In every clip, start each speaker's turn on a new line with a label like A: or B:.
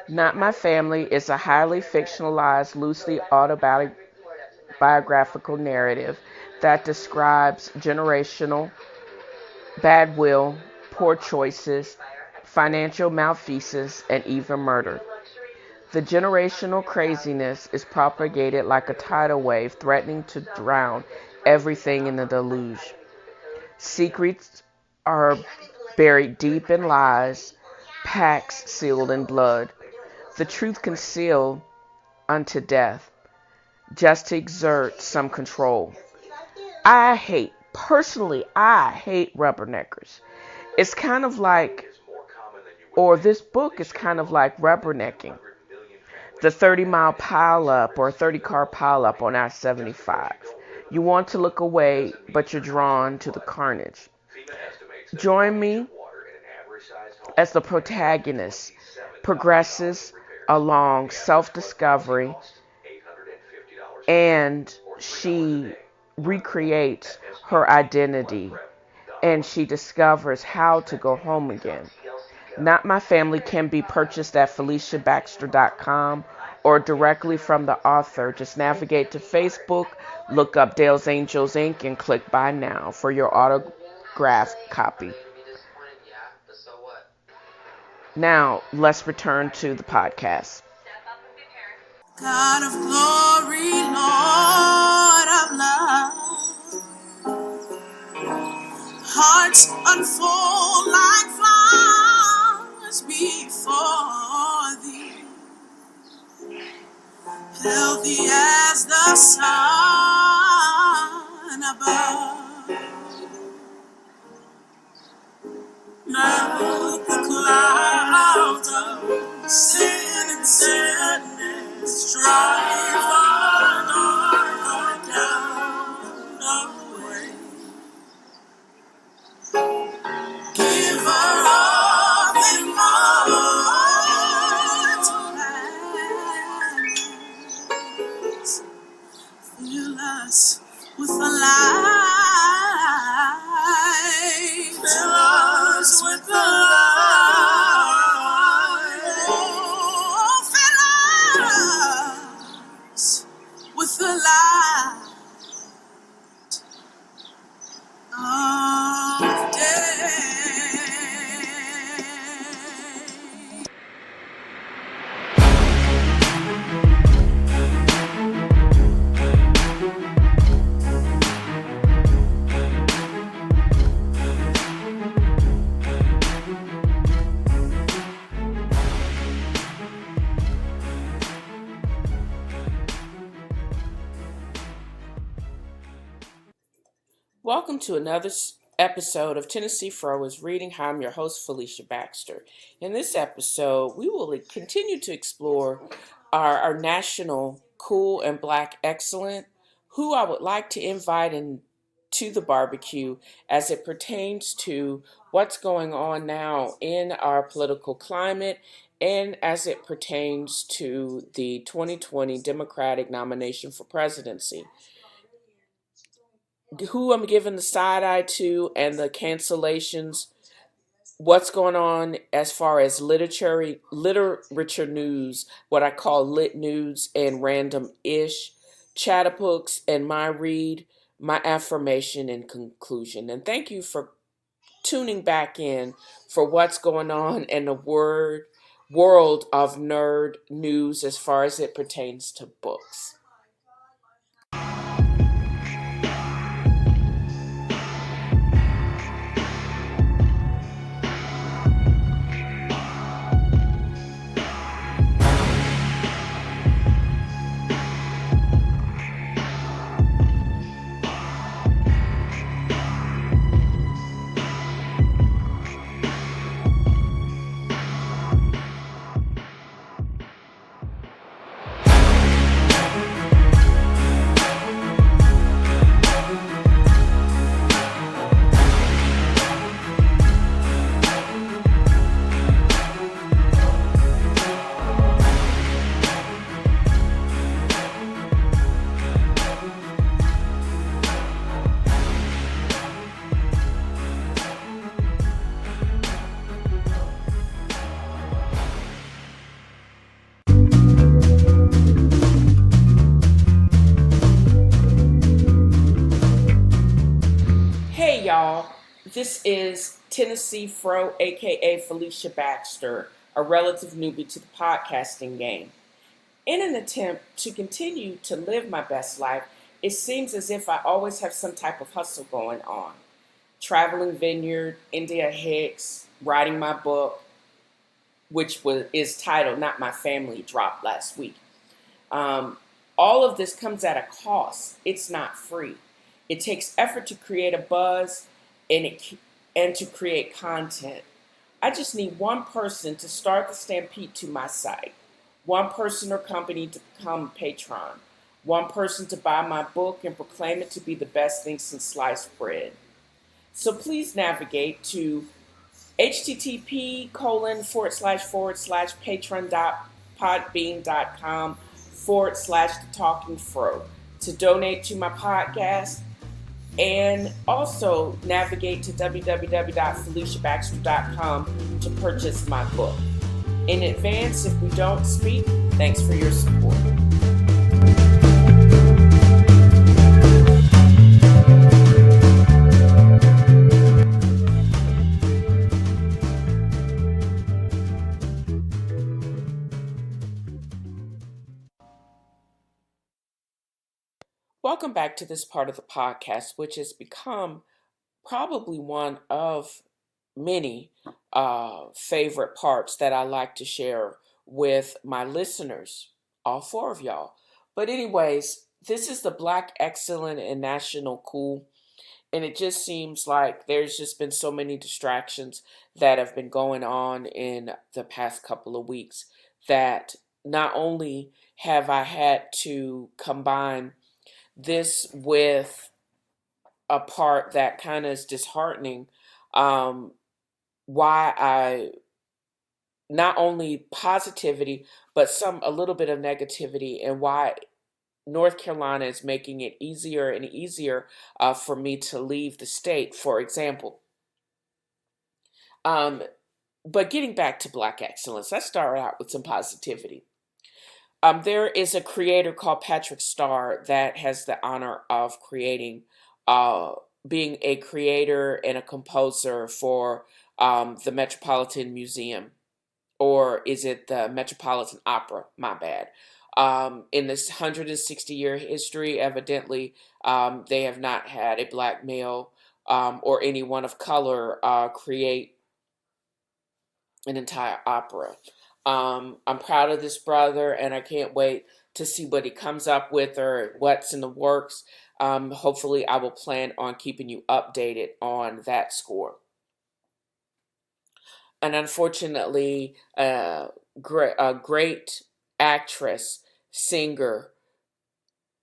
A: Not My Family is a highly fictionalized, loosely autobiographical narrative that describes generational bad will, poor choices, financial malfeasance, and even murder. The generational craziness is propagated like a tidal wave, threatening to drown everything in the deluge. Secrets are buried deep in lies, pacts sealed in blood, the truth concealed unto death, just to exert some control. I hate rubberneckers. It's kind of like, or this book is kind of like rubbernecking. The 30-mile pileup or 30-car pileup on I-75. You want to look away, but you're drawn to the carnage. Join me as the protagonist progresses along self-discovery and she recreates her identity and she discovers how to go home again. Not My Family can be purchased at FeliciaBaxter.com or directly from the author. Just navigate to Facebook, look up Dale's Angels Inc. and click Buy Now for your autographed copy. Now, let's return to the podcast.
B: God of glory, Lord of love, hearts unfold like flowers before thee, healthy as the sun above. Now the clouds of sin and sadness drive our dark down away. Giver of immortal gladness, fill us with the light. Fill us with the light. Oh, fill us with the light of day.
A: Welcome to another episode of TNFro is Reading. Hi, I'm your host, Felicia Baxter. In this episode, we will continue to explore our national cool and black excellent, who I would like to invite to the barbecue as it pertains to what's going on now in our political climate and as it pertains to the 2020 Democratic nomination for presidency. Who I'm giving the side eye to and the cancellations, what's going on as far as literature news, what I call lit news and random-ish, chatterbooks, and my read, my affirmation and conclusion. And thank you for tuning back in for what's going on in the world of nerd news as far as it pertains to books. This is TNFro, aka Felicia Baxter, a relative newbie to the podcasting game. In an attempt to continue to live my best life, it seems as if I always have some type of hustle going on. Traveling Vineyard, India Hicks, writing my book, which is titled Not My Family, dropped last week. All of this comes at a cost. It's not free. It takes effort to create a buzz and to create content. I just need one person to start the stampede to my site, one person or company to become a patron, one person to buy my book and proclaim it to be the best thing since sliced bread. So please navigate to http://patron.podbean.com/the to donate to my podcast, and also navigate to www.feliciabaxter.com to purchase my book. In advance, if we don't speak, thanks for your support. Welcome back to this part of the podcast, which has become probably one of many favorite parts that I like to share with my listeners, all four of y'all. But anyways, this is the Black Excellent and National Cool. And it just seems like there's just been so many distractions that have been going on in the past couple of weeks that not only have I had to combine this with a part that kind of is disheartening, why I not only positivity but a little bit of negativity, and why North Carolina is making it easier and easier for me to leave the state, for example. But getting back to Black excellence, let's start out with some positivity. There is a creator called Patrick Starr that has the honor of being a creator and a composer for the Metropolitan Museum, or is it the Metropolitan Opera? My bad. In this 160-year history, evidently, they have not had a black male or anyone of color create an entire opera. I'm proud of this brother, and I can't wait to see what he comes up with or what's in the works. Hopefully, I will plan on keeping you updated on that score. And unfortunately, a great actress, singer,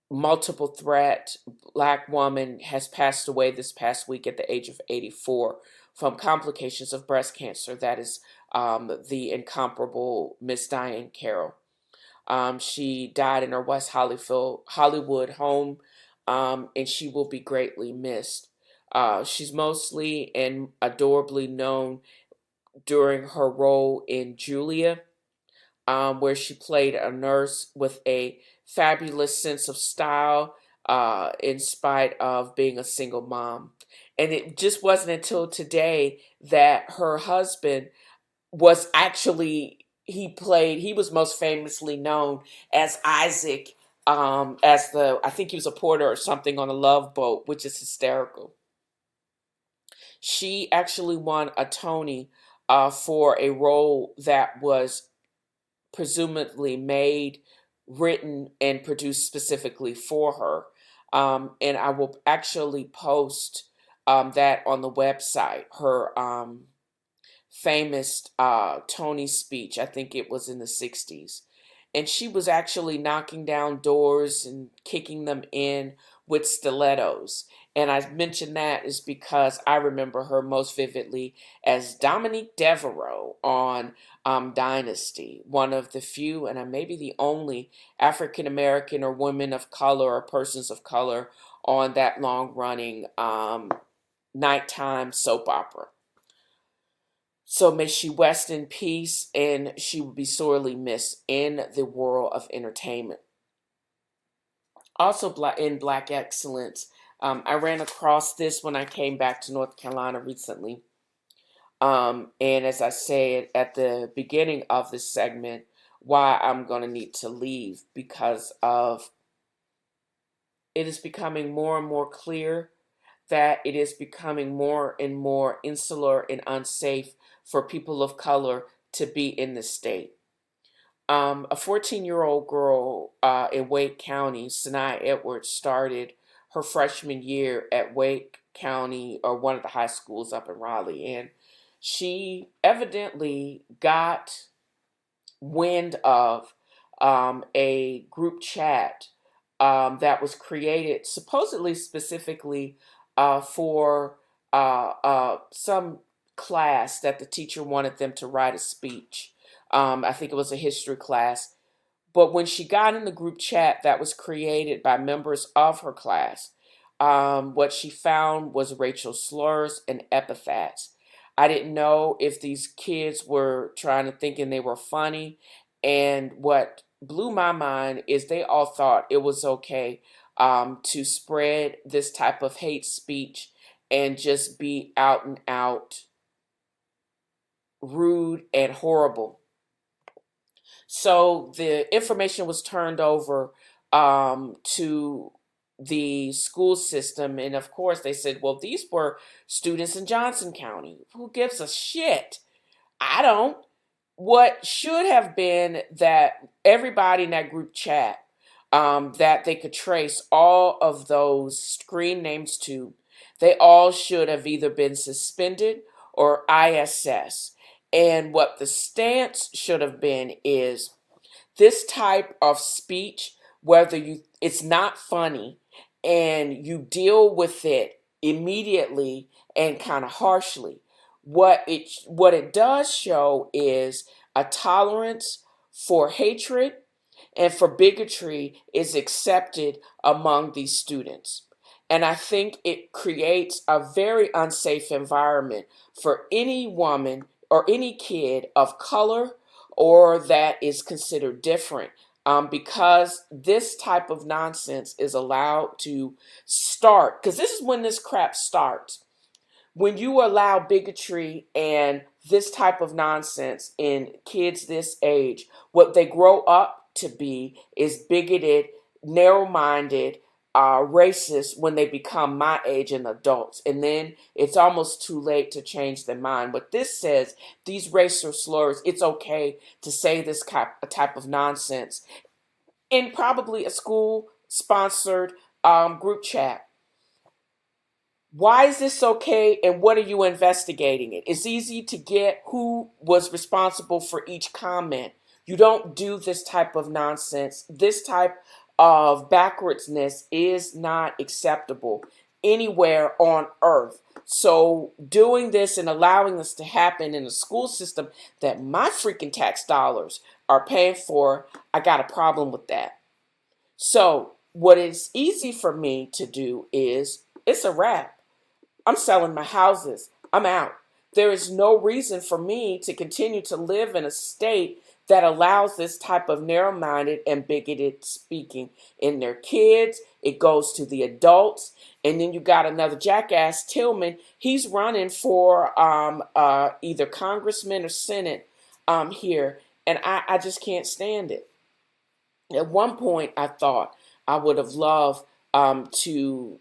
A: multiple threat black woman has passed away this past week at the age of 84 from complications of breast cancer. That is the incomparable Miss Diane Carroll. She died in her West Hollywood home, and she will be greatly missed. She's mostly and adorably known during her role in Julia, where she played a nurse with a fabulous sense of style in spite of being a single mom. And it just wasn't until today that her husband was actually, he was most famously known as Isaac, I think he was a porter or something on a Love Boat, which is hysterical. She actually won a Tony for a role that was presumably made, written, and produced specifically for her. And I will actually post that on the website, her famous Tony speech. I think it was in the 60s. And she was actually knocking down doors and kicking them in with stilettos. And I mention that is because I remember her most vividly as Dominique Devereaux on Dynasty, one of the few and maybe the only African American or women of color or persons of color on that long-running nighttime soap opera. So may she rest in peace, and she will be sorely missed in the world of entertainment. Also in Black excellence, I ran across this when I came back to North Carolina recently. And as I said at the beginning of this segment, why I'm going to need to leave because of it is becoming more and more clear that it is becoming more and more insular and unsafe for people of color to be in the state. A 14-year-old girl in Wake County, Sinai Edwards, started her freshman year at Wake County, or one of the high schools up in Raleigh, and she evidently got wind of a group chat that was created supposedly specifically for some class that the teacher wanted them to write a speech. I think it was a history class. But when she got in the group chat that was created by members of her class, what she found was racial slurs and epithets. I didn't know if these kids were trying to thinking they were funny. And what blew my mind is they all thought it was okay to spread this type of hate speech and just be out and out rude and horrible. So the information was turned over to the school system. And of course, they said, well, these were students in Johnson County. Who gives a shit? I don't. What should have been that everybody in that group chat, that they could trace all of those screen names to, they all should have either been suspended or ISS. And what the stance should have been is this type of speech, whether it's not funny and you deal with it immediately and kind of harshly, what it does show is a tolerance for hatred and for bigotry is accepted among these students. And I think it creates a very unsafe environment for any woman or any kid of color or that is considered different, because this type of nonsense is allowed to start, because this is when this crap starts. When you allow bigotry and this type of nonsense in kids this age, what they grow up to be is bigoted, narrow-minded, racist when they become my age and adults. And then it's almost too late to change their mind. But this says these racial slurs, it's okay to say this type of nonsense in probably a school-sponsored group chat. Why is this okay and what are you investigating it? It's easy to get who was responsible for each comment. You don't do this type of nonsense. This type of backwardsness is not acceptable anywhere on earth. So doing this and allowing this to happen in a school system that my freaking tax dollars are paying for, I got a problem with that. So what is easy for me to do is it's a wrap. I'm selling my houses. I'm out. There is no reason for me to continue to live in a state that allows this type of narrow-minded and bigoted speaking in their kids. It goes to the adults. And then you got another jackass, Tillman. He's running for either congressman or senate here. And I just can't stand it. At one point, I thought I would have loved to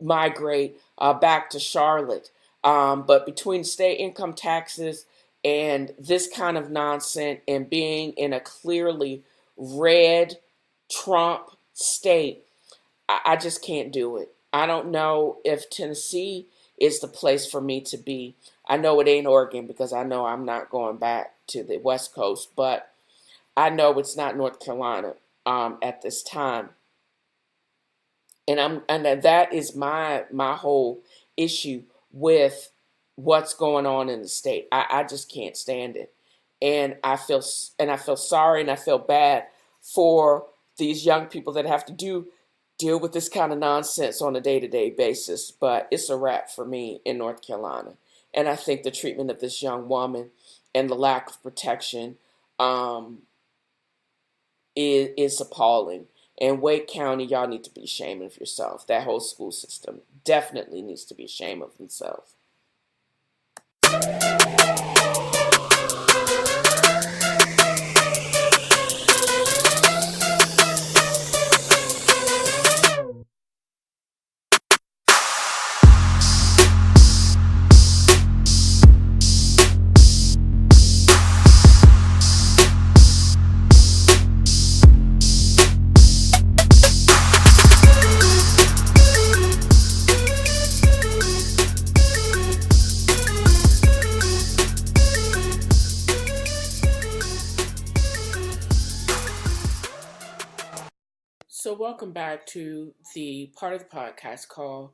A: migrate back to Charlotte. But between state income taxes and this kind of nonsense and being in a clearly red Trump state, I just can't do it. I don't know if Tennessee is the place for me to be. I know it ain't Oregon because I know I'm not going back to the West Coast, but I know it's not North Carolina at this time. And that is my whole issue with what's going on in the state. I just can't stand it. And I feel sorry and I feel bad for these young people that have to deal with this kind of nonsense on a day-to-day basis. But it's a wrap for me in North Carolina. And I think the treatment of this young woman and the lack of protection is appalling. And Wake County, y'all need to be ashamed of yourself. That whole school system definitely needs to be ashamed of themselves. So, welcome back to the part of the podcast called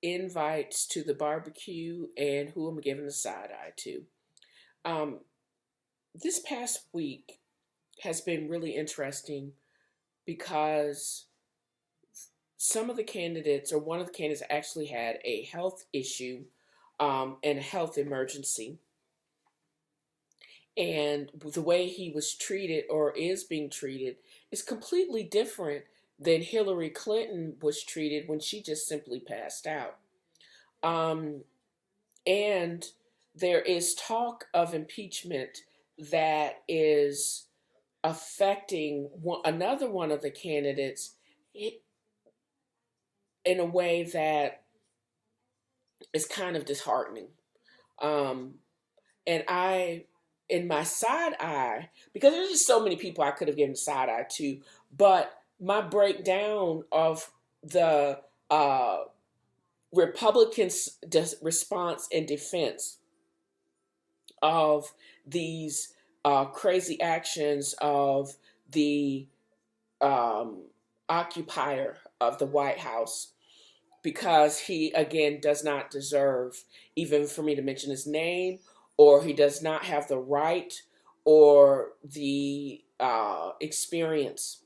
A: Invites to the Barbecue and Who Am I Giving the Side Eye to? Um, this past week has been really interesting because some of the candidates, or one of the candidates, actually had a health issue and a health emergency. And the way he was treated or is being treated is completely different than Hillary Clinton was treated when she just simply passed out. And there is talk of impeachment that is affecting another one of the candidates in a way that is kind of disheartening. Um, and in my side eye, because there's just so many people I could have given side eye to, but my breakdown of the Republicans' response and defense of these crazy actions of the occupier of the White House, because he, again, does not deserve even for me to mention his name, or he does not have the right or the experience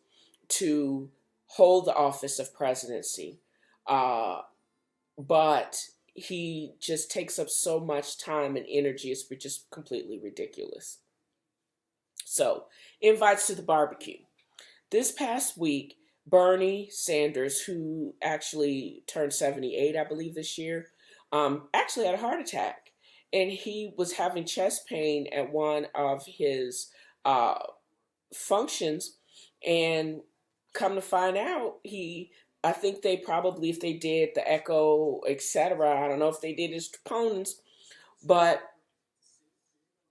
A: to hold the office of presidency. But he just takes up so much time and energy, it's just completely ridiculous. So, invites to the barbecue. This past week, Bernie Sanders, who actually turned 78, I believe, this year, actually had a heart attack. And he was having chest pain at one of his functions. And come to find out, I think they probably, if they did the echo, etc., I don't know if they did his troponins, but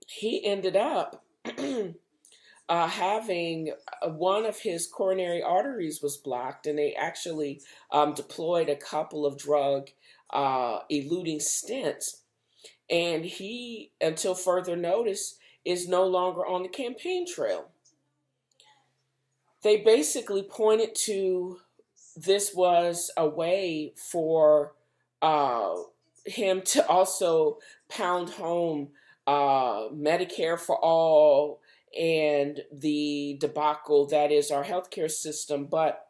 A: he ended up having one of his coronary arteries was blocked, and they actually deployed a couple of drug eluting stents. And he, until further notice, is no longer on the campaign trail. They basically pointed to this was a way for him to also pound home Medicare for all and the debacle that is our healthcare system. But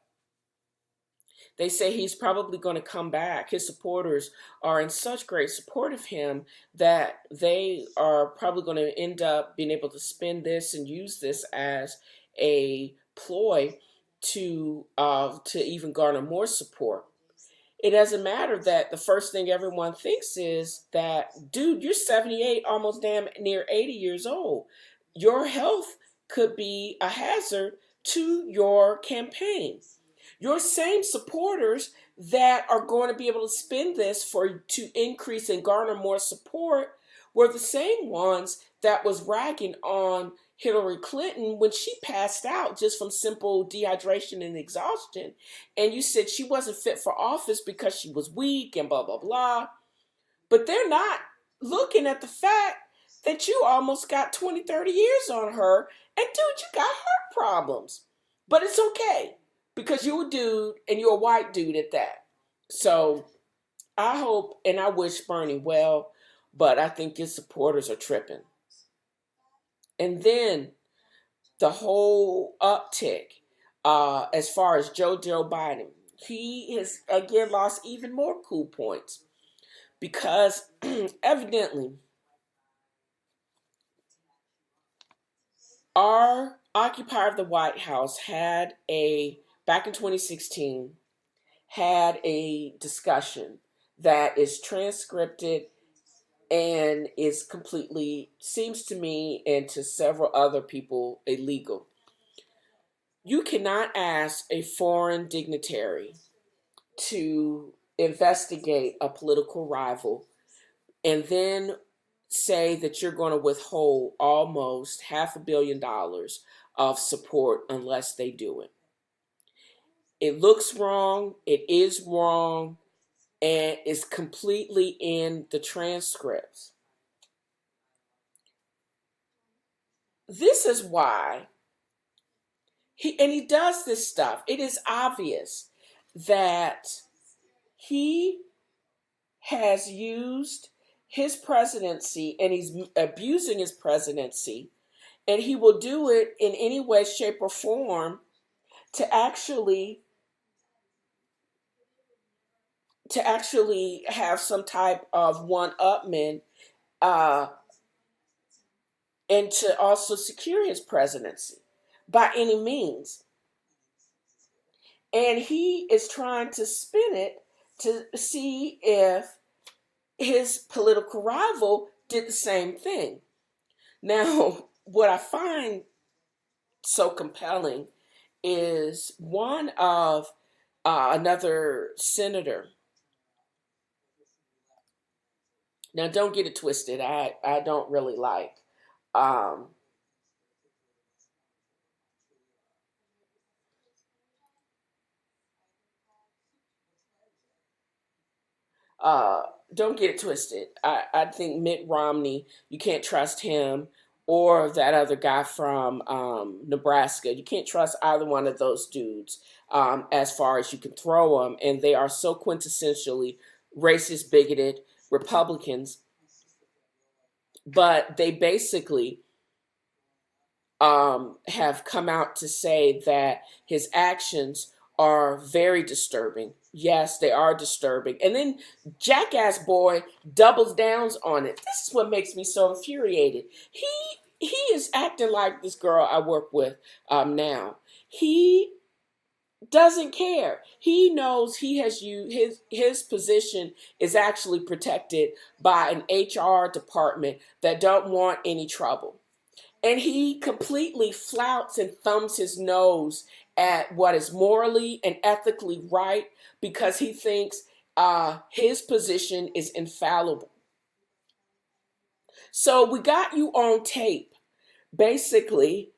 A: they say he's probably going to come back. His supporters are in such great support of him that they are probably going to end up being able to spend this and use this as a ploy to even garner more support. It doesn't matter that the first thing everyone thinks is that, dude, you're 78, almost damn near 80 years old. Your health could be a hazard to your campaign. Your same supporters that are going to be able to spend this to increase and garner more support were the same ones that was ragging on Hillary Clinton when she passed out just from simple dehydration and exhaustion. And you said she wasn't fit for office because she was weak and blah, blah, blah. But they're not looking at the fact that you almost got 20, 30 years on her. And dude, you got heart problems. But it's okay, because you're a dude and you're a white dude at that. So I hope and I wish Bernie well, but I think his supporters are tripping. And then the whole uptick as far as Joe Biden, he has again lost even more cool points because evidently our occupier of the White House had a back in 2016, had a discussion that is transcribed and is completely, seems to me and to several other people, illegal. You cannot ask a foreign dignitary to investigate a political rival and then say that you're going to withhold almost $500 million of support unless they do it. It looks wrong, it is wrong, and is completely in the transcripts. This is why he does this stuff. It is obvious that he has used his presidency and he's abusing his presidency, and he will do it in any way, shape, or form to actually have some type of one-upman, uh, and to also secure his presidency by any means. And he is trying to spin it to see if his political rival did the same thing. Now, what I find so compelling is one of another senator. Now, don't get it twisted. I don't really like um, uh, don't get it twisted. I think Mitt Romney, you can't trust him, or that other guy from Nebraska. You can't trust either one of those dudes as far as you can throw them. And they are so quintessentially racist, bigoted Republicans. But they basically have come out to say that his actions are very disturbing. Yes, they are disturbing. And then Jackass Boy doubles down on it. This is what makes me so infuriated. He is acting like this girl I work with now. He doesn't care. He knows he has his position is actually protected by an HR department that don't want any trouble. And he completely flouts and thumbs his nose at what is morally and ethically right because he thinks his position is infallible. So we got you on tape basically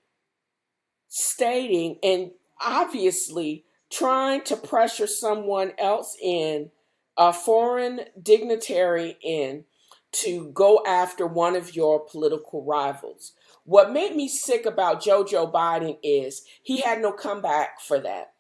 A: stating and obviously trying to pressure someone else in, a foreign dignitary in, to go after one of your political rivals. What made me sick about Joe Biden is he had no comeback for that.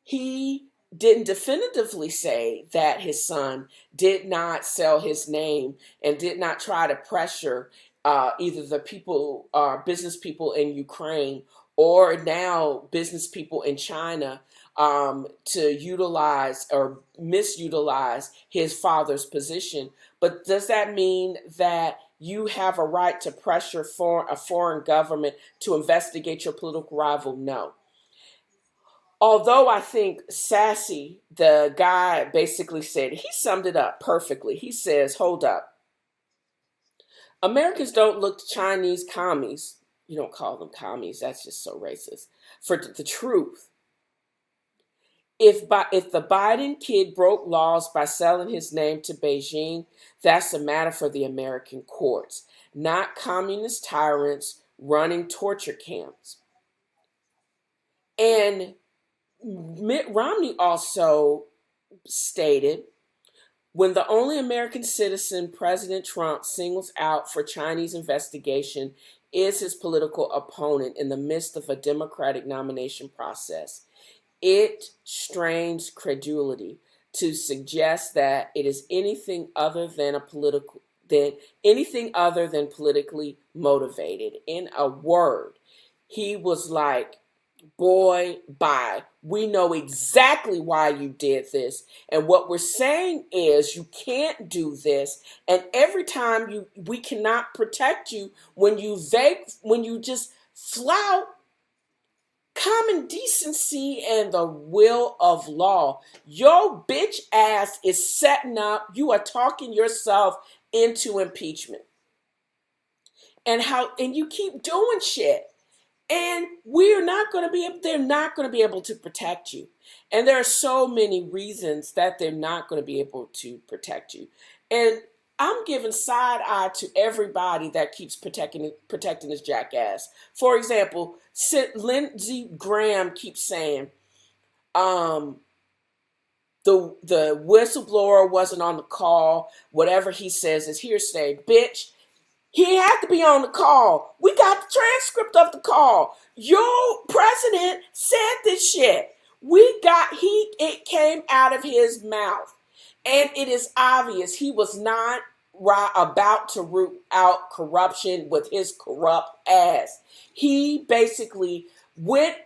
A: He didn't definitively say that his son did not sell his name and did not try to pressure either the people, business people in Ukraine, or now business people in China to utilize or misutilize his father's position. But does that mean that you have a right to pressure for a foreign government to investigate your political rival? No. Although I think Sassy, the guy, basically said, he summed it up perfectly. He says, hold up. Americans don't look to Chinese commies. You don't call them commies. That's just so racist. For the truth. If the Biden kid broke laws by selling his name to Beijing, that's a matter for the American courts, not communist tyrants running torture camps. And Mitt Romney also stated, when the only American citizen President Trump singles out for Chinese investigation is his political opponent in the midst of a Democratic nomination process, it strains credulity to suggest that it is anything other than politically motivated. In a word, he was like, boy, bye. We know exactly why you did this. And what we're saying is you can't do this. And every time we cannot protect you when you just flout common decency and the will of law. Your bitch ass is setting up, you are talking yourself into impeachment. And you keep doing shit. And they're not going to be able to protect you. And there are so many reasons that they're not going to be able to protect you. And I'm giving side eye to everybody that keeps protecting this jackass. For example, Lindsey Graham keeps saying, the whistleblower wasn't on the call. Whatever he says is hearsay. Bitch, he had to be on the call. We got the transcript of the call. Your president said this shit. It came out of his mouth. And it is obvious he was not about to root out corruption with his corrupt ass. He basically went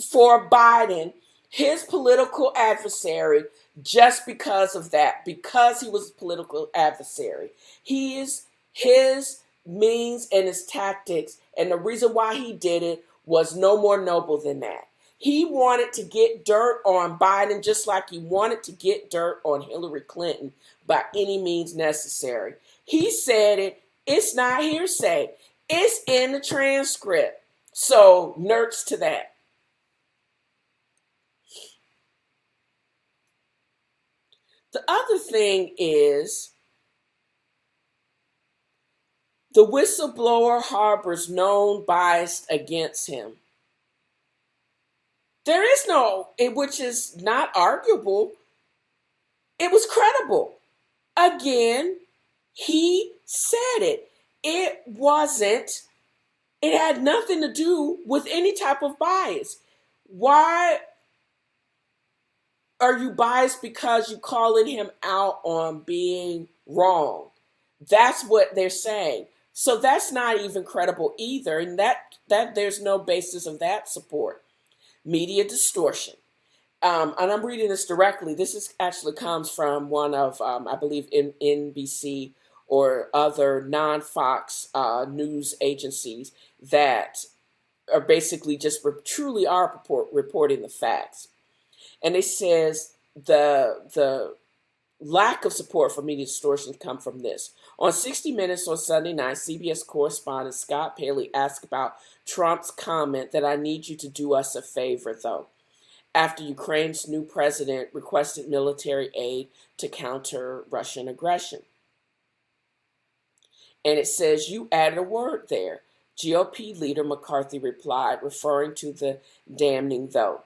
A: for Biden, his political adversary, just because of that, because he was a political adversary. His means and his tactics, and the reason why he did it was no more noble than that. He wanted to get dirt on Biden just like he wanted to get dirt on Hillary Clinton by any means necessary. He said it. It's not hearsay. It's in the transcript. So, nerds to that. The other thing is, the whistleblower harbors known bias against him. There is no, which is not arguable. It was credible. Again, he said it. It had nothing to do with any type of bias. Why are you biased because you calling him out on being wrong? That's what they're saying. So that's not even credible either. And that there's no basis of that support. Media distortion. And I'm reading this directly. This actually comes from one of, I believe, NBC or other non-Fox news agencies that are basically just truly are reporting the facts. And it says the lack of support for media distortion come from this. On 60 Minutes on Sunday night, CBS correspondent Scott Paley asked about Trump's comment that I need you to do us a favor, though, after Ukraine's new president requested military aid to counter Russian aggression. And it says, you added a word there. GOP leader McCarthy replied, referring to the damning though.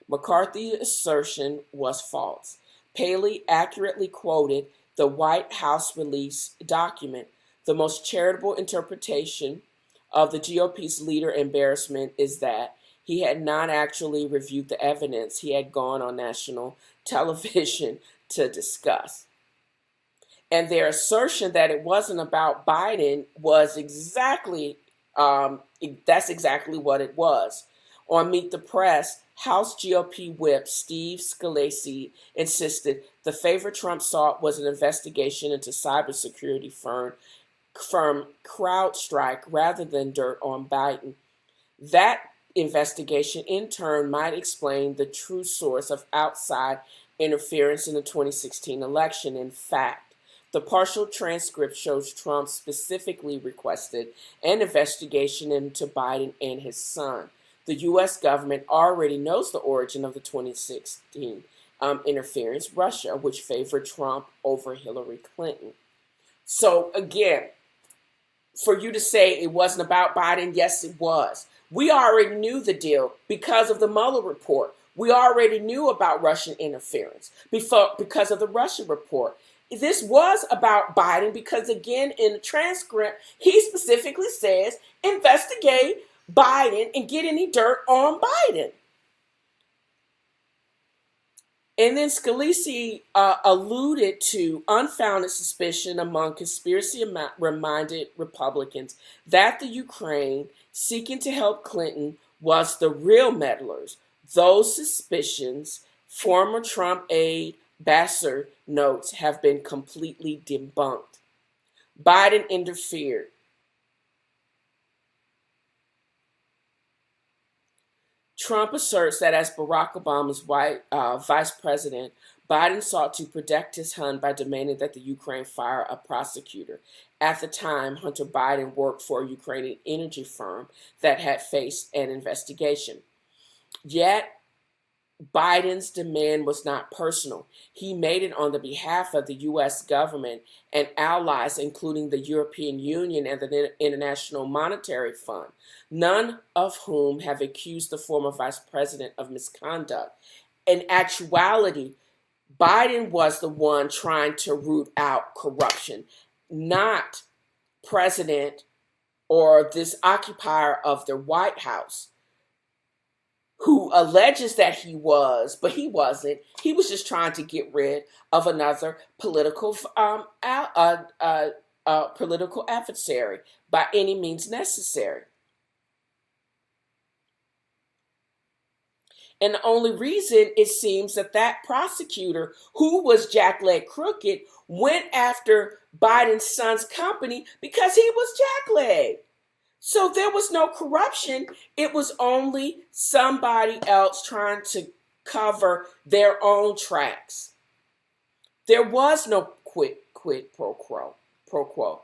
A: McCarthy's assertion was false. Paley accurately quoted the White House release document. The most charitable interpretation of the GOP's leader embarrassment is that he had not actually reviewed the evidence he had gone on national television to discuss. And their assertion that it wasn't about Biden was that's exactly what it was. On Meet the Press, House GOP whip Steve Scalise insisted the favor Trump sought was an investigation into cybersecurity firm CrowdStrike rather than dirt on Biden. That investigation, in turn, might explain the true source of outside interference in the 2016 election. In fact, the partial transcript shows Trump specifically requested an investigation into Biden and his son. The U.S. government already knows the origin of the 2016 interference, Russia, which favored Trump over Hillary Clinton. So again, for you to say it wasn't about Biden, yes, it was. We already knew the deal because of the Mueller report. We already knew about Russian interference because of the Russia report. This was about Biden because, again, in the transcript, he specifically says, investigate Biden and get any dirt on Biden. And then Scalise alluded to unfounded suspicion among conspiracy-minded Republicans that the Ukraine seeking to help Clinton was the real meddlers. Those suspicions, former Trump aide Bassett notes, have been completely debunked. Biden interfered. Trump asserts that as Barack Obama's vice president, Biden sought to protect his son by demanding that the Ukraine fire a prosecutor. At the time, Hunter Biden worked for a Ukrainian energy firm that had faced an investigation. Yet, Biden's demand was not personal. He made it on the behalf of the U.S. government and allies, including the European Union and the International Monetary Fund, none of whom have accused the former vice president of misconduct. In actuality, Biden was the one trying to root out corruption, not president or this occupier of the White House, who alleges that he was, but he wasn't. He was just trying to get rid of another political adversary by any means necessary. And the only reason it seems that prosecutor, who was jackleg crooked, went after Biden's son's company because he was jackleg. So there was no corruption. It was only somebody else trying to cover their own tracks. There was no quid pro quo.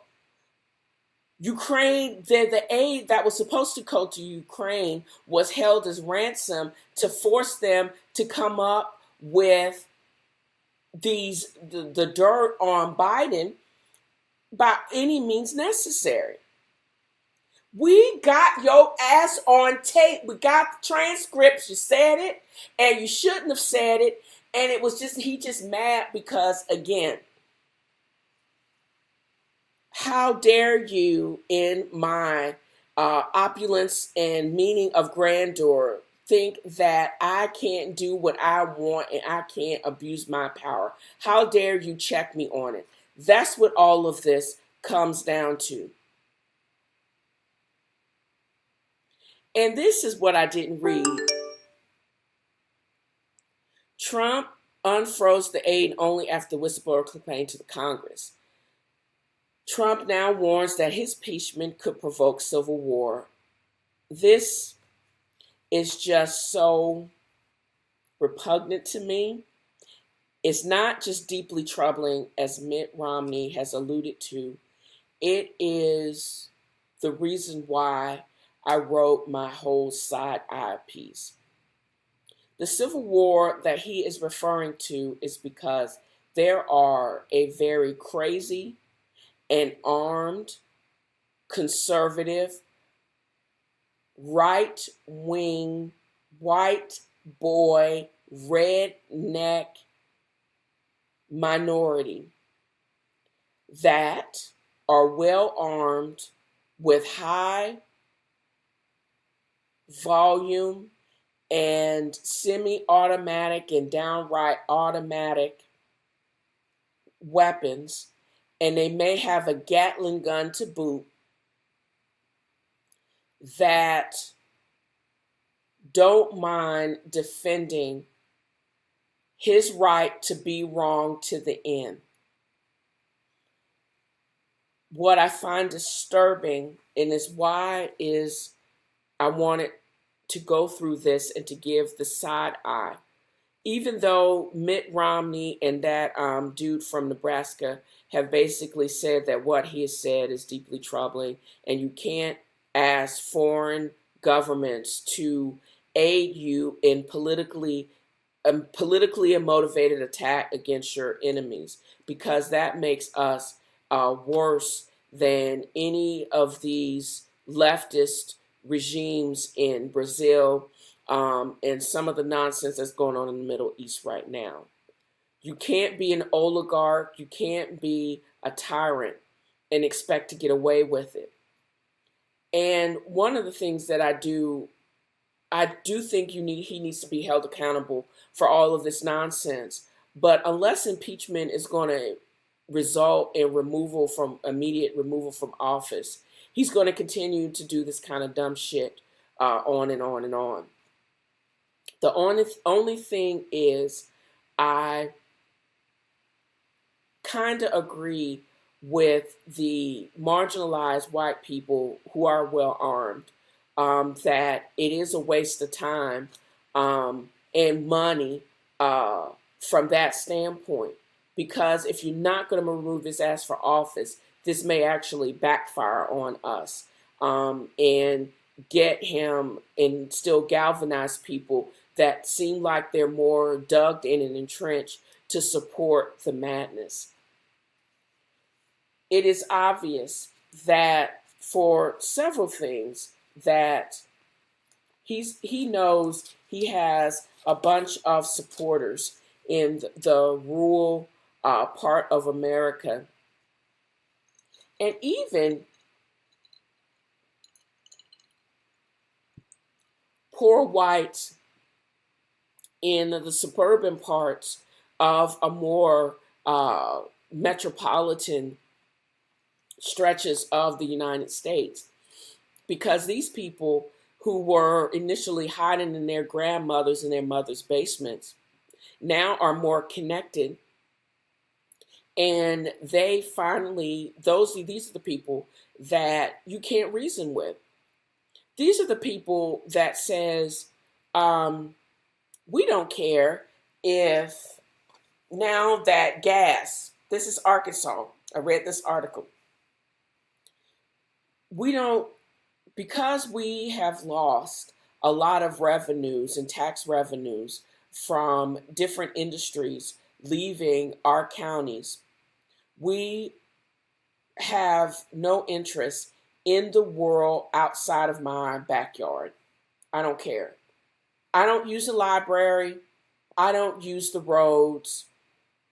A: Ukraine, the aid that was supposed to go to Ukraine was held as ransom to force them to come up with the dirt on Biden by any means necessary. We got your ass on tape. We got the transcripts. You said it, and you shouldn't have said it. And it was he just mad because, again, how dare you, in my opulence and meaning of grandeur, think that I can't do what I want and I can't abuse my power? How dare you check me on it? That's what all of this comes down to. And this is what I didn't read. Trump unfroze the aid only after the whistleblower complained to the Congress. Trump now warns that his impeachment could provoke civil war. This is just so repugnant to me. It's not just deeply troubling, as Mitt Romney has alluded to. It is the reason why I wrote my whole side-eye piece. The civil war that he is referring to is because there are a very crazy and armed, conservative, right-wing, white boy, redneck minority that are well armed with high volume and semi-automatic and downright automatic weapons, and they may have a Gatling gun to boot, that don't mind defending his right to be wrong to the end. What I find disturbing, and is why I wanted to go through this and to give the side eye. Even though Mitt Romney and that dude from Nebraska have basically said that what he has said is deeply troubling, and you can't ask foreign governments to aid you in politically a motivated attack against your enemies, because that makes us worse than any of these leftist regimes in Brazil and some of the nonsense that's going on in the Middle East right now. You can't be an oligarch, you can't be a tyrant and expect to get away with it. And one of the things that I do think he needs to be held accountable for all of this nonsense. But unless impeachment is going to result in immediate removal from office, he's going to continue to do this kind of dumb shit on and on and on. The only thing is, I kind of agree with the marginalized white people who are well armed that it is a waste of time and money from that standpoint. Because if you're not going to remove his ass for office, this may actually backfire on us and get him and still galvanize people that seem like they're more dug in and entrenched to support the madness. It is obvious that for several things that he knows he has a bunch of supporters in the rural part of America, and even poor whites in the suburban parts of a more metropolitan stretches of the United States, because these people who were initially hiding in their grandmothers and their mothers' basements now are more connected, and they finally these are the people that you can't reason with. These are the people that says we don't care if now that gas, this is Arkansas, I read this article, we don't, because we have lost a lot of revenues and tax revenues from different industries leaving our counties, we have no interest in the world outside of my backyard. I don't care. I don't use the library. I don't use the roads.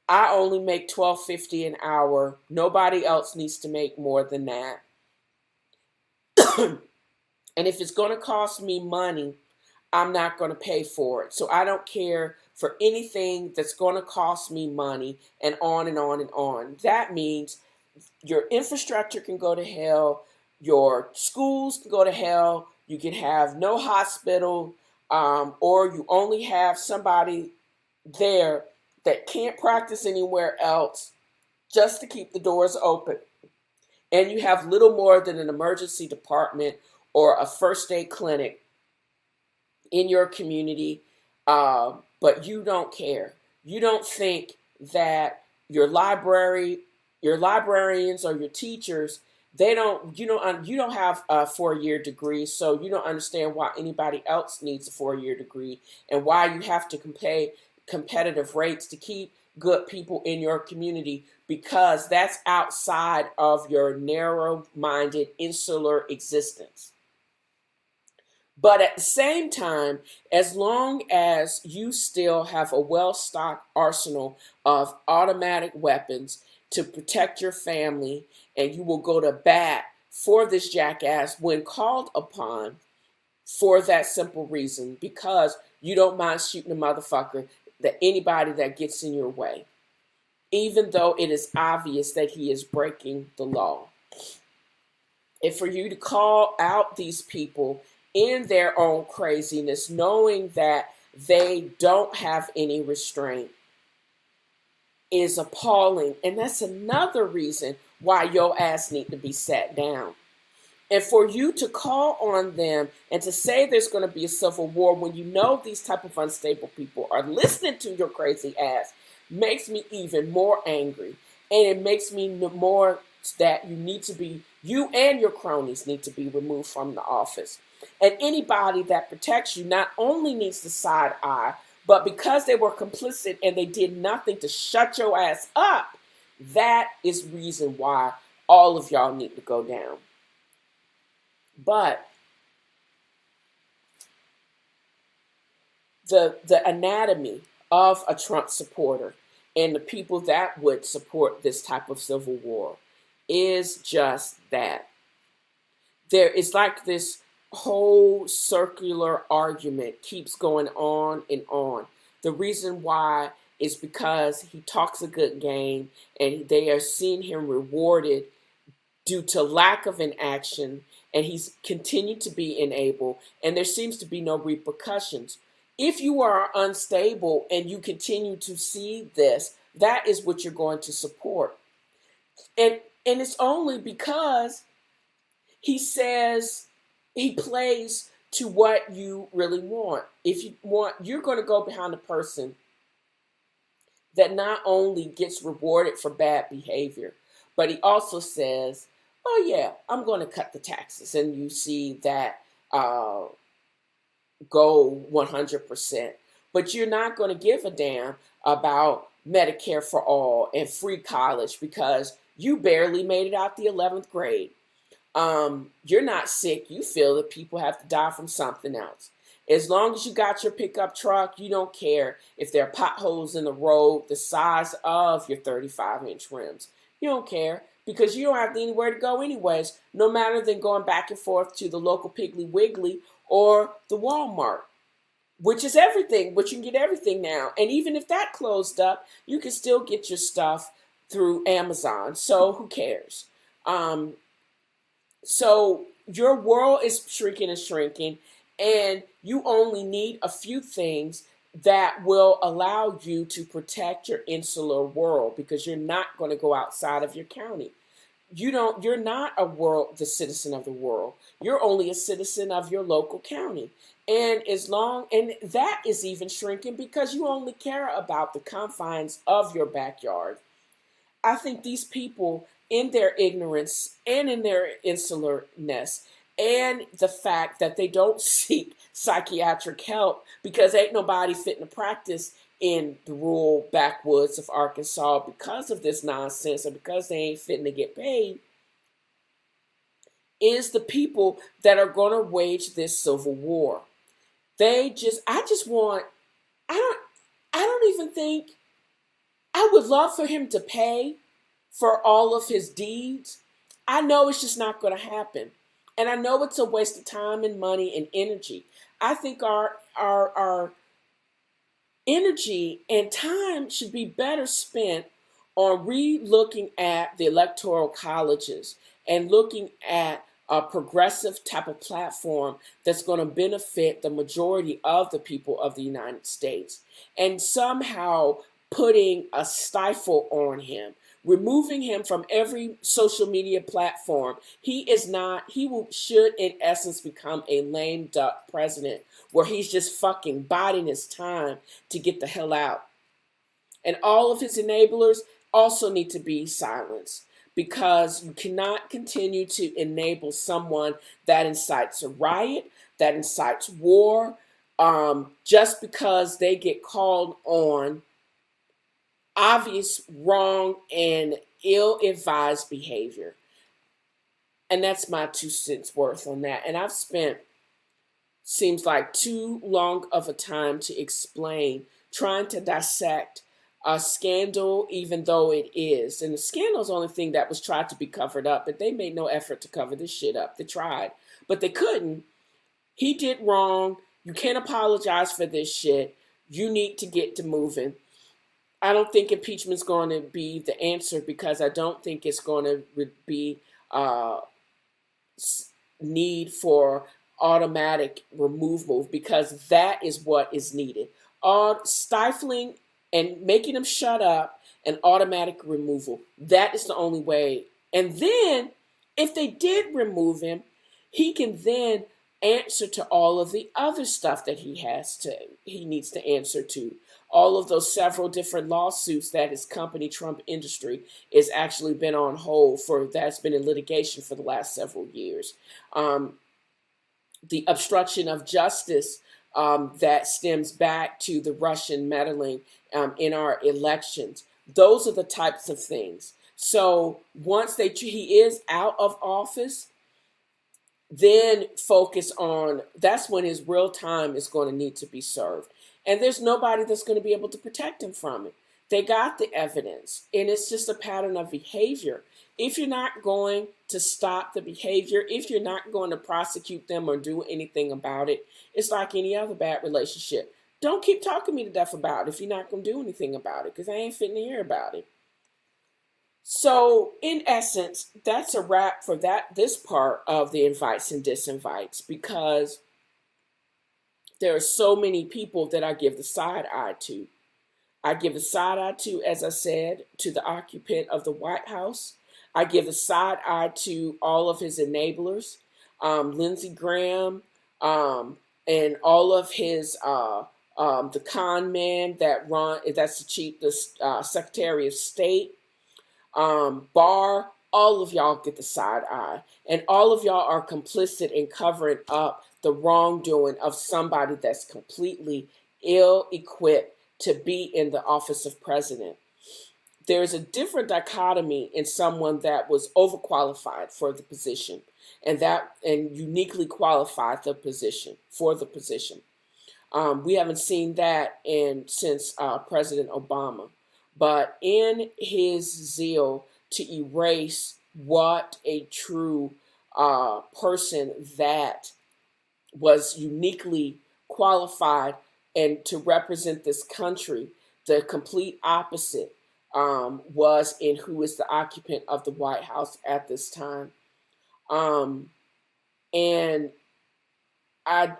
A: I only make $12.50 an hour. Nobody else needs to make more than that. And if it's going to cost me money, I'm not going to pay for it. So I don't care for anything that's going to cost me money, and on and on and on. That means your infrastructure can go to hell. Your schools can go to hell. You can have no hospital, or you only have somebody there that can't practice anywhere else just to keep the doors open. And you have little more than an emergency department or a first aid clinic in your community, but you don't care. You don't think that your librarians or your teachers, you don't have a 4-year degree, so you don't understand why anybody else needs a 4-year degree and why you have to pay competitive rates to keep good people in your community, because that's outside of your narrow-minded, insular existence. But at the same time, as long as you still have a well-stocked arsenal of automatic weapons to protect your family, and you will go to bat for this jackass when called upon for that simple reason, because you don't mind shooting a motherfucker, that anybody that gets in your way, even though it is obvious that he is breaking the law. And for you to call out these people in their own craziness, knowing that they don't have any restraint, is appalling. And that's another reason why your ass need to be sat down. And for you to call on them and to say there's going to be a civil war when you know these type of unstable people are listening to your crazy ass makes me even more angry. And it makes me more that you and your cronies need to be removed from the office. And anybody that protects you not only needs the side eye, but because they were complicit and they did nothing to shut your ass up, that is reason why all of y'all need to go down. But the anatomy of a Trump supporter and the people that would support this type of civil war is just that. There is like this whole circular argument keeps going on and on. The reason why is because he talks a good game and they are seeing him rewarded due to lack of inaction, and he's continued to be enabled, and there seems to be no repercussions. If you are unstable and you continue to see this, that is what you're going to support. And it's only because he says he plays to what you really want. If you want, you're going to go behind the person that not only gets rewarded for bad behavior, but he also says, oh yeah, I'm going to cut the taxes. And you see that go 100%. But you're not going to give a damn about Medicare for all and free college because you barely made it out the 11th grade. You're not sick. You feel that people have to die from something else. As long as you got your pickup truck, you don't care if there are potholes in the road the size of your 35-inch rims. You don't care because you don't have anywhere to go anyways, no matter than going back and forth to the local Piggly Wiggly or the Walmart, which is everything, but you can get everything now. And even if that closed up, you can still get your stuff through Amazon. So who cares? So your world is shrinking and shrinking, and you only need a few things that will allow you to protect your insular world because you're not going to go outside of your county. You're not the citizen of the world. You're only a citizen of your local county. And that is even shrinking because you only care about the confines of your backyard. I think these people, in their ignorance and in their insularness, and the fact that they don't seek psychiatric help because ain't nobody fitting to practice in the rural backwoods of Arkansas because of this nonsense or because they ain't fitting to get paid, is the people that are going to wage this civil war. I don't even think, I would love for him to pay for all of his deeds. I know it's just not going to happen. And I know it's a waste of time and money and energy. I think our energy and time should be better spent on re-looking at the electoral colleges and looking at a progressive type of platform that's going to benefit the majority of the people of the United States, and somehow putting a stifle on him, removing him from every social media platform. He should in essence become a lame duck president where he's just fucking biding his time to get the hell out. And all of his enablers also need to be silenced because you cannot continue to enable someone that incites a riot, that incites war, just because they get called on obvious wrong and ill-advised behavior. And that's my 2 cents worth on that. And I've spent, seems like, too long of a time to explain, trying to dissect a scandal, even though it is. And the scandal is the only thing that was tried to be covered up, but they made no effort to cover this shit up. They tried, but they couldn't. He did wrong. You can't apologize for this shit. You need to get to moving. I don't think impeachment's going to be the answer because I don't think it's going to be need for automatic removal because that is what is needed. Stifling and making them shut up and automatic removal. That is the only way. And then if they did remove him, he can then answer to all of the other stuff that he needs to answer to. All of those several different lawsuits that his company, Trump Industry, is actually been on hold that's been in litigation for the last several years. The obstruction of justice that stems back to the Russian meddling in our elections. Those are the types of things. So once he is out of office, then focus on, that's when his real time is going to need to be served. And there's nobody that's going to be able to protect him from it. They got the evidence, and it's just a pattern of behavior. If you're not going to stop the behavior, if you're not going to prosecute them or do anything about it, it's like any other bad relationship. Don't keep talking me to death about it if you're not going to do anything about it, because I ain't fitting to hear about it. So, in essence, that's a wrap for this part of the invites and disinvites, because there are so many people that I give the side eye to. I give the side eye to, as I said, to the occupant of the White House. I give the side eye to all of his enablers. Lindsey Graham, and all of his the con man that's the Secretary of State, Barr, all of y'all get the side eye. And all of y'all are complicit in covering up the wrongdoing of somebody that's completely ill-equipped to be in the office of president. There's a different dichotomy in someone that was overqualified for the position and uniquely qualified for the position. We haven't seen that since President Obama. But in his zeal to erase what a true person that was uniquely qualified and to represent this country, the complete opposite was in who is the occupant of the White House at this time. And I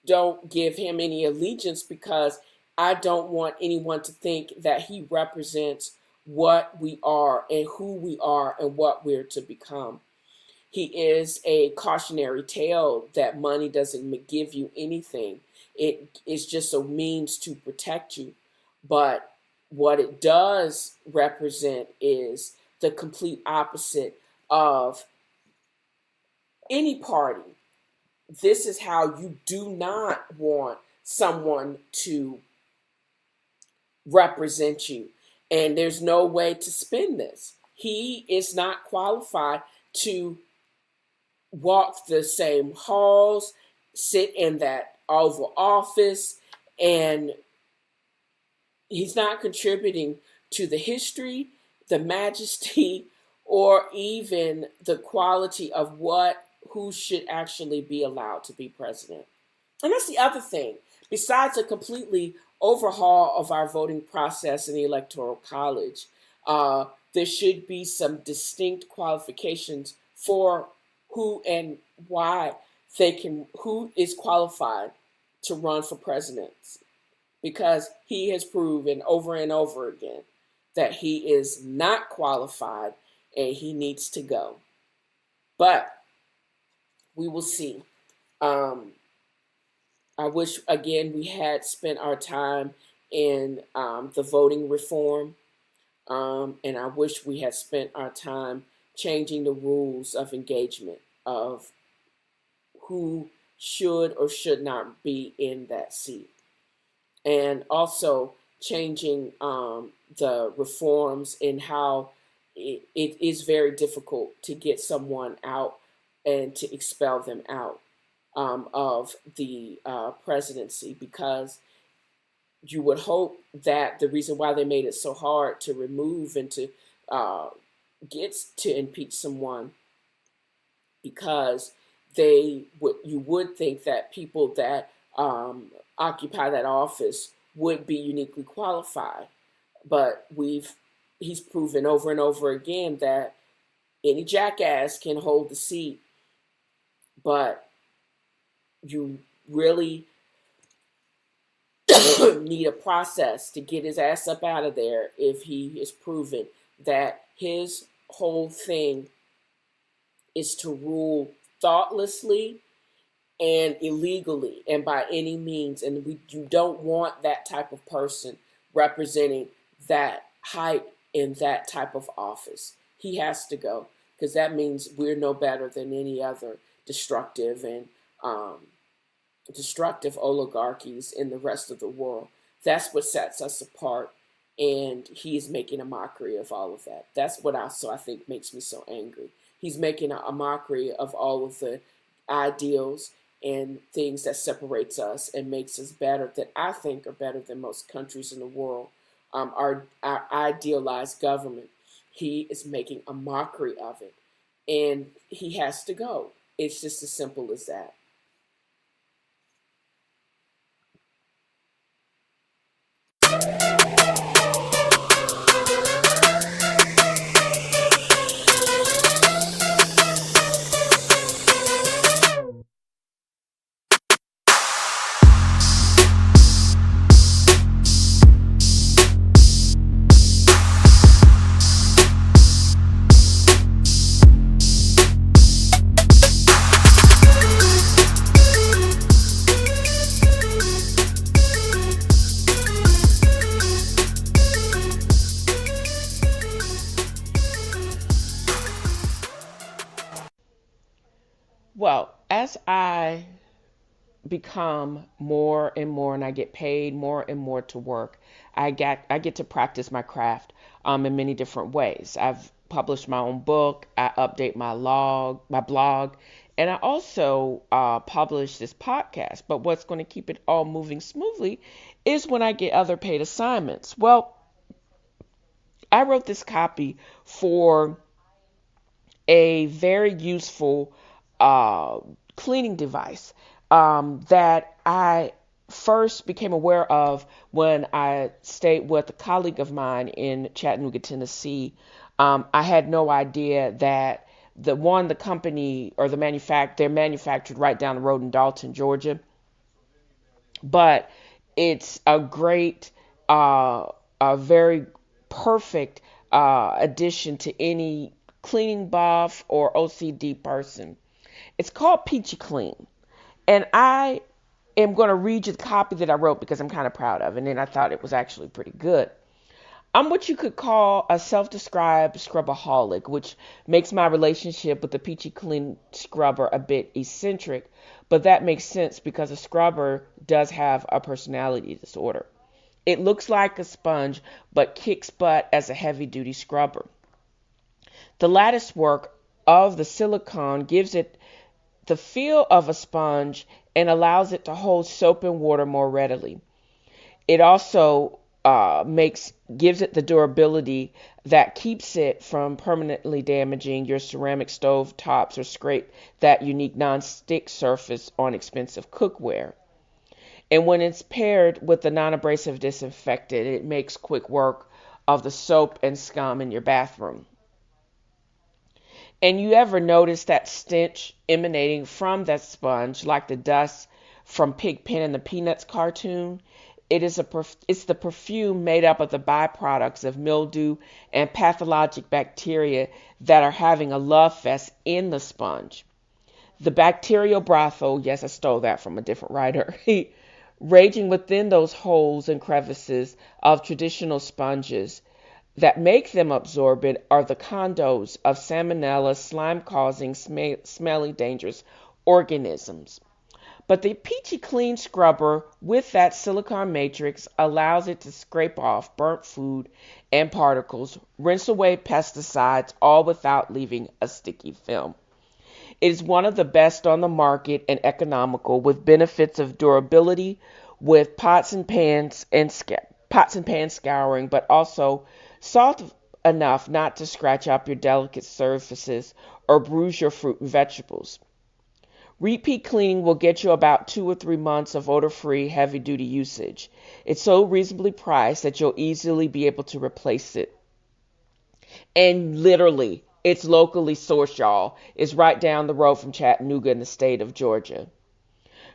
A: don't give him any allegiance because I don't want anyone to think that he represents what we are and who we are and what we're to become. He is a cautionary tale that money doesn't give you anything. It is just a means to protect you. But what it does represent is the complete opposite of any party. This is how you do not want someone to represent you. And there's no way to spin this. He is not qualified to walk the same halls, sit in that Oval Office, and he's not contributing to the history, the majesty, or even the quality of who should actually be allowed to be president. And that's the other thing. Besides a completely overhaul of our voting process in the Electoral College, there should be some distinct qualifications for who and why who is qualified to run for president. Because he has proven over and over again that he is not qualified and he needs to go. But we will see. I wish, again, we had spent our time in the voting reform. And I wish we had spent our time changing the rules of engagement of who should or should not be in that seat. And also changing the reforms in how it is very difficult to get someone out and to expel them out of the presidency, because you would hope that the reason why they made it so hard to remove and to get to impeach someone, because you would think that people that occupy that office would be uniquely qualified. But he's proven over and over again that any jackass can hold the seat. But you really need a process to get his ass up out of there if he is proven that his whole thing is to rule thoughtlessly and illegally and by any means. And you don't want that type of person representing that height in that type of office. He has to go, because that means we're no better than any other destructive oligarchies in the rest of the world. That's what sets us apart, and he's making a mockery of all of that. That's what I think makes me so angry. He's making a mockery of all of the ideals and things that separates us and makes us better, that I think are better than most countries in the world. Our idealized government. He is making a mockery of it, and he has to go. It's just as simple as that. become more and more, and I get paid more and more to work, I get to practice my craft in many different ways. I've published my own book. I update my blog, and I also publish this podcast. But what's going to keep it all moving smoothly is when I get other paid assignments. Well, I wrote this copy for a very useful uh, cleaning device that I first became aware of when I stayed with a colleague of mine in Chattanooga, Tennessee. I had no idea that the company or they're manufactured right down the road in Dalton, Georgia, but it's uh, a very perfect addition to any cleaning buff or OCD person. It's called Peachy Clean, and I am going to read you the copy that I wrote because I'm kind of proud of it, and I thought it was actually pretty good. I'm what you could call a self-described scrubaholic, which makes my relationship with the Peachy Clean scrubber a bit eccentric, but that makes sense because a scrubber does have a personality disorder. It looks like a sponge, but kicks butt as a heavy-duty scrubber. The lattice work of the silicone gives it the feel of a sponge and allows it to hold soap and water more readily. It also gives it the durability that keeps it from permanently damaging your ceramic stove tops or scrape that unique non-stick surface on expensive cookware. And when it's paired with the non-abrasive disinfectant, it makes quick work of the soap and scum in your bathroom. And you ever notice that stench emanating from that sponge, like the dust from Pigpen and the Peanuts cartoon? It's the perfume made up of the byproducts of mildew and pathologic bacteria that are having a love fest in the sponge. The bacterial brothel, yes, I stole that from a different writer, raging within those holes and crevices of traditional sponges that make them absorbent are the condos of salmonella, slime-causing, smelly, dangerous organisms. But the Peachy Clean scrubber with that silicone matrix allows it to scrape off burnt food and particles, rinse away pesticides, all without leaving a sticky film. It is one of the best on the market and economical, with benefits of durability with pots and pan scouring, but also soft enough not to scratch up your delicate surfaces or bruise your fruit and vegetables. Repeat cleaning will get you about 2 or 3 months of odor-free, heavy-duty usage. It's so reasonably priced that you'll easily be able to replace it. And literally, it's locally sourced, y'all. It's right down the road from Chattanooga in the state of Georgia.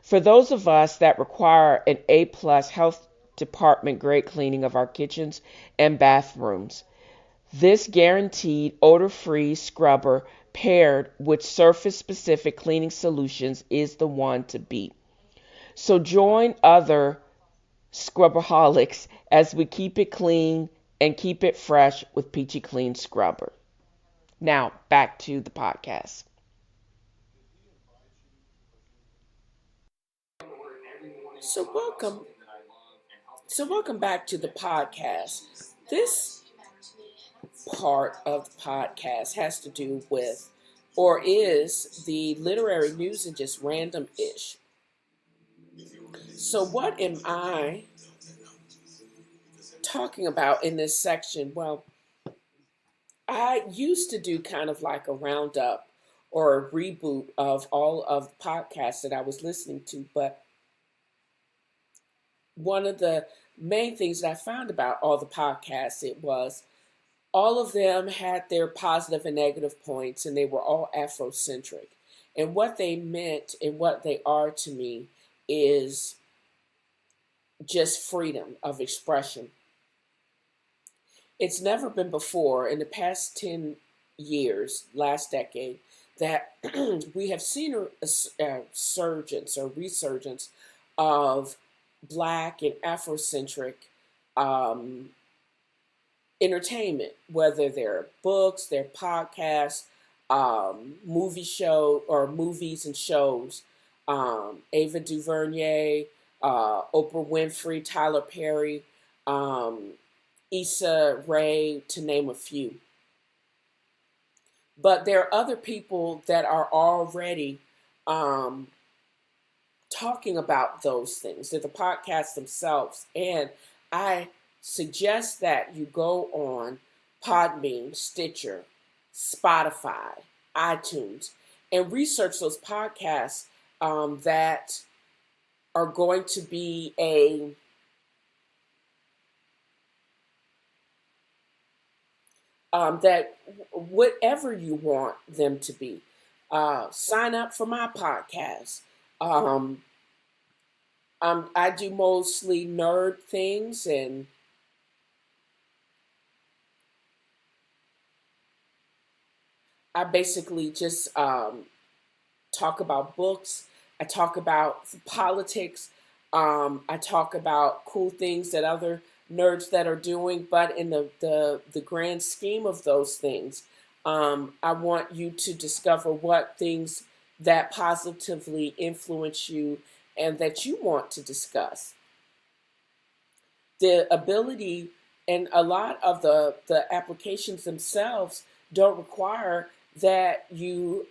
A: For those of us that require an A-plus health department grade cleaning of our kitchens and bathrooms, this guaranteed odor-free scrubber paired with surface-specific cleaning solutions is the one to beat. So join other scrubberholics as we keep it clean and keep it fresh with Peachy Clean Scrubber. Now, back to the podcast. So welcome back to the podcast. This part of the podcast has to do with, or is, the literary news and just random-ish. So what am I talking about in this section? Well, I used to do kind of like a roundup or a reboot of all of the podcasts that I was listening to, but one of the main things that I found about all the podcasts, it was all of them had their positive and negative points, and they were all Afrocentric. And what they meant and what they are to me is just freedom of expression. It's never been before in the past 10 years, last decade, that we have seen a resurgence of Black and Afrocentric um, entertainment, whether they're books, they're podcasts, movie show or movies and shows. Ava DuVernay, Oprah Winfrey, Tyler Perry, Issa Rae, to name a few. But there are other people that are already talking about those things. They're the podcasts themselves. And I suggest that you go on Podbean, Stitcher, Spotify, iTunes, and research those podcasts that are going to be that whatever you want them to be. Sign up for my podcast. I do mostly nerd things, and I basically just talk about books. I talk about politics. I talk about cool things that other nerds that are doing. But in the grand scheme of those things, I want you to discover what things that positively influence you and that you want to discuss. The ability and a lot of the applications themselves don't require that you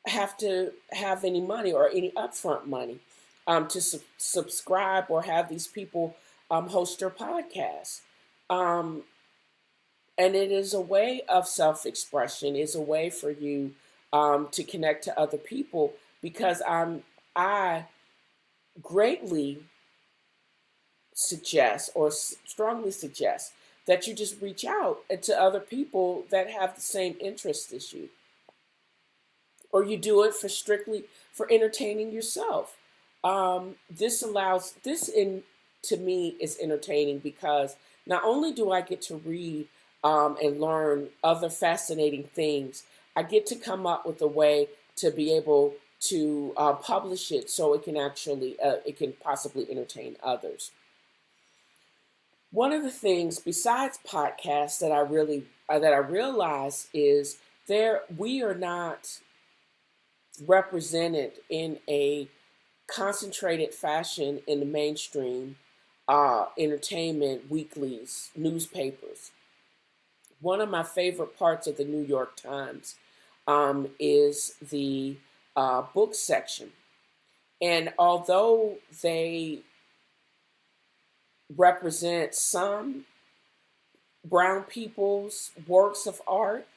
A: have to have any money or any upfront money to subscribe or have these people host their podcasts. And it is a way of self-expression. It's a way for you to connect to other people because I greatly suggest or strongly suggest that you just reach out to other people that have the same interests as you, or you do it for strictly for entertaining yourself. To me is entertaining because not only do I get to read and learn other fascinating things, I get to come up with a way to be able to publish it so it can possibly entertain others. One of the things besides podcasts that I realize is we are not represented in a concentrated fashion in the mainstream entertainment weeklies, newspapers. One of my favorite parts of the New York Times is the book section. And although they represent some brown people's works of art,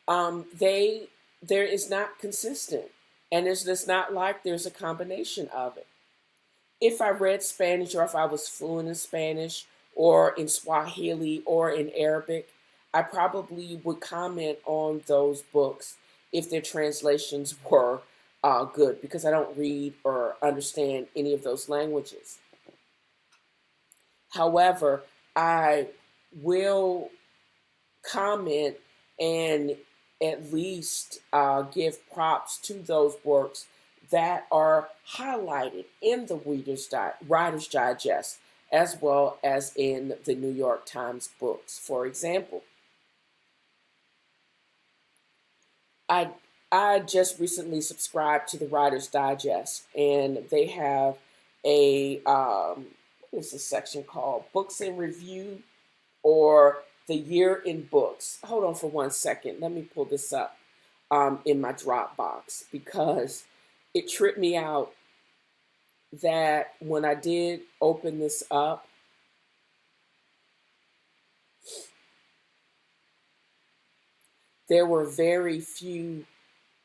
A: there is not consistent. And it's just not like there's a combination of it. If I read Spanish or if I was fluent in Spanish or in Swahili or in Arabic, I probably would comment on those books if their translations were good because I don't read or understand any of those languages. However, I will comment and at least give props to those works that are highlighted in the Writer's Digest as well as in the New York Times books. For example, I just recently subscribed to the Writer's Digest, and they have a what is this section called? Books in Review, or the Year in Books. Hold on for 1 second. Let me pull this up in my Dropbox because it tripped me out that when I did open this up, there were very few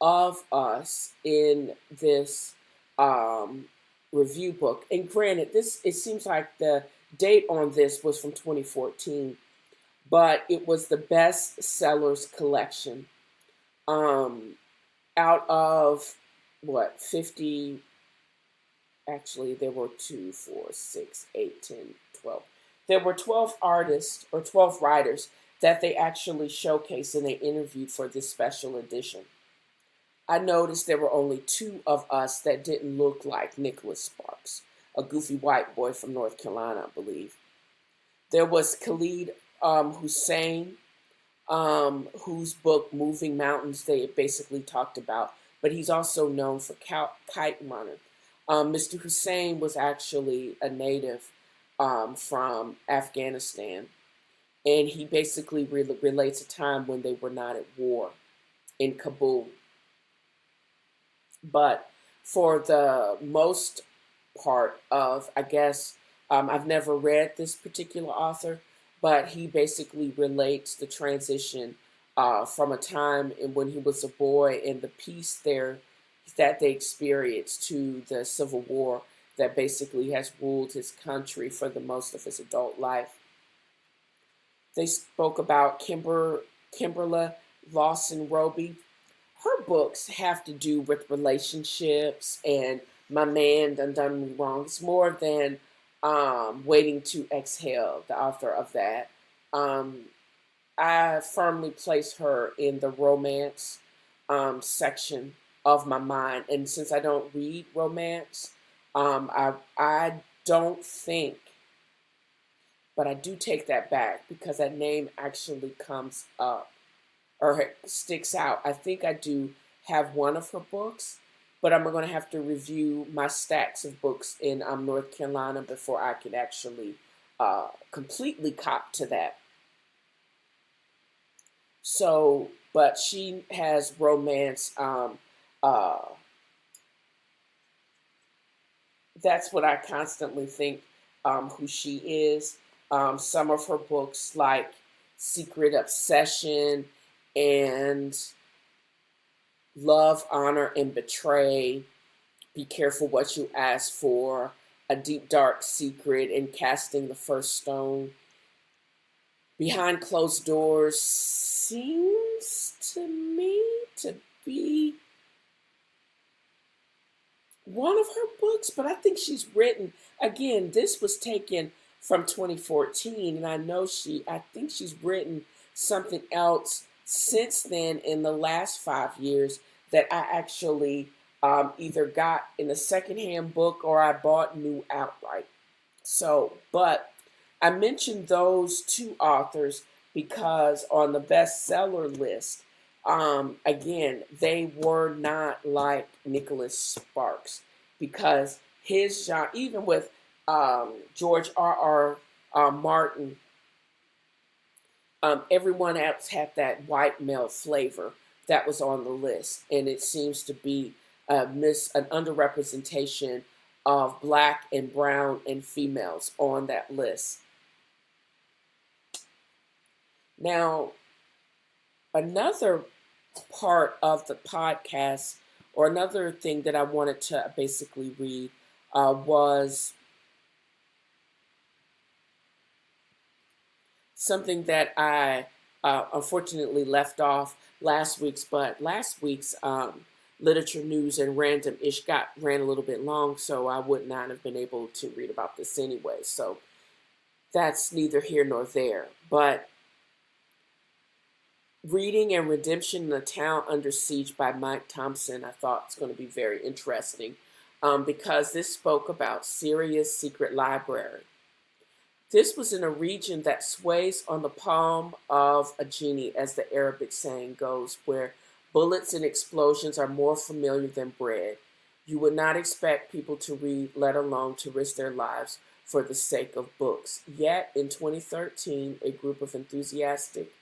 A: of us in this review book. And granted, it seems like the date on this was from 2014, but it was the best sellers collection out of 50. Actually, there were 2, 4, 6, 8, 10, 12. There were 12 artists or 12 writers that they actually showcased and they interviewed for this special edition. I noticed there were only 2 of us that didn't look like Nicholas Sparks, a goofy white boy from North Carolina, I believe. There was Khalid Hussein, whose book Moving Mountains they basically talked about, but he's also known for Kite Runner. Mr. Hussein was actually a native from Afghanistan, and he basically relates a time when they were not at war in Kabul. But for the most part of, I guess, I've never read this particular author, but he basically relates the transition from a time in when he was a boy and the peace there that they experienced to the Civil War that basically has ruled his country for the most of his adult life. They spoke about Kimberly Lawson Roby. Her books have to do with relationships and my man done me wrong. It's more than Waiting to Exhale, the author of that. I firmly place her in the romance section of my mind. And since I don't read romance, I don't think, but I do take that back because that name actually comes up or sticks out. I think I do have one of her books, but I'm going to have to review my stacks of books in North Carolina before I can actually completely cop to that. So, but she has romance. That's what I constantly think who she is. Some of her books, like Secret Obsession and Love, Honor, and Betray, Be Careful What You Ask For, A Deep Dark Secret, and Casting the First Stone. Behind Closed Doors seems to me to be one of her books, but I think she's written, again, this was taken from 2014, and I think she's written something else since then in the last 5 years that I actually either got in a secondhand book or I bought new outright. So, but I mentioned those two authors because on the bestseller list, again, they were not like Nicholas Sparks because his genre, even with George R.R. Martin, everyone else had that white male flavor that was on the list, and it seems to be an underrepresentation of black and brown and females on that list. Now, another part of the podcast, or another thing that I wanted to basically read, was something that I unfortunately left off last week's, but last week's literature news and random-ish ran a little bit long, so I would not have been able to read about this anyway. So that's neither here nor there. But Reading and Redemption in a Town Under Siege by Mike Thompson, I thought was going to be very interesting because this spoke about Syria's secret library. This was in a region that sways on the palm of a genie, as the Arabic saying goes, where bullets and explosions are more familiar than bread. You would not expect people to read, let alone to risk their lives for the sake of books. Yet, in 2013, a group of enthusiastic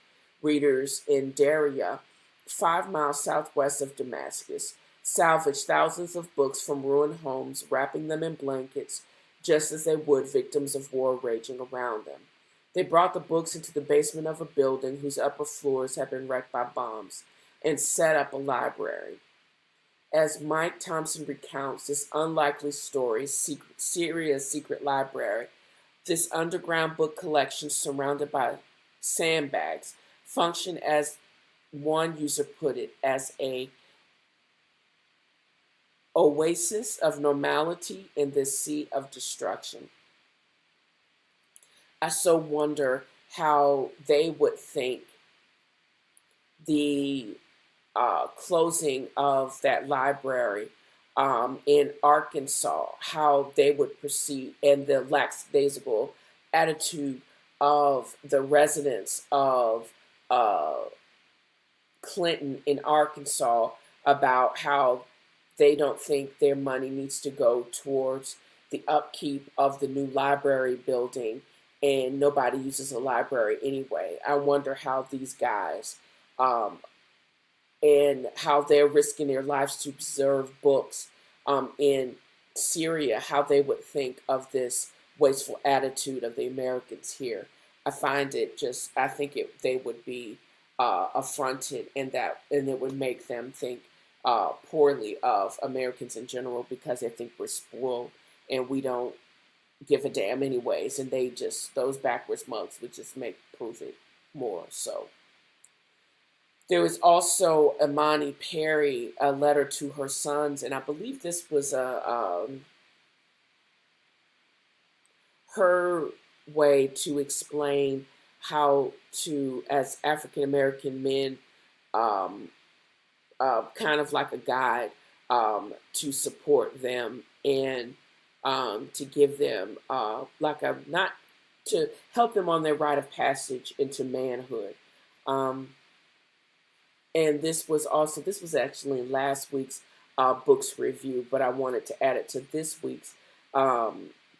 A: readers in Daria, 5 miles southwest of Damascus, salvaged thousands of books from ruined homes, wrapping them in blankets, just as they would victims of war raging around them. They brought the books into the basement of a building whose upper floors had been wrecked by bombs and set up a library. As Mike Thompson recounts this unlikely story, Syria's secret library, this underground book collection surrounded by sandbags, function, as one user put it, as a oasis of normality in this sea of destruction. I so wonder how they would think the closing of that library in Arkansas, how they would perceive, and the lackadaisical attitude of the residents of Clinton in Arkansas about how They don't think their money needs to go towards the upkeep of the new library building, and nobody uses a library anyway. I wonder how these guys um, and how they're risking their lives to preserve books in Syria, how they would think of this wasteful attitude of the Americans here. I find it just, I think they would be affronted, and it would make them think poorly of Americans in general because they think we're spoiled and we don't give a damn anyways, and they just, those backwards mugs would just prove it more so. There was also Imani Perry, a letter to her sons, and I believe this was her way to explain how to, as African American men, kind of like a guide to support them and to give them not to help them on their rite of passage into manhood. And this was actually in last week's books review, but I wanted to add it to this week's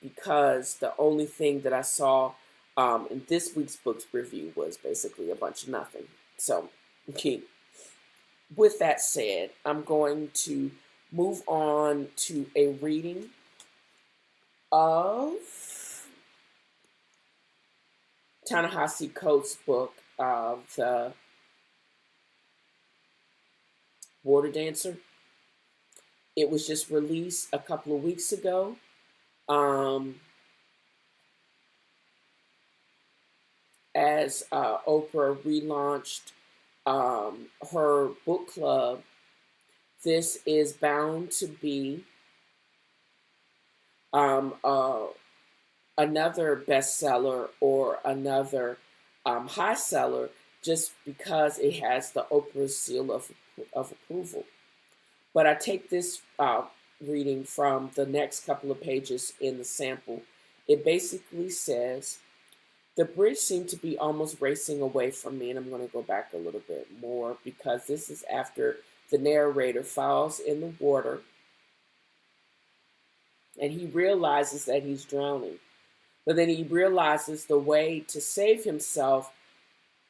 A: because the only thing that I saw in this week's books review was basically a bunch of nothing. So, okay. With that said, I'm going to move on to a reading of Ta-Nehisi Coates' book of The Water Dancer. It was just released a couple of weeks ago. As Oprah relaunched her book club, this is bound to be another bestseller or another high seller just because it has the Oprah seal of approval. But I take this reading from the next couple of pages in the sample. It basically says, the bridge seemed to be almost racing away from me, and I'm going to go back a little bit more because this is after the narrator falls in the water and he realizes that he's drowning. But then he realizes the way to save himself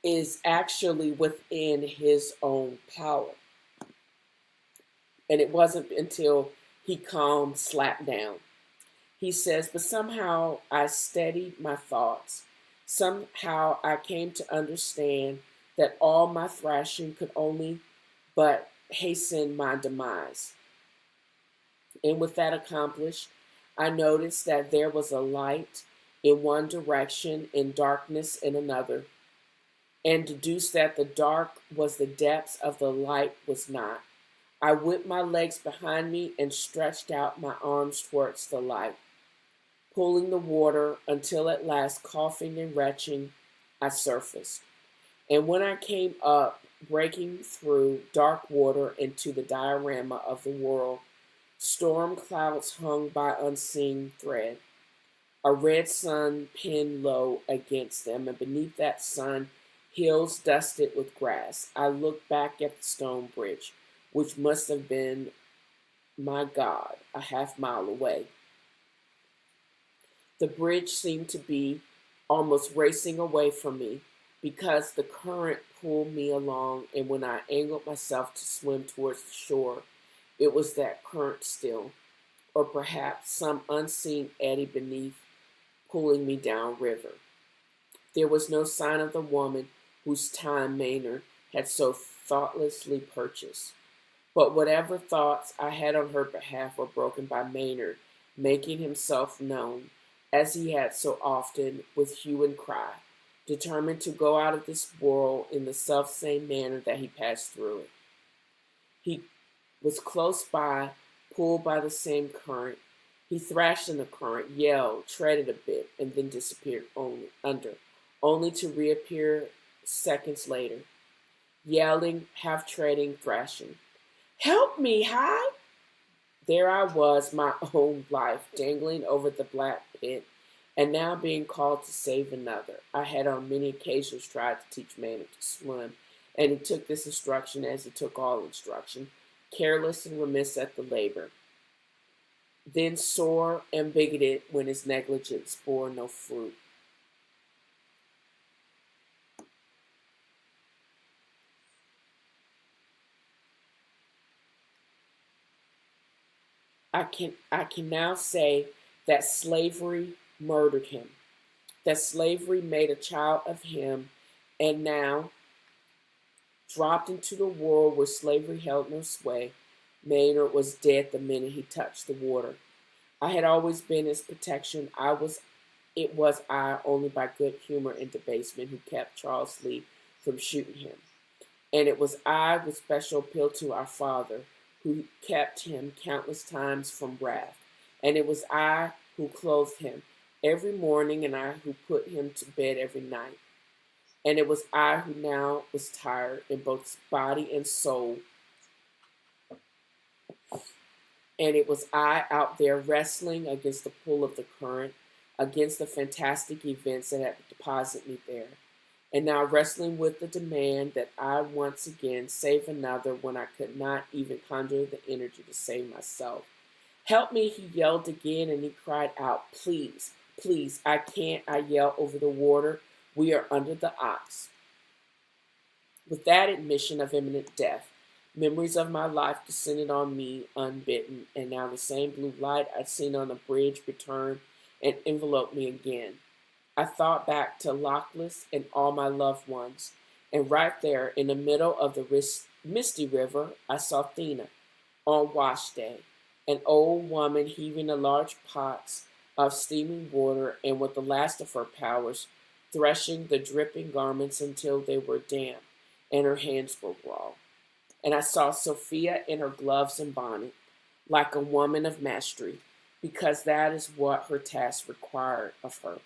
A: is actually within his own power. And it wasn't until he calmed, slapped down. He says, but somehow I steadied my thoughts. Somehow I came to understand that all my thrashing could only but hasten my demise. And with that accomplished, I noticed that there was a light in one direction and darkness in another, and deduced that the dark was the depths of the light was not. I whipped my legs behind me and stretched out my arms towards the light, pulling the water until at last, coughing and retching, I surfaced. And when I came up, breaking through dark water into the diorama of the world, storm clouds hung by unseen thread. A red sun pinned low against them, and beneath that sun, hills dusted with grass. I looked back at the stone bridge, which must have been, my God, a half-mile away. The bridge seemed to be almost racing away from me because the current pulled me along, and when I angled myself to swim towards the shore, it was that current still, or perhaps some unseen eddy beneath pulling me down river. There was no sign of the woman whose time Maynard had so thoughtlessly purchased. But whatever thoughts I had on her behalf were broken by Maynard making himself known, as he had so often with hue and cry, determined to go out of this world in the self-same manner that he passed through it. He was close by, pulled by the same current. He thrashed in the current, yelled, treaded a bit, and then disappeared only to reappear seconds later, yelling, half-treading, thrashing. Help me, hi! There I was, my own life, dangling over the black pit, and now being called to save another. I had on many occasions tried to teach Maynard to swim, and he took this instruction as he took all instruction, careless and remiss at the labor, then sore and bigoted when his negligence bore no fruit. I can now say that slavery murdered him, that slavery made a child of him, and now, dropped into the world where slavery held no sway, Maynard was dead the minute he touched the water. I had always been his protection. It was I, only by good humor and debasement, who kept Charles Lee from shooting him. And it was I, with special appeal to our Father, who kept him countless times from wrath. And it was I who clothed him every morning, and I who put him to bed every night. And it was I who now was tired in both body and soul. And it was I out there wrestling against the pull of the current, against the fantastic events that had deposited me there. And now wrestling with the demand that I once again save another when I could not even conjure the energy to save myself. Help me, he yelled again, and he cried out, please, please, I can't, I yelled over the water. We are under the ox. With that admission of imminent death, memories of my life descended on me unbidden, and now the same blue light I'd seen on the bridge returned and enveloped me again. I thought back to Lochless and all my loved ones, and right there in the middle of the misty river, I saw Thena on wash day, an old woman heaving the large pots of steaming water, and with the last of her powers, threshing the dripping garments until they were damp, and her hands were raw. And I saw Sophia in her gloves and bonnet, like a woman of mastery, because that is what her task required of her.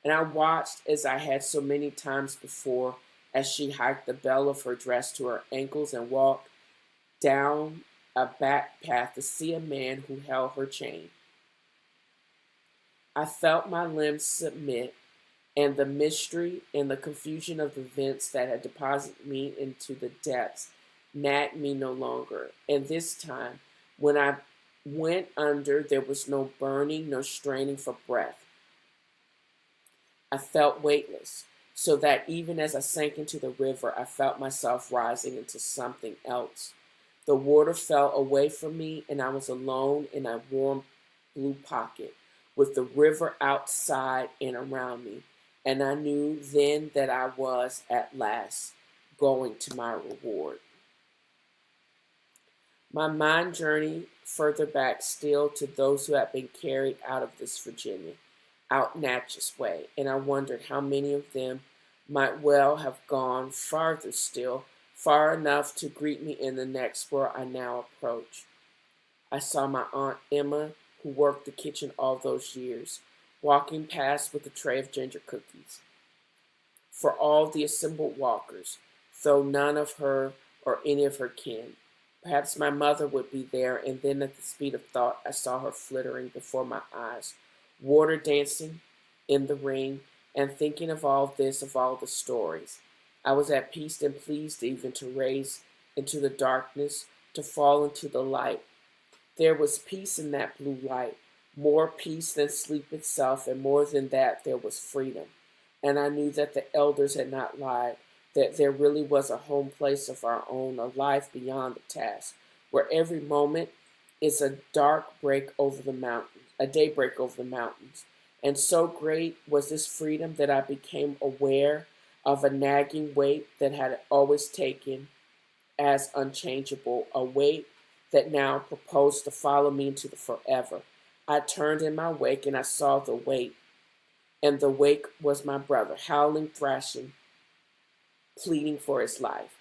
A: And I watched, as I had so many times before, as she hiked the bell of her dress to her ankles and walked down a back path to see a man who held her chain. I felt my limbs submit, and the mystery and the confusion of the events that had deposited me into the depths nagged me no longer. And this time, when I went under, there was no burning, no straining for breath. I felt weightless, so that even as I sank into the river, I felt myself rising into something else. The water fell away from me, and I was alone in a warm blue pocket, with the river outside and around me. And I knew then that I was, at last, going to my reward. My mind journeyed further back still to those who had been carried out of this Virginia, out Natchez way, and I wondered how many of them might well have gone farther still, far enough to greet me in the next where I now approach. I saw my Aunt Emma, who worked the kitchen all those years, walking past with a tray of ginger cookies for all the assembled walkers, though none of her or any of her kin. Perhaps my mother would be there, and then at the speed of thought I saw her flittering before my eyes, water dancing in the ring, and thinking of all this, of all the stories. I was at peace and pleased even to raise into the darkness, to fall into the light. There was peace in that blue light, more peace than sleep itself, and more than that, there was freedom. And I knew that the elders had not lied, that there really was a home place of our own, a life beyond the task, where every moment is a dark break over the mountains, a daybreak over the mountains. And so great was this freedom that I became aware of a nagging weight that had always taken as unchangeable, a weight that now proposed to follow me into the forever. I turned in my wake and I saw the weight, and the wake was my brother, howling, thrashing, pleading for his life.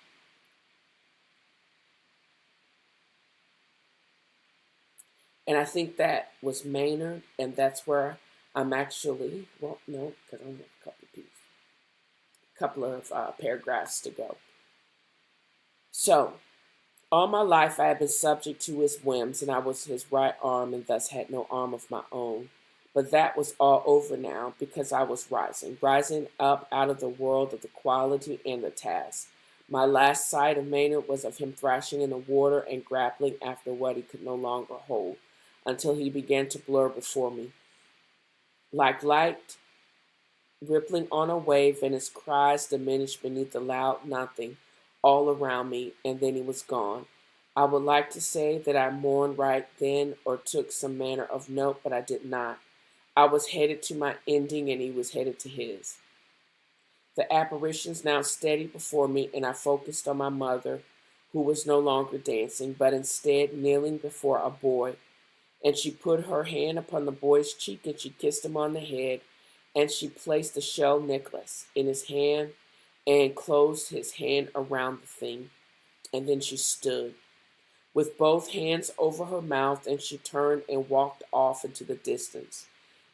A: And I think that was Maynard, and that's where I'm actually, well, no, because I'm a couple of paragraphs to go. So, all my life I had been subject to his whims, and I was his right arm and thus had no arm of my own. But that was all over now because I was rising up out of the world of the quality and the task. My last sight of Maynard was of him thrashing in the water and grappling after what he could no longer hold, until he began to blur before me. Like light rippling on a wave, and his cries diminished beneath the loud nothing all around me, and then he was gone. I would like to say that I mourned right then or took some manner of note, but I did not. I was headed to my ending, and he was headed to his. The apparitions now steady before me, and I focused on my mother, who was no longer dancing, but instead kneeling before a boy. And she put her hand upon the boy's cheek, and she kissed him on the head, and she placed the shell necklace in his hand and closed his hand around the thing. And then she stood with both hands over her mouth, and she turned and walked off into the distance.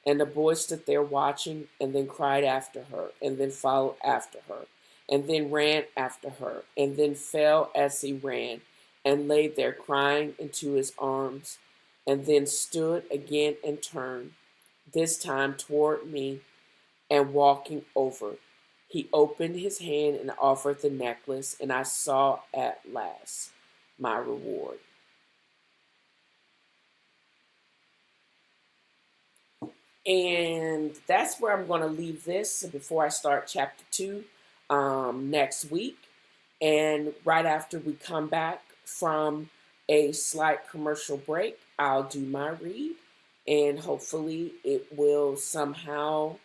A: And the boy stood there watching, and then cried after her, and then followed after her, and then ran after her, and then fell as he ran, and lay there crying into his arms, and then stood again and turned, this time toward me, and walking over. He opened his hand and offered the necklace, and I saw at last my reward. And that's where I'm going to leave this before I start chapter 2 next week. And right after we come back from a slight commercial break, I'll do my read. And hopefully it will somehow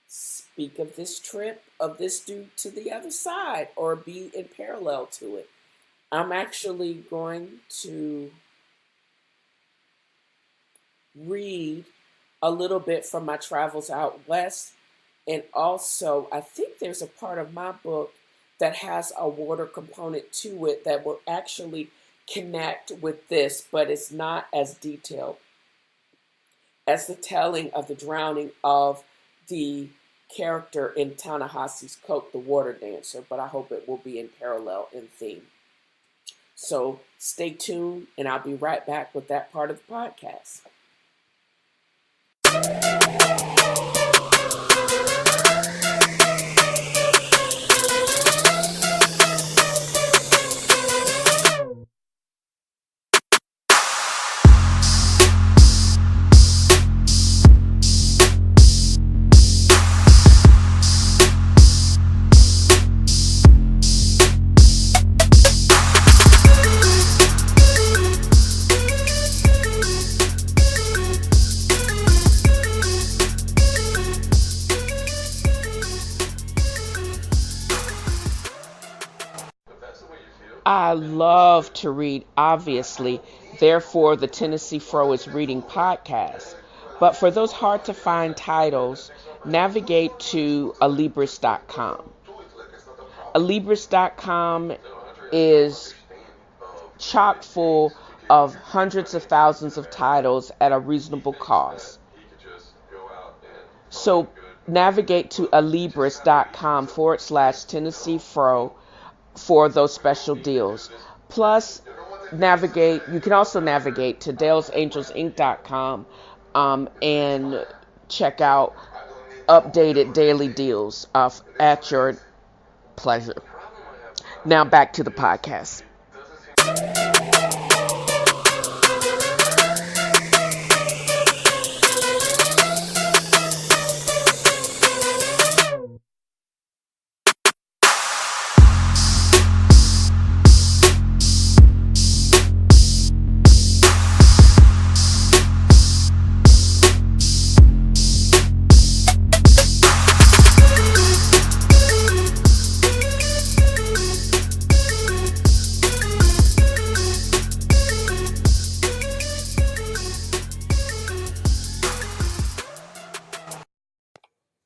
A: speak of this trip of this dude to the other side or be in parallel to it. I'm actually going to read a little bit from my travels out west, and also I think there's a part of my book that has a water component to it that will actually connect with this, but it's not as detailed as the telling of the drowning of the character in Ta-Nehisi's Coke, the water dancer, but I hope it will be in parallel in theme. So stay tuned, and I'll be right back with that part of the podcast. I love to read, obviously. Therefore, the TNFro is reading podcast. But for those hard to find titles, navigate to alibris.com. Alibris.com is chock full of hundreds of thousands of titles at a reasonable cost. So navigate to alibris.com/TNFro for those special deals. Plus, you can also navigate to dalesangelsinc.com and check out updated daily deals at your pleasure. Now back to the podcast.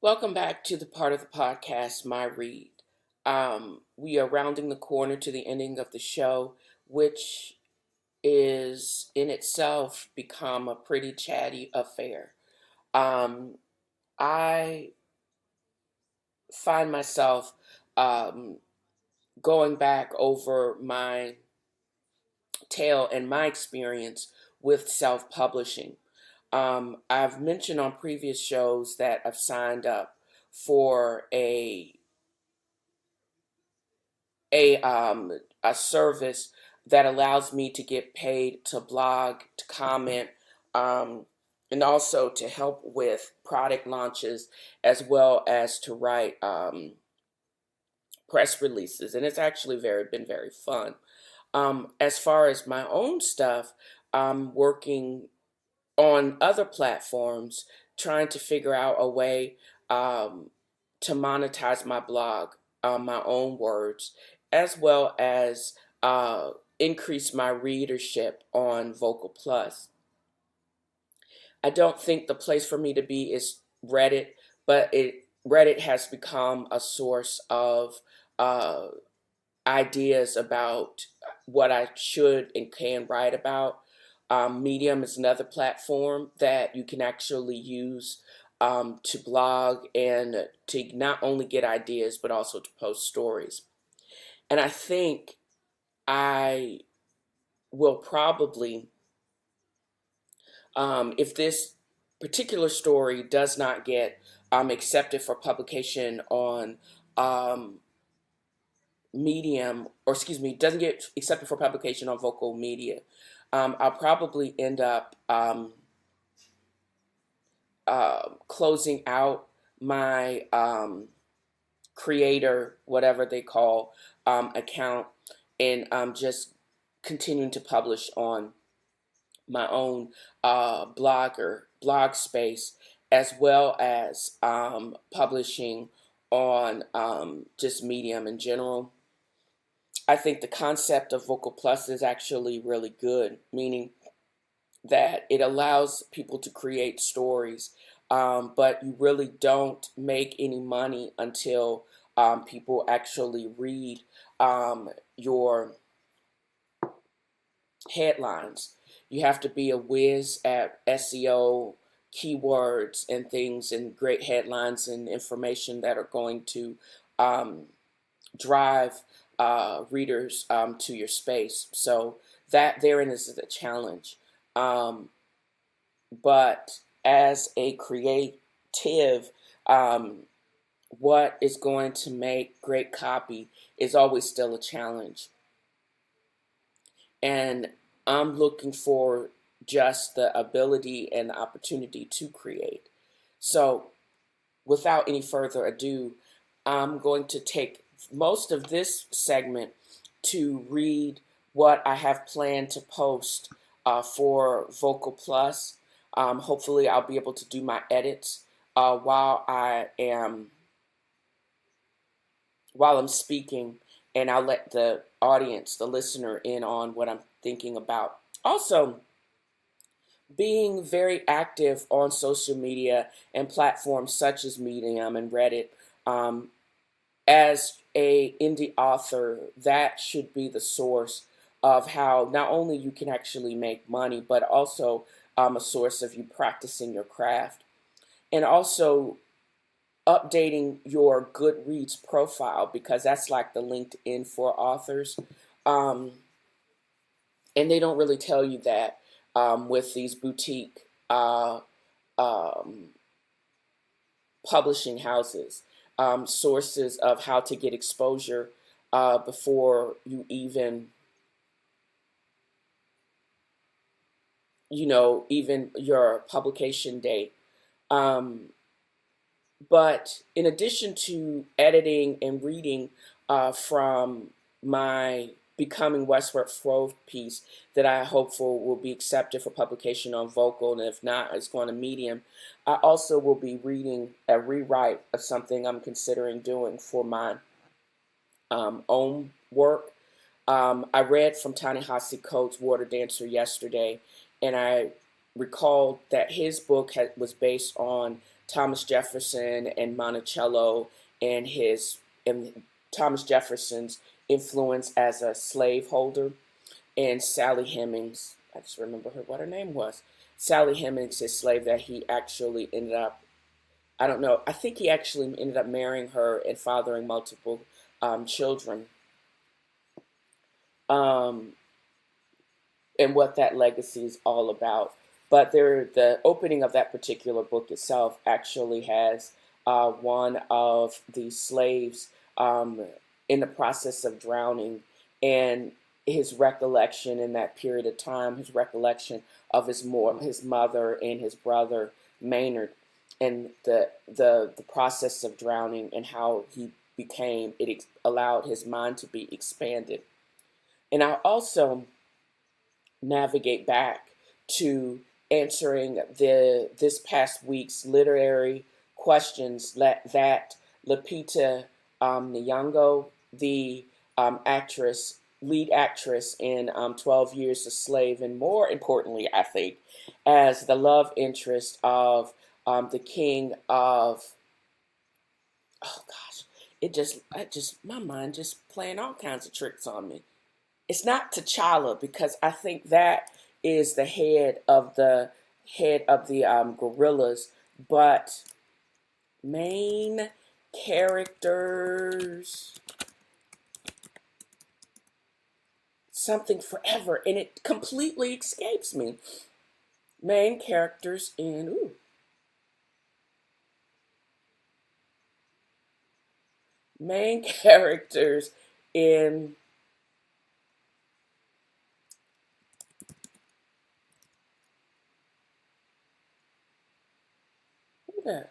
A: Welcome back to the part of the podcast, My Read. We are rounding the corner to the ending of the show, which is in itself become a pretty chatty affair. I find myself going back over my tale and my experience with self-publishing. I've mentioned on previous shows that I've signed up for a a service that allows me to get paid to blog, to comment, um, and also to help with product launches, as well as to write press releases. And it's actually been very fun. As far as my own stuff, I'm working on other platforms, trying to figure out a way um, to monetize my blog, my own words, as well as increase my readership on Vocal Plus. I don't think the place for me to be is Reddit, but Reddit has become a source of uh, ideas about what I should and can write about. Medium is another platform that you can actually use to blog and to not only get ideas but also to post stories. And I think I will probably, if this particular story does not get accepted for publication on Medium, or excuse me, doesn't get accepted for publication on Vocal Media, I'll probably end up closing out my creator, whatever they call, account, and just continuing to publish on my own blog space, as well as publishing on just Medium in general. I think the concept of Vocal Plus is actually really good, meaning that it allows people to create stories, but you really don't make any money until people actually read your headlines. You have to be a whiz at SEO, keywords, and things, and great headlines and information that are going to um, drive readers to your space. So that therein is the challenge. Um, but as a creative, um, what is going to make great copy is always still a challenge. And I'm looking for just the ability and the opportunity to create. So without any further ado, I'm going to take most of this segment to read what I have planned to post for Vocal Plus. Hopefully, I'll be able to do my edits while I'm speaking, and I'll let the audience, the listener, in on what I'm thinking about. Also, being very active on social media and platforms such as Medium and Reddit, as a indie author, that should be the source of how not only you can actually make money, but also a source of you practicing your craft. And also updating your Goodreads profile, because that's like the LinkedIn for authors. Um, and they don't really tell you that with these boutique um, publishing houses, sources of how to get exposure before you even, even your publication date. Um, but in addition to editing and reading from my Becoming Westward Fro piece that I hope for will be accepted for publication on Vocal, and if not, it's going to Medium. I also will be reading a rewrite of something I'm considering doing for my own work. I read from Ta-Nehisi Coates' Water Dancer yesterday, and I recalled that his book was based on Thomas Jefferson and Monticello, and Thomas Jefferson's influence as a slaveholder, and Sally Hemings. I just remember what her name was. Sally Hemings, his slave that he actually ended up. I don't know. I think he actually ended up marrying her and fathering multiple children. Um, and what that legacy is all about. But the opening of that particular book itself actually has one of the slaves in the process of drowning, and his recollection in that period of time, his recollection of his mother and his brother Maynard, and the process of drowning and how he became it allowed his mind to be expanded. And I also navigate back to answering this past week's literary questions that Lupita Nyong'o, the lead actress in 12 Years a Slave, and more importantly, I think, as the love interest of the king of, oh gosh, my mind just playing all kinds of tricks on me. It's not T'Challa, because I think that is the head of the gorillas, but main characters, something forever, and it completely escapes me. Main characters in main characters in yeah,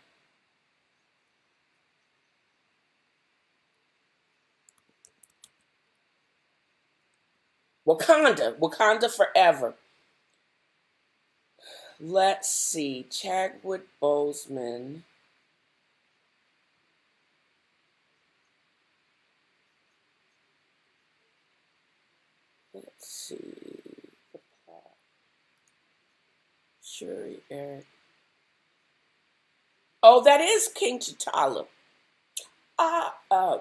A: Wakanda forever. Let's see, Chadwick Boseman. Let's see, Shuri Eric. Oh, that is King T'Challa. Uh, uh,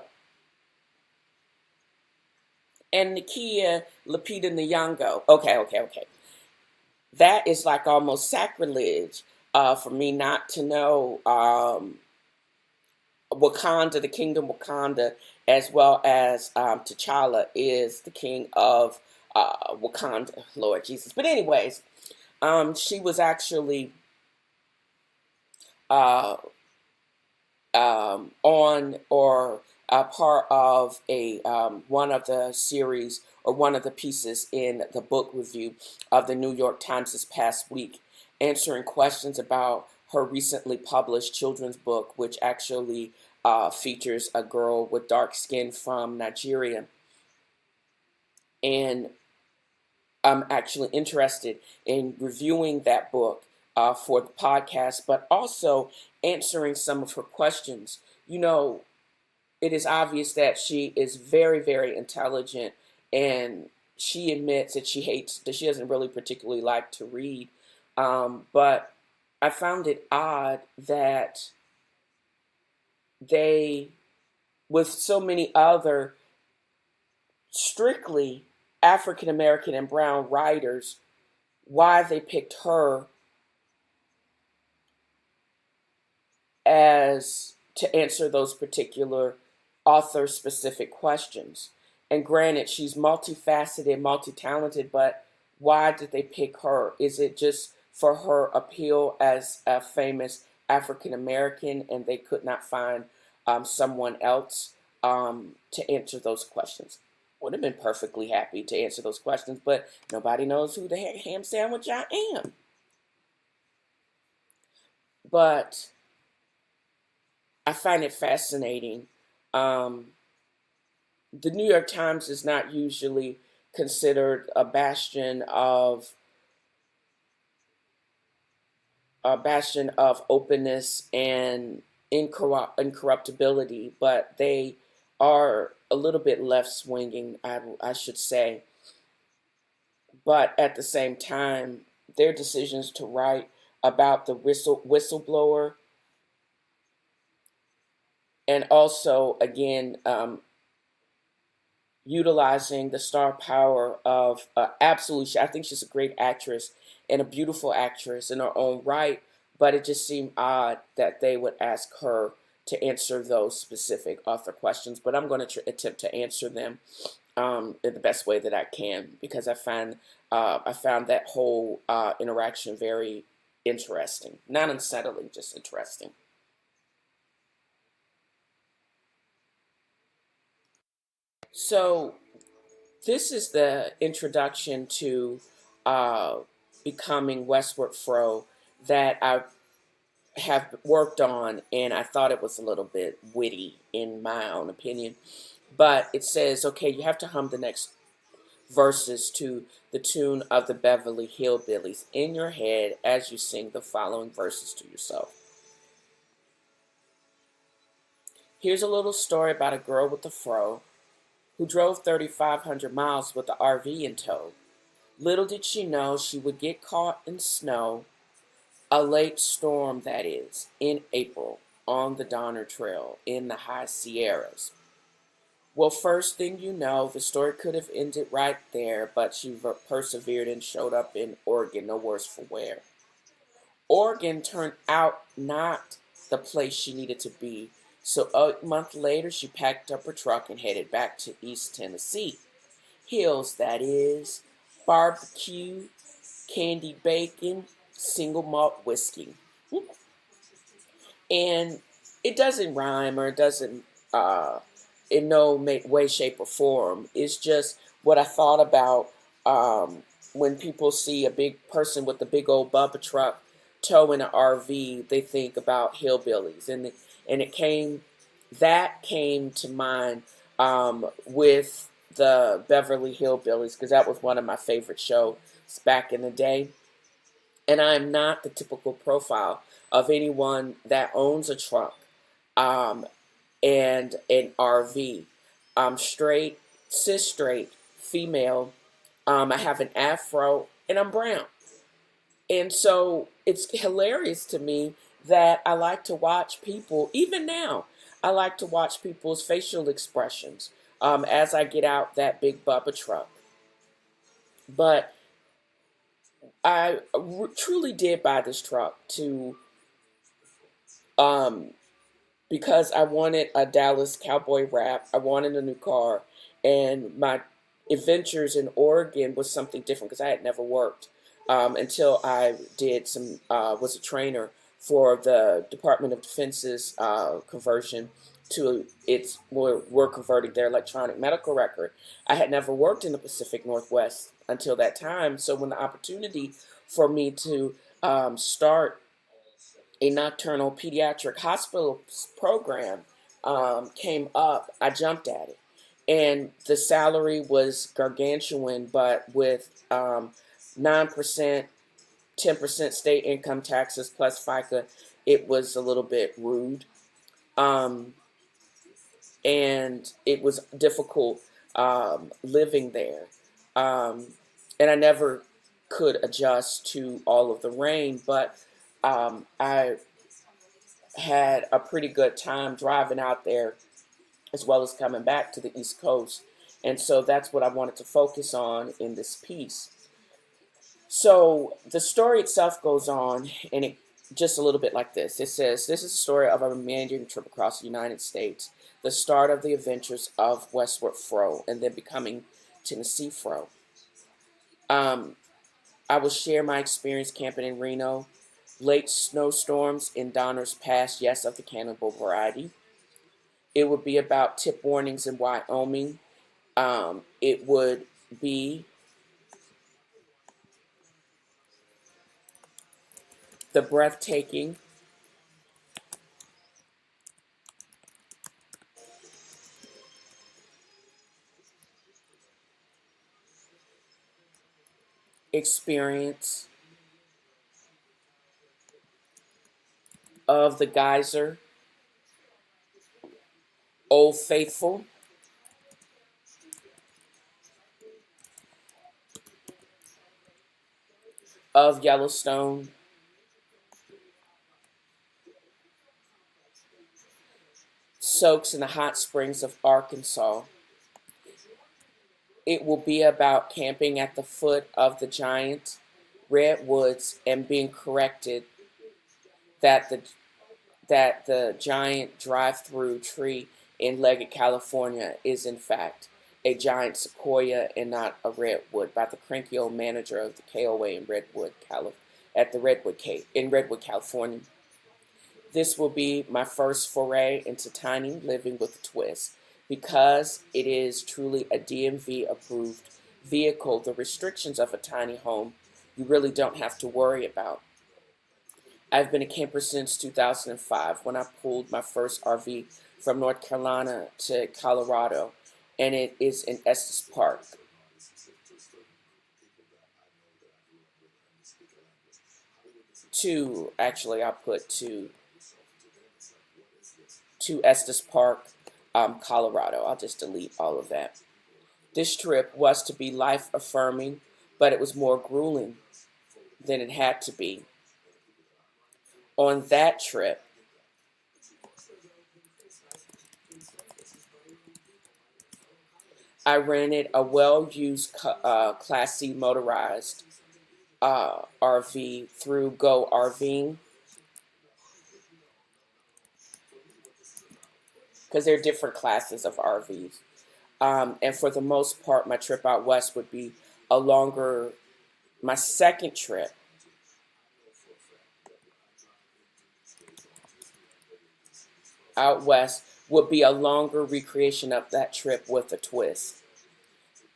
A: and Nakia Lupita Nyong'o. Okay. That is like almost sacrilege for me not to know Wakanda, the kingdom Wakanda, as well as T'Challa is the king of Wakanda, Lord Jesus. But anyways, she was actually uh, on or a part of a one of the series or one of the pieces in the book review of the New York Times this past week, answering questions about her recently published children's book, which actually features a girl with dark skin from Nigeria. And I'm actually interested in reviewing that book for the podcast, but also answering some of her questions. You know, it is obvious that she is very, very intelligent, and she admits that she doesn't really particularly like to read. But I found it odd that they, with so many other strictly African American and brown writers, why they picked her as to answer those particular author specific questions. And granted, she's multifaceted, multi-talented, but why did they pick her? Is it just for her appeal as a famous African American and they could not find someone else to answer those questions? Would have been perfectly happy to answer those questions, but nobody knows who the ham sandwich I am. But I find it fascinating. The New York Times is not usually considered a bastion of openness and incorruptibility, but they are a little bit left swinging, I should say. But at the same time, their decisions to write about the whistleblower, and also again utilizing the star power of absolutely. I think she's a great actress and a beautiful actress in her own right, but it just seemed odd that they would ask her to answer those specific author questions. But I'm going to attempt to answer them in the best way that I can, because I found that whole interaction very interesting, not unsettling, just interesting. So this is the introduction to uh, becoming Westward Fro that I have worked on, and I thought it was a little bit witty in my own opinion. But it says, okay, you have to hum the next verses to the tune of the Beverly Hillbillies in your head as you sing the following verses to yourself. Here's a little story about a girl with a fro who drove 3,500 miles with the RV in tow. Little did she know she would get caught in snow, a late storm that is, in April, on the Donner Trail in the high Sierras. Well, first thing you know, the story could have ended right there, but she persevered and showed up in Oregon, no worse for wear. Oregon turned out not the place she needed to be, so a month later she packed up her truck and headed back to East Tennessee. Hills, that is, barbecue, candied bacon, single malt whiskey. And it doesn't rhyme, or it doesn't in no way, shape, or form. It's just what I thought about when people see a big person with a big old bumper truck towing an RV. They think about hillbillies, and it came to mind with the Beverly Hillbillies, because that was one of my favorite shows back in the day. And I'm not the typical profile of anyone that owns a truck um, and an RV. I'm straight, cis straight, female. I have an afro, and I'm brown. And so it's hilarious to me that I like to watch people, even now, I like to watch people's facial expressions as I get out that big bubba truck. But I truly did buy this truck to um, because I wanted a Dallas Cowboy wrap. I wanted a new car, and my adventures in Oregon was something different because I had never worked until I did was a trainer for the Department of Defense's conversion to we're converting their electronic medical record. I had never worked in the Pacific Northwest until that time, so when the opportunity for me to start a nocturnal pediatric hospital program came up, I jumped at it. And the salary was gargantuan, but with 9%, 10% state income taxes plus FICA, it was a little bit rude. Um, and it was difficult living there. Um, and I never could adjust to all of the rain, but I had a pretty good time driving out there as well as coming back to the East Coast. And so that's what I wanted to focus on in this piece. So the story itself goes on, and it just a little bit like this. It says, this is a story of a meandering trip across the United States, the start of the adventures of Westward Fro, and then becoming Tennessee Fro. I will share my experience camping in Reno, late snowstorms in Donner's Pass, yes, of the cannibal variety. It would be about tip warnings in Wyoming. It would be the breathtaking experience of the geyser, Old Faithful, of Yellowstone, soaks in the hot springs of Arkansas. It will be about camping at the foot of the giant redwoods and being corrected that the giant drive-through tree in Leggett, California is in fact a giant sequoia and not a redwood, by the cranky old manager of the KOA in Redwood, California. This will be my first foray into tiny living with a twist. Because it is truly a DMV approved vehicle, the restrictions of a tiny home you really don't have to worry about. I've been a camper since 2005 when I pulled my first RV from North Carolina to Colorado, and it is in Estes Park. I'll put to Estes Park, Colorado. I'll just delete all of that. This trip was to be life affirming, but it was more grueling than it had to be. On that trip, I rented a well-used Class C motorized RV through Go RVing, because there are different classes of RVs. And for the most part, my trip out west would be my second trip out west would be a longer recreation of that trip with a twist.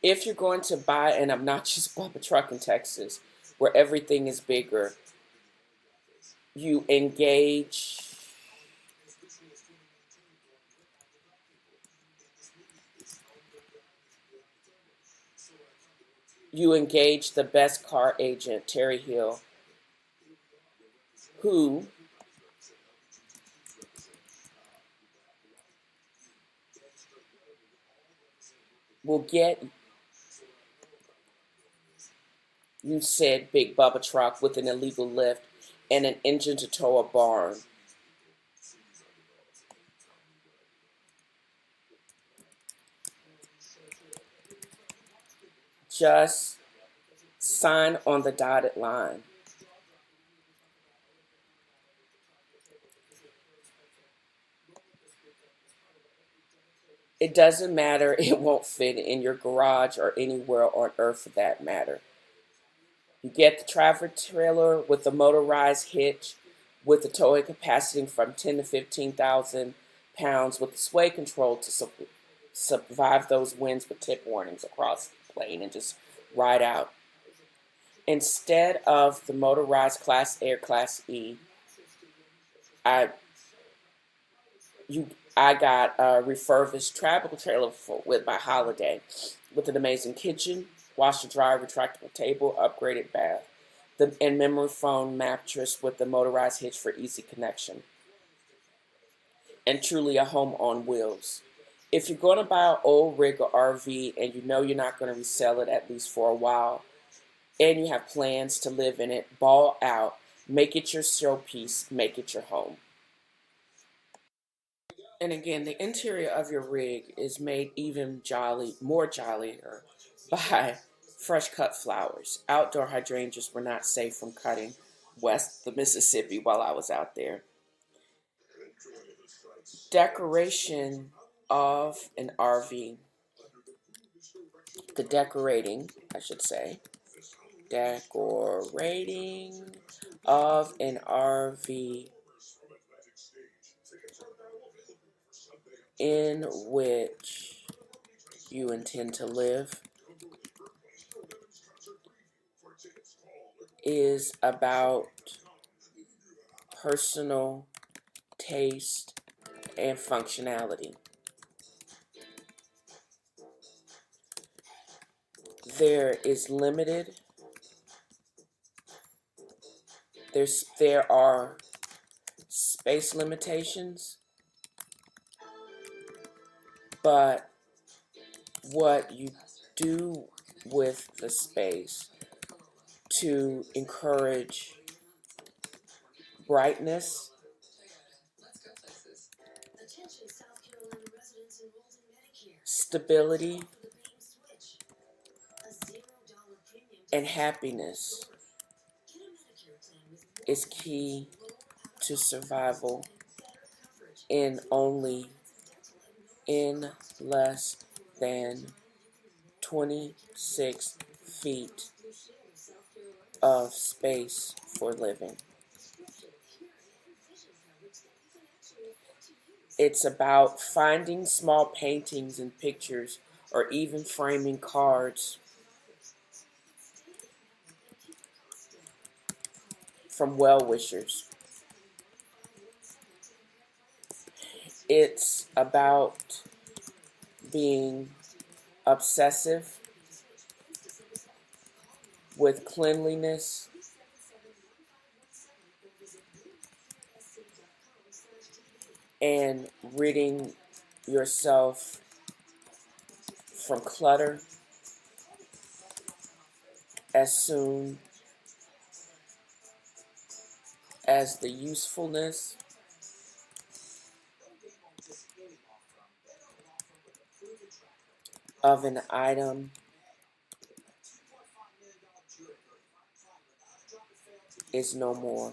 A: If you're going to buy an obnoxious bumper truck in Texas, where everything is bigger, you engage the best car agent, Terry Hill, who will get you said big bubba truck with an illegal lift and an engine to tow a barn. Just sign on the dotted line. It doesn't matter, it won't fit in your garage or anywhere on earth for that matter. You get the travel trailer with the motorized hitch with the towing capacity from 10 to 15,000 pounds with the sway control to survive those winds with tip warnings across the plane and just ride out. Instead of the motorized Class A or Class E, I got a refurbished travel trailer by Holiday with an amazing kitchen, washer dryer, retractable table, upgraded bath, and memory foam mattress with the motorized hitch for easy connection. And truly a home on wheels. If you're going to buy an old rig or RV and you know you're not going to resell it at least for a while, and you have plans to live in it, ball out, make it your showpiece, make it your home. And again, the interior of your rig is made even more jollier by fresh cut flowers. Outdoor hydrangeas were not safe from cutting west the Mississippi while I was out there. Decoration of an RV. Decorating of an RV in which you intend to live is about personal taste and functionality. There are space limitations, but what you do with the space to encourage brightness, stability, and happiness is key to survival in less than 26 feet of space for living. It's about finding small paintings and pictures or even framing cards from well-wishers. It's about being obsessive with cleanliness and ridding yourself from clutter as soon as the usefulness of an item is no more.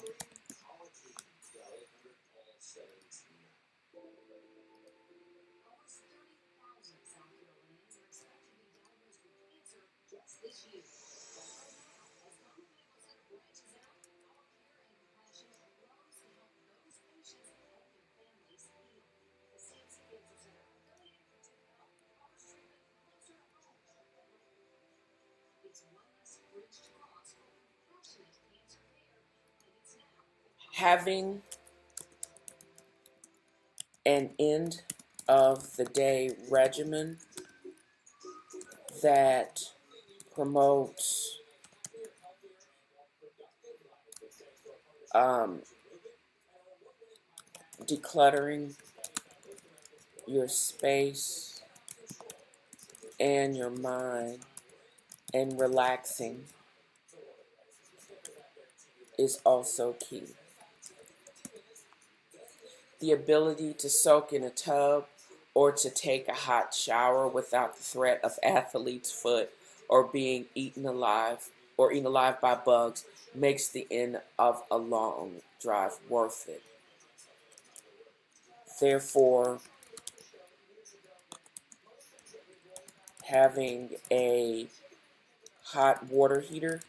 A: Having an end of the day regimen that promotes decluttering your space and your mind and relaxing is also key. The ability to soak in a tub or to take a hot shower without the threat of athlete's foot or being eaten alive by bugs makes the end of a long drive worth it. Therefore, having a hot water heater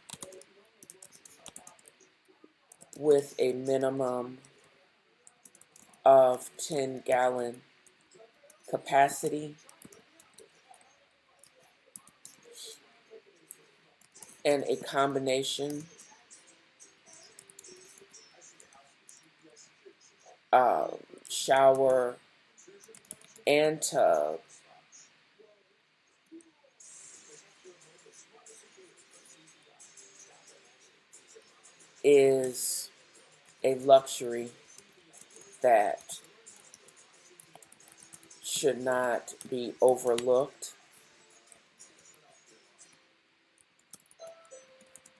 A: with a minimum of 10-gallon capacity and a combination shower and tub is a luxury that should not be overlooked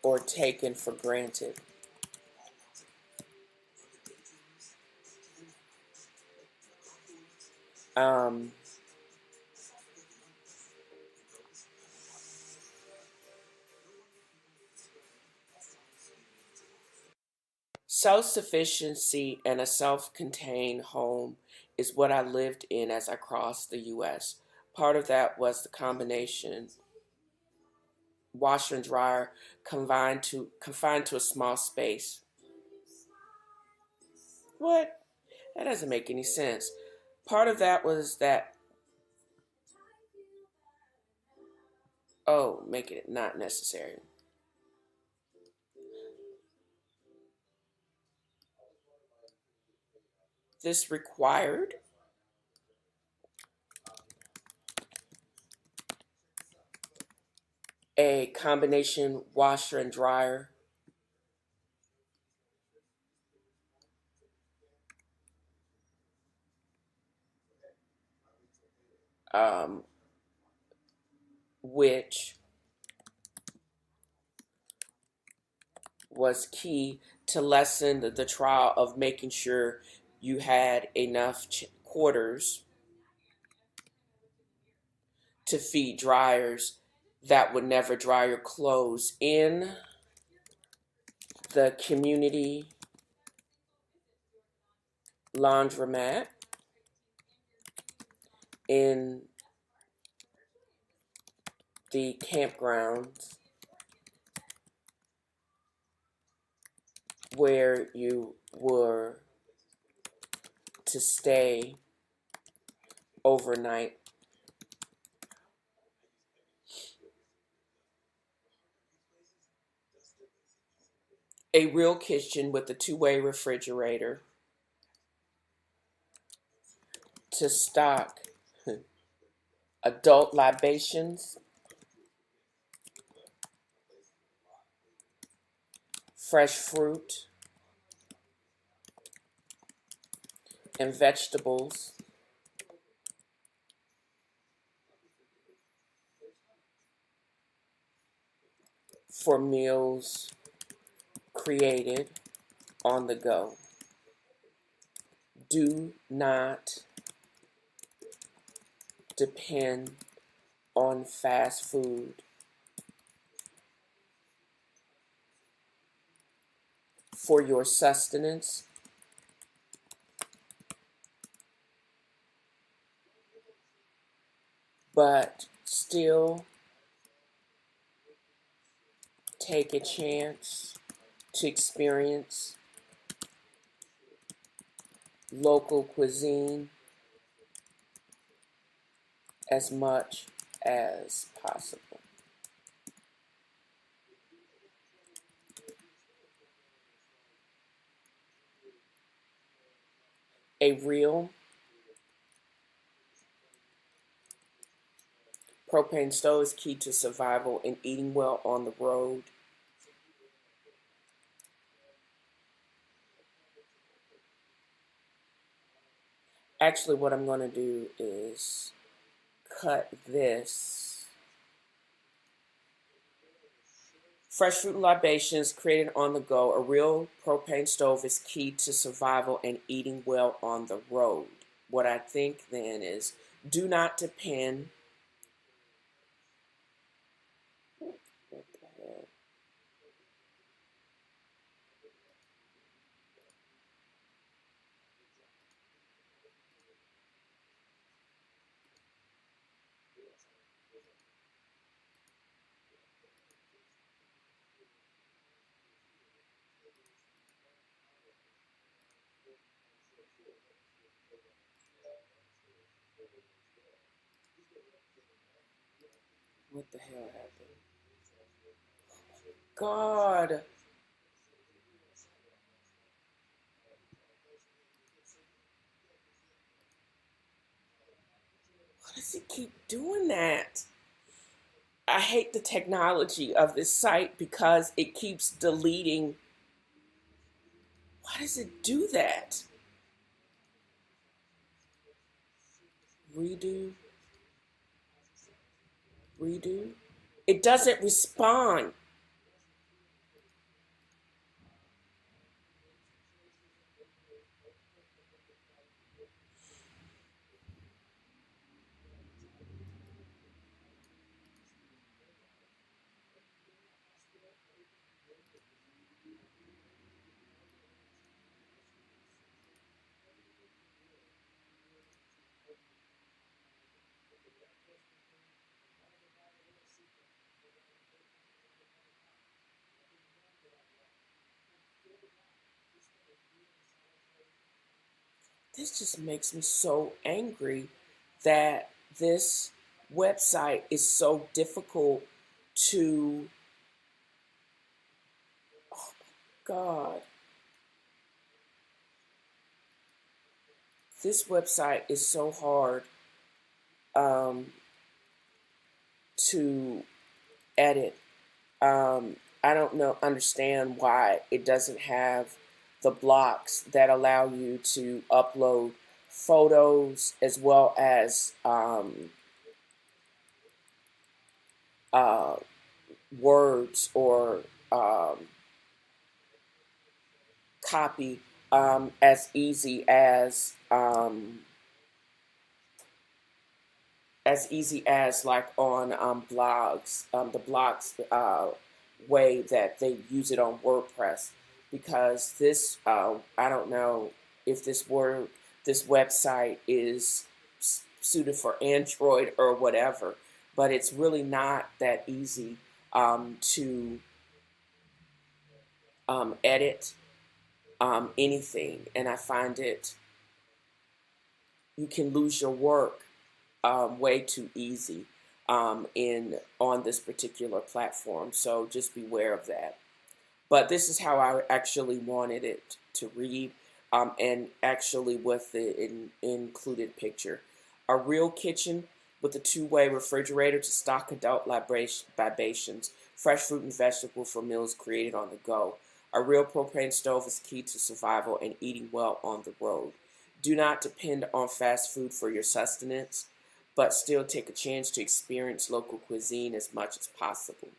A: or taken for granted. Self-sufficiency and a self-contained home is what I lived in as I crossed the U.S. Part of that was the combination washer and dryer confined to a small space. What? That doesn't make any sense. Part of that was that, oh, making it not necessary. This required a combination washer and dryer, um, which was key to lessen the trial of making sure you had enough quarters to feed dryers that would never dry your clothes in the community laundromat, in the campgrounds where you were to stay overnight. A real kitchen with a two-way refrigerator to stock adult libations, fresh fruit, and vegetables for meals created on the go. Do not depend on fast food for your sustenance, but still take a chance to experience local cuisine as much as possible. A real propane stove is key to survival and eating well on the road. Actually, what I'm going to do is cut this. Fresh fruit and libations created on the go. A real propane stove is key to survival and eating well on the road. What I think then is do not depend. What the hell? What the hell happened? God. Why does it keep doing that? I hate the technology of this site because it keeps deleting. Why does it do that? Redo. Redo. It doesn't respond. This just makes me so angry that this website is so difficult to. Oh my God. This website is so hard to edit. I don't understand why it doesn't have the blocks that allow you to upload photos as well as uh, words or copy as easy as like on blogs, the blogs way that they use it on WordPress, because this I don't know if this website is suited for Android or whatever, but it's really not that easy to edit anything, and I find it you can lose your work way too easy on this particular platform. So just beware of that. But this is how I actually wanted it to read, and actually with the included picture. A real kitchen with a two-way refrigerator to stock adult libations, fresh fruit and vegetable for meals created on the go. A real propane stove is key to survival and eating well on the road. Do not depend on fast food for your sustenance, but still take a chance to experience local cuisine as much as possible.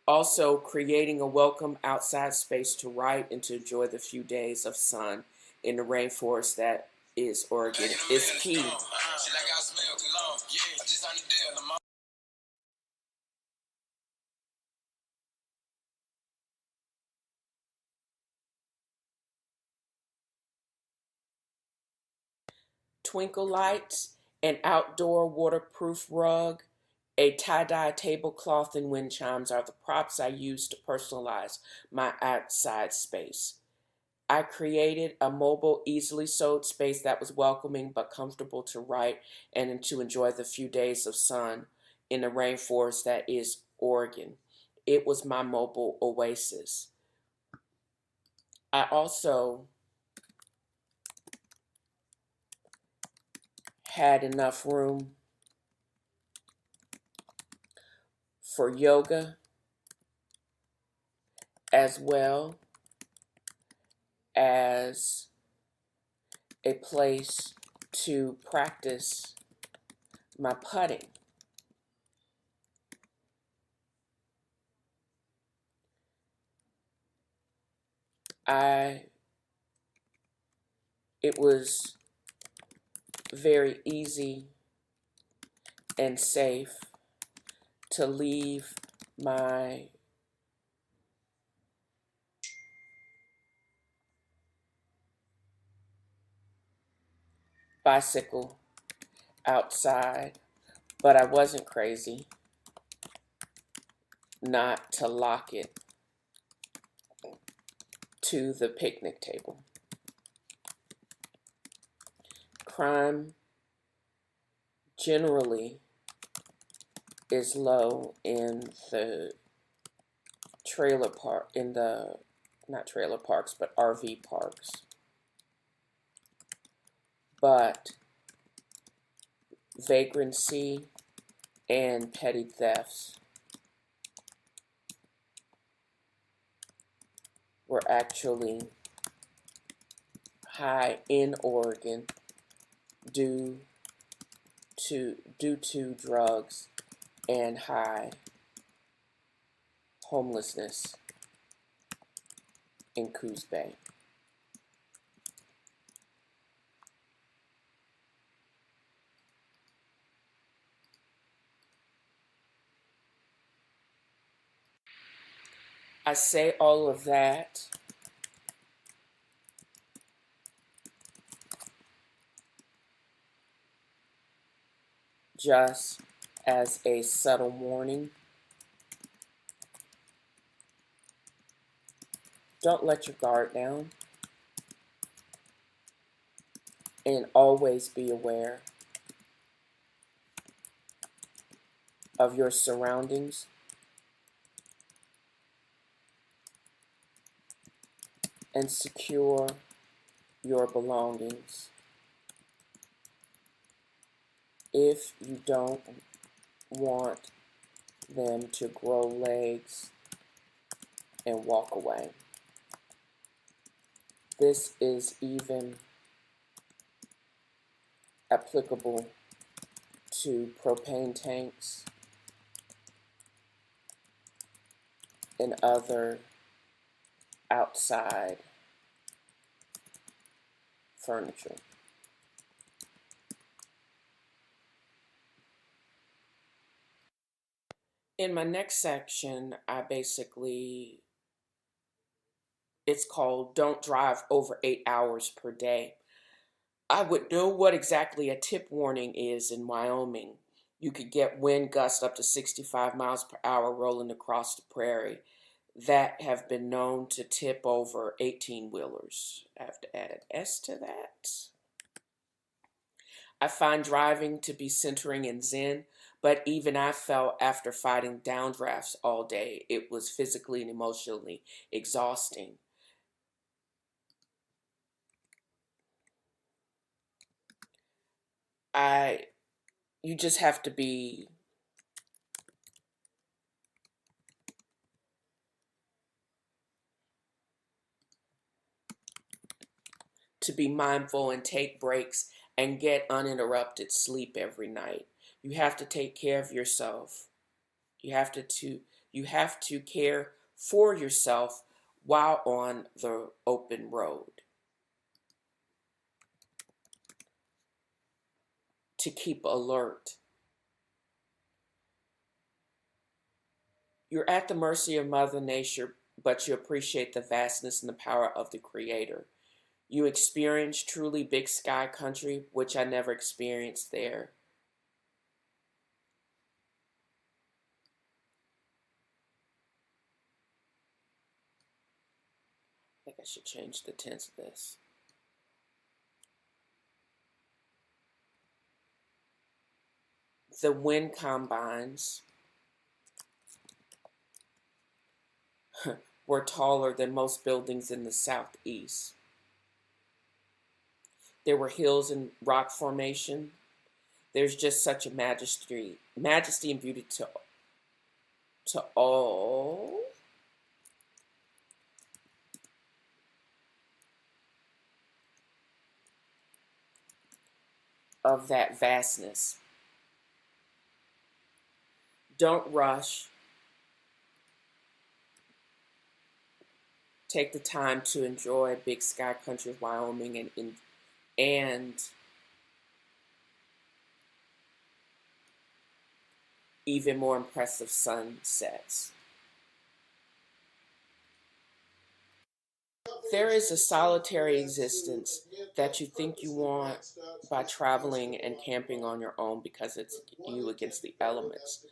A: Also, creating a welcome outside space to write and to enjoy the few days of sun in the rainforest that is Oregon is key. Twinkle lights, an outdoor waterproof rug, a tie-dye tablecloth, and wind chimes are the props I use to personalize my outside space. I created a mobile, easily sewed space that was welcoming but comfortable to write and to enjoy the few days of sun in the rainforest that is Oregon. It was my mobile oasis. I also had enough room for yoga as well as a place to practice my putting. It was very easy and safe to leave my bicycle outside, but I wasn't crazy not to lock it to the picnic table. Crime generally is low in the trailer park, in the, not trailer parks, but RV parks. But vagrancy and petty thefts were actually high in Oregon due to drugs and high homelessness in Coos Bay. I say all of that just as a subtle warning. Don't let your guard down, and always be aware of your surroundings and secure your belongings. If you don't want them to grow legs and walk away. This is even applicable to propane tanks and other outside furniture. In my next section, it's called Don't Drive Over 8 Hours Per Day. I would know what exactly a tip warning is in Wyoming. You could get wind gusts up to 65 miles per hour rolling across the prairie that have been known to tip over 18-wheelers. I have to add an S to that. I find driving to be centering and zen, but even I felt after fighting downdrafts all day, it was physically and emotionally exhausting. I you just have to be mindful and take breaks and get uninterrupted sleep every night. You have to take care of yourself. You have to care for yourself while on the open road to keep alert. You're at the mercy of Mother Nature, but you appreciate the vastness and the power of the Creator. You experience truly big sky country, which I never experienced there. I think I should change the tense of this. The wind combines were taller than most buildings in the southeast. There were hills and rock formation. There's just such a majesty and beauty to all of that vastness. Don't rush. Take the time to enjoy big sky country of Wyoming and even more impressive sunsets. There is a solitary existence that you think you want by traveling and camping on your own because it's you against the elements.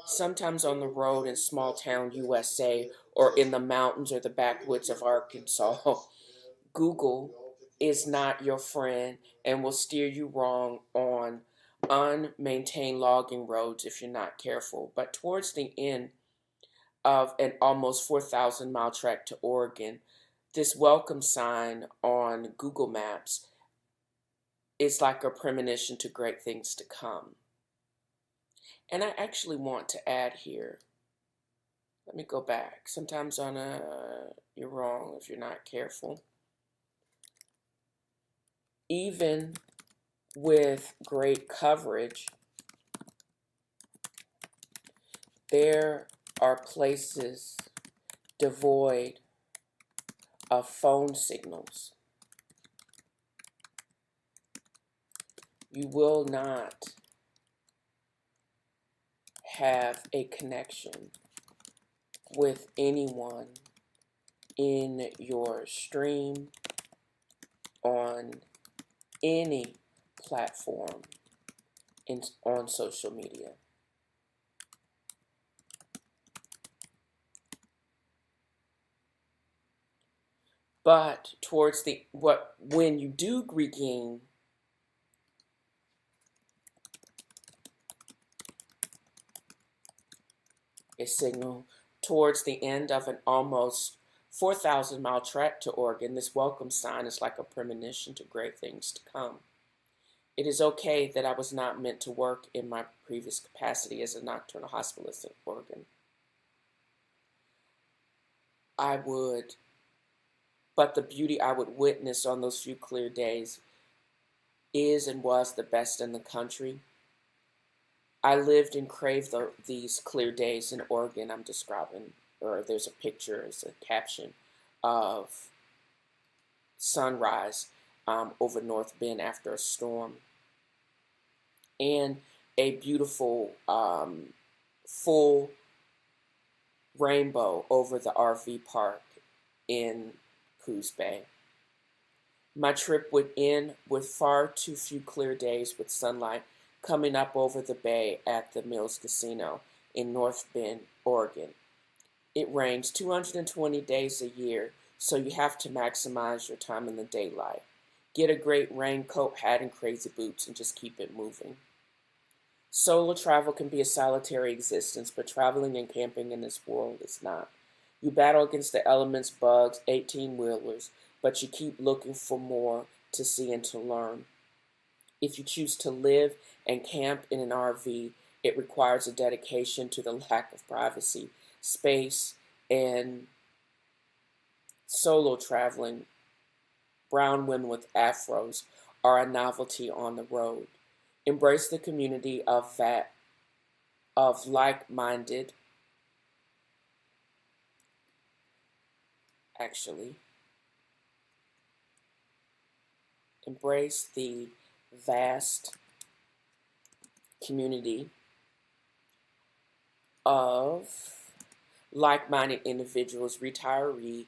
A: Sometimes on the road in small town USA or in the mountains or the backwoods of Arkansas, Google is not your friend and will steer you wrong on unmaintained logging roads if you're not careful. But towards the end of an almost 4,000-mile trek to Oregon, this welcome sign on Google Maps is like a premonition to great things to come. And I actually want to add here, let me go back. Sometimes you're wrong if you're not careful. Even with great coverage, there are places devoid of phone signals. You will not have a connection with anyone in your stream on any platform on social media. But when you do regain a signal towards the end of an almost 4,000-mile trek to Oregon, this welcome sign is like a premonition to great things to come. It is okay that I was not meant to work in my previous capacity as a nocturnal hospitalist in Oregon. But the beauty I would witness on those few clear days is and was the best in the country. I lived and craved these clear days in Oregon I'm describing, or there's a picture, it's a caption of sunrise over North Bend after a storm. And a beautiful full rainbow over the RV park in Coos Bay. My trip would end with far too few clear days with sunlight coming up over the bay at the Mills Casino in North Bend, Oregon. It rains 220 days a year, so you have to maximize your time in the daylight. Get a great raincoat, hat, and crazy boots and just keep it moving. Solo travel can be a solitary existence, but traveling and camping in this world is not. You battle against the elements, bugs, 18-wheelers, but you keep looking for more to see and to learn. If you choose to live and camp in an RV, it requires a dedication to the lack of privacy, space, and solo traveling. Brown women with afros are a novelty on the road. Embrace the community of like-minded, actually. Embrace the vast community of like-minded individuals, retirees,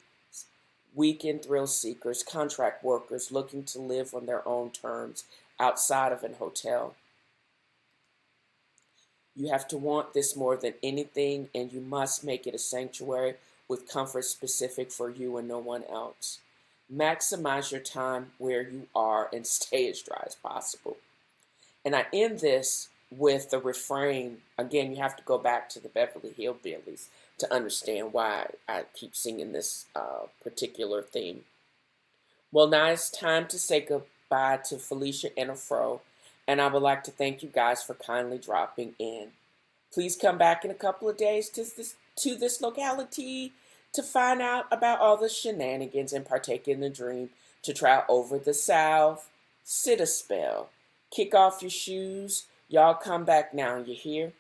A: weekend thrill seekers, contract workers looking to live on their own terms outside of an hotel. You have to want this more than anything, and you must make it a sanctuary with comfort specific for you and no one else. Maximize your time where you are and stay as dry as possible. And I end this with the refrain. Again, you have to go back to the Beverly Hillbillies to understand why I keep singing this particular theme. Well, now it's time to say goodbye to Felicia and Afro, and I would like to thank you guys for kindly dropping in. Please come back in a couple of days to this locality to find out about all the shenanigans and partake in the dream to try over the South. Sit a spell. Kick off your shoes. Y'all come back now, you hear?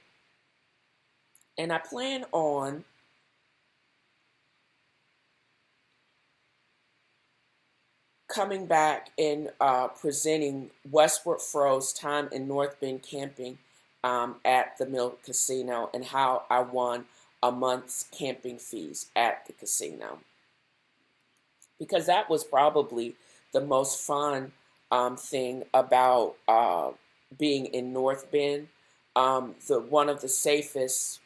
A: And I plan on coming back and presenting Westward Fro's time in North Bend camping at the Mill Casino and how I won a month's camping fees at the casino. Because that was probably the most fun thing about being in North Bend. One of the safest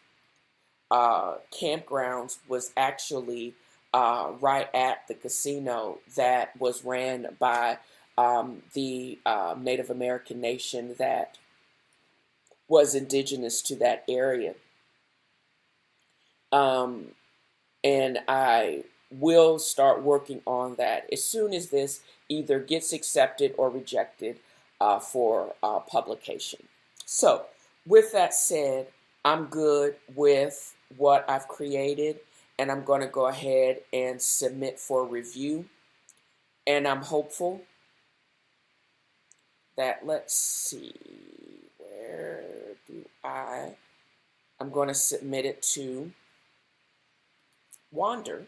A: campgrounds was actually right at the casino that was ran by the Native American nation that was indigenous to that area. And I will start working on that as soon as this either gets accepted or rejected for publication. So, with that said, I'm good with what I've created, and I'm going to go ahead and submit for review. And I'm hopeful that, let's see, where do I'm going to submit it to Wander,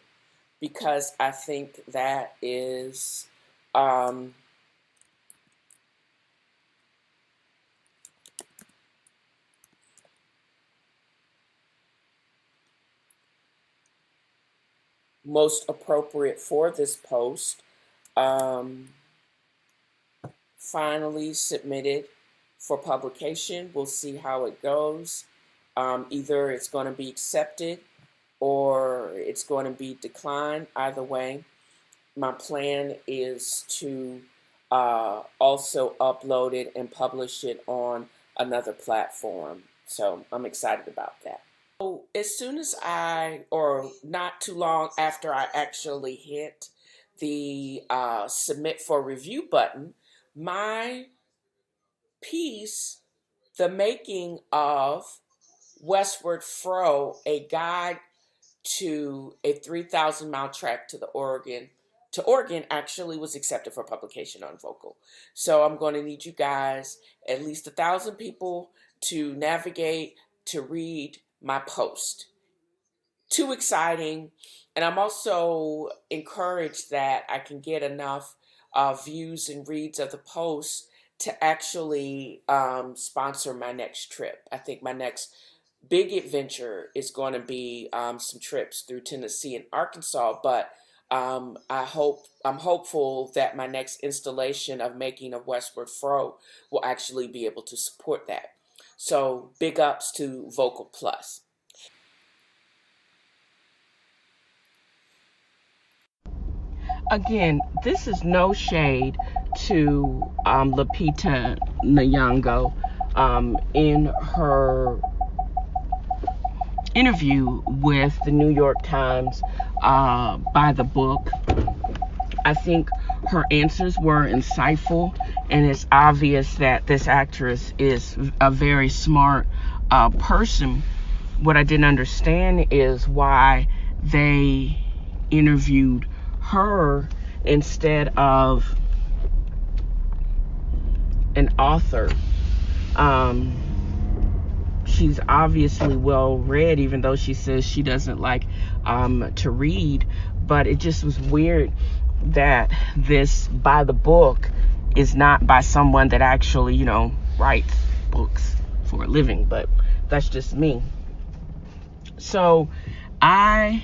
A: because I think that is most appropriate for this post. Finally submitted for publication. We'll see how it goes. Either it's going to be accepted or it's going to be declined. Either way, my plan is to also upload it and publish it on another platform. So I'm excited about that. So as soon as or not too long after I actually hit the submit for review button, my piece, The Making of Westward Fro, a guide to a 3,000-mile trek to Oregon, actually was accepted for publication on Vocal. So I'm going to need you guys, at least 1,000 people, to navigate, to read my post. Too exciting. And I'm also encouraged that I can get enough views and reads of the post to actually sponsor my next trip. I think my next big adventure is going to be some trips through Tennessee and Arkansas, but I'm hopeful that my next installation of Making of Westward Fro will actually be able to support that. So big ups to Vocal Plus. Again, this is no shade to Lupita Nyong'o in her interview with the New York Times by the book. I think her answers were insightful, and it's obvious that this actress is a very smart person. What I didn't understand is why they interviewed her instead of an author. She's obviously well read, even though she says she doesn't like to read, but it just was weird that this by the book is not by someone that actually, writes books for a living. But that's just me. So I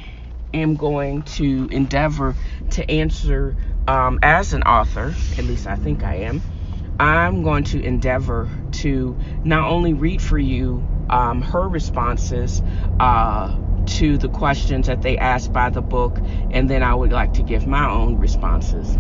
A: am going to endeavor to answer as an author, at least I think I am. I'm going to endeavor to not only read for you her responses to the questions that they asked by the book, and then I would like to give my own responses.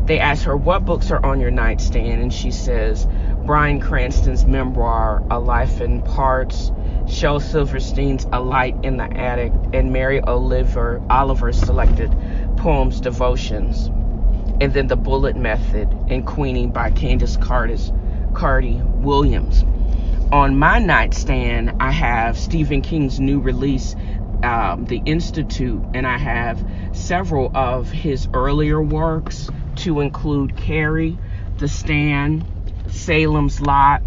A: They asked her, what books are on your nightstand? And she says, Bryan Cranston's memoir, A Life in Parts, Shel Silverstein's A Light in the Attic, and Mary Oliver's selected poems, Devotions, and then The Bullet Method and Queenie by Candice Carty Williams. On my nightstand, I have Stephen King's new release, The Institute, and I have several of his earlier works, to include Carrie, The Stand, Salem's Lot,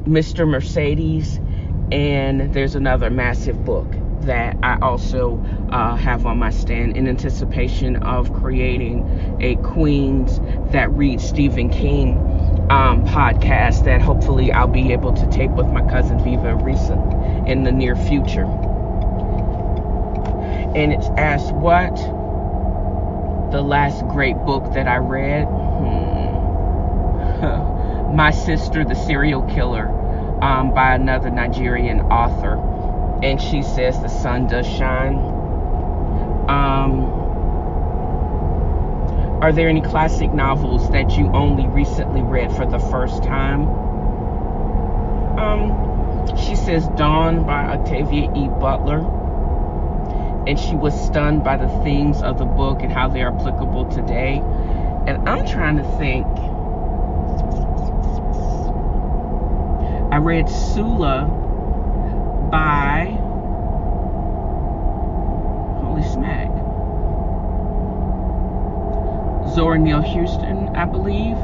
A: Mr. Mercedes, and there's another massive book that I also have on my stand in anticipation of creating a Queens That Read Stephen King podcast that hopefully I'll be able to tape with my cousin Viva Risa in the near future. And it's asked, what the last great book that I read? My Sister, the Serial Killer, by another Nigerian author. And she says The Sun Does Shine. Are there any classic novels that you only recently read for the first time? She says Dawn by Octavia E. Butler. And she was stunned by the themes of the book and how they are applicable today. And I'm trying to think. I read Sula by, holy smack, Zora Neale Hurston, I believe.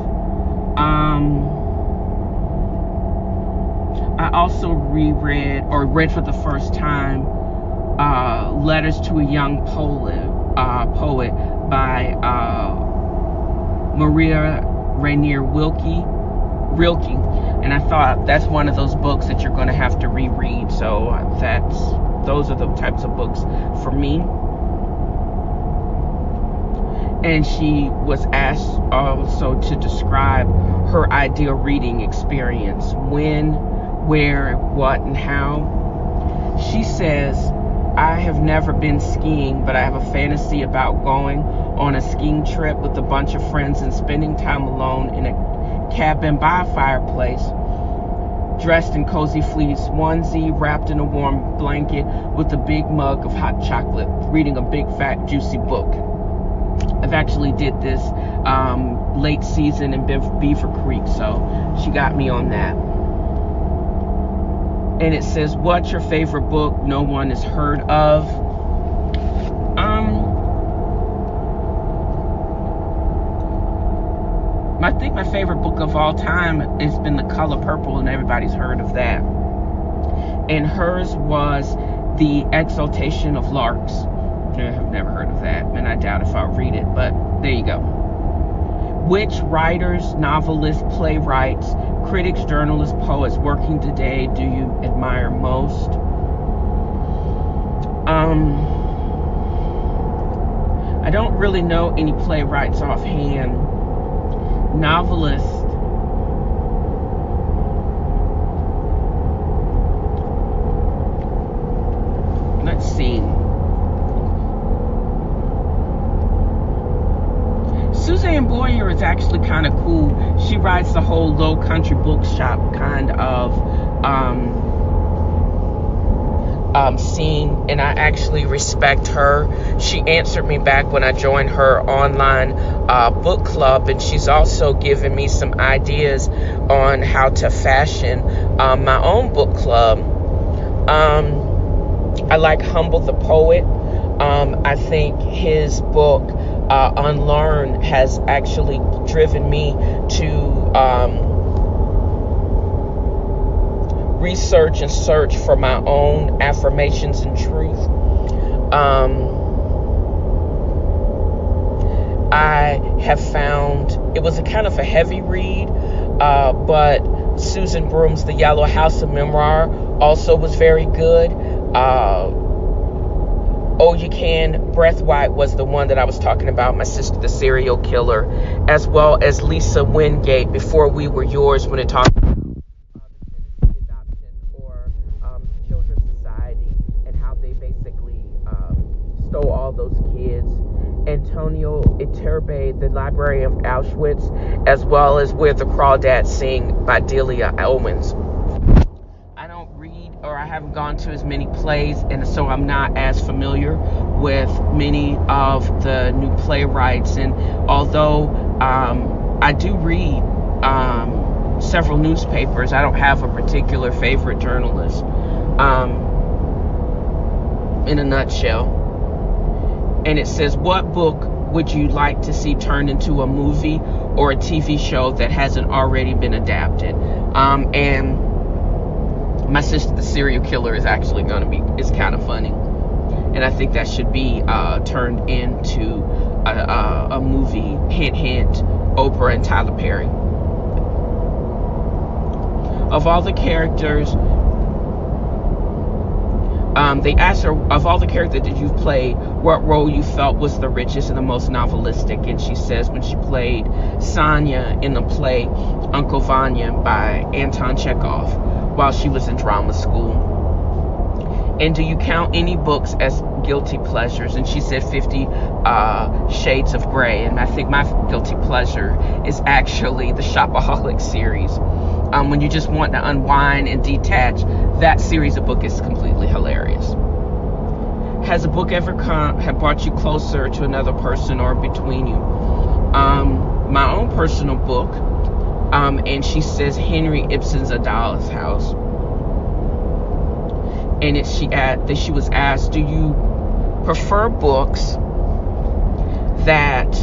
A: I also read for the first time Letters to a Young Poet by Maria Rainier Rilke, and I thought that's one of those books that you're going to have to reread. So those are the types of books for me. And she was asked also to describe her ideal reading experience: when, where, what, and how. She says, I have never been skiing, but I have a fantasy about going on a skiing trip with a bunch of friends and spending time alone in a cabin by a fireplace, dressed in cozy fleece onesie, wrapped in a warm blanket with a big mug of hot chocolate, reading a big fat juicy book. I've actually did this late season in Beaver Creek, so she got me on that. And it says, what's your favorite book no one has heard of? I think my favorite book of all time has been The Color Purple, and everybody's heard of that. And hers was The Exaltation of Larks. I've never heard of that, and I doubt if I'll read it, but there you go. Which writers, novelists, playwrights, critics, journalists, poets working today do you admire most? I don't really know any playwrights offhand. Novelists, let's see. lawyer is actually kind of cool. She rides the whole Low Country Bookshop kind of scene, and I actually respect her. She answered me back when I joined her online book club, and she's also given me some ideas on how to fashion my own book club. I like Humble the Poet. I think his book Unlearn has actually driven me to research and search for my own affirmations and truth. I have found it was a kind of a heavy read, but Susan Broom's The Yellow House, a memoir, also was very good. Oh You Can, Breathwaite was the one that I was talking about, My Sister the Serial Killer, as well as Lisa Wingate, Before We Were Yours, when it talks about the Tennessee adoption or Children's Society and how they basically stole all those kids. Antonio Iturbe, The Library of Auschwitz, as well as Where the Crawdads Sing by Delia Owens. I don't read, or I haven't gone to as many plays, and so I'm not as familiar with many of the new playwrights. And although I do read several newspapers, I don't have a particular favorite journalist in a nutshell. And it says, what book would you like to see turned into a movie or a TV show that hasn't already been adapted? And My Sister the Serial Killer is actually it's kind of funny. And I think that should be turned into a movie. Hint, hint, Oprah and Tyler Perry. Of all the characters, they asked her, of all the characters that you've played, what role you felt was the richest and the most novelistic. And she says when she played Sonia in the play Uncle Vanya by Anton Chekhov while she was in drama school. And do you count any books as guilty pleasures? And she said 50 Shades of Grey. And I think my guilty pleasure is actually the Shopaholic series. When you just want to unwind and detach, that series of book is completely hilarious. Has a book ever have brought you closer to another person or between you? My own personal book, and she says Henry Ibsen's A Doll's House. And she was asked, do you prefer books that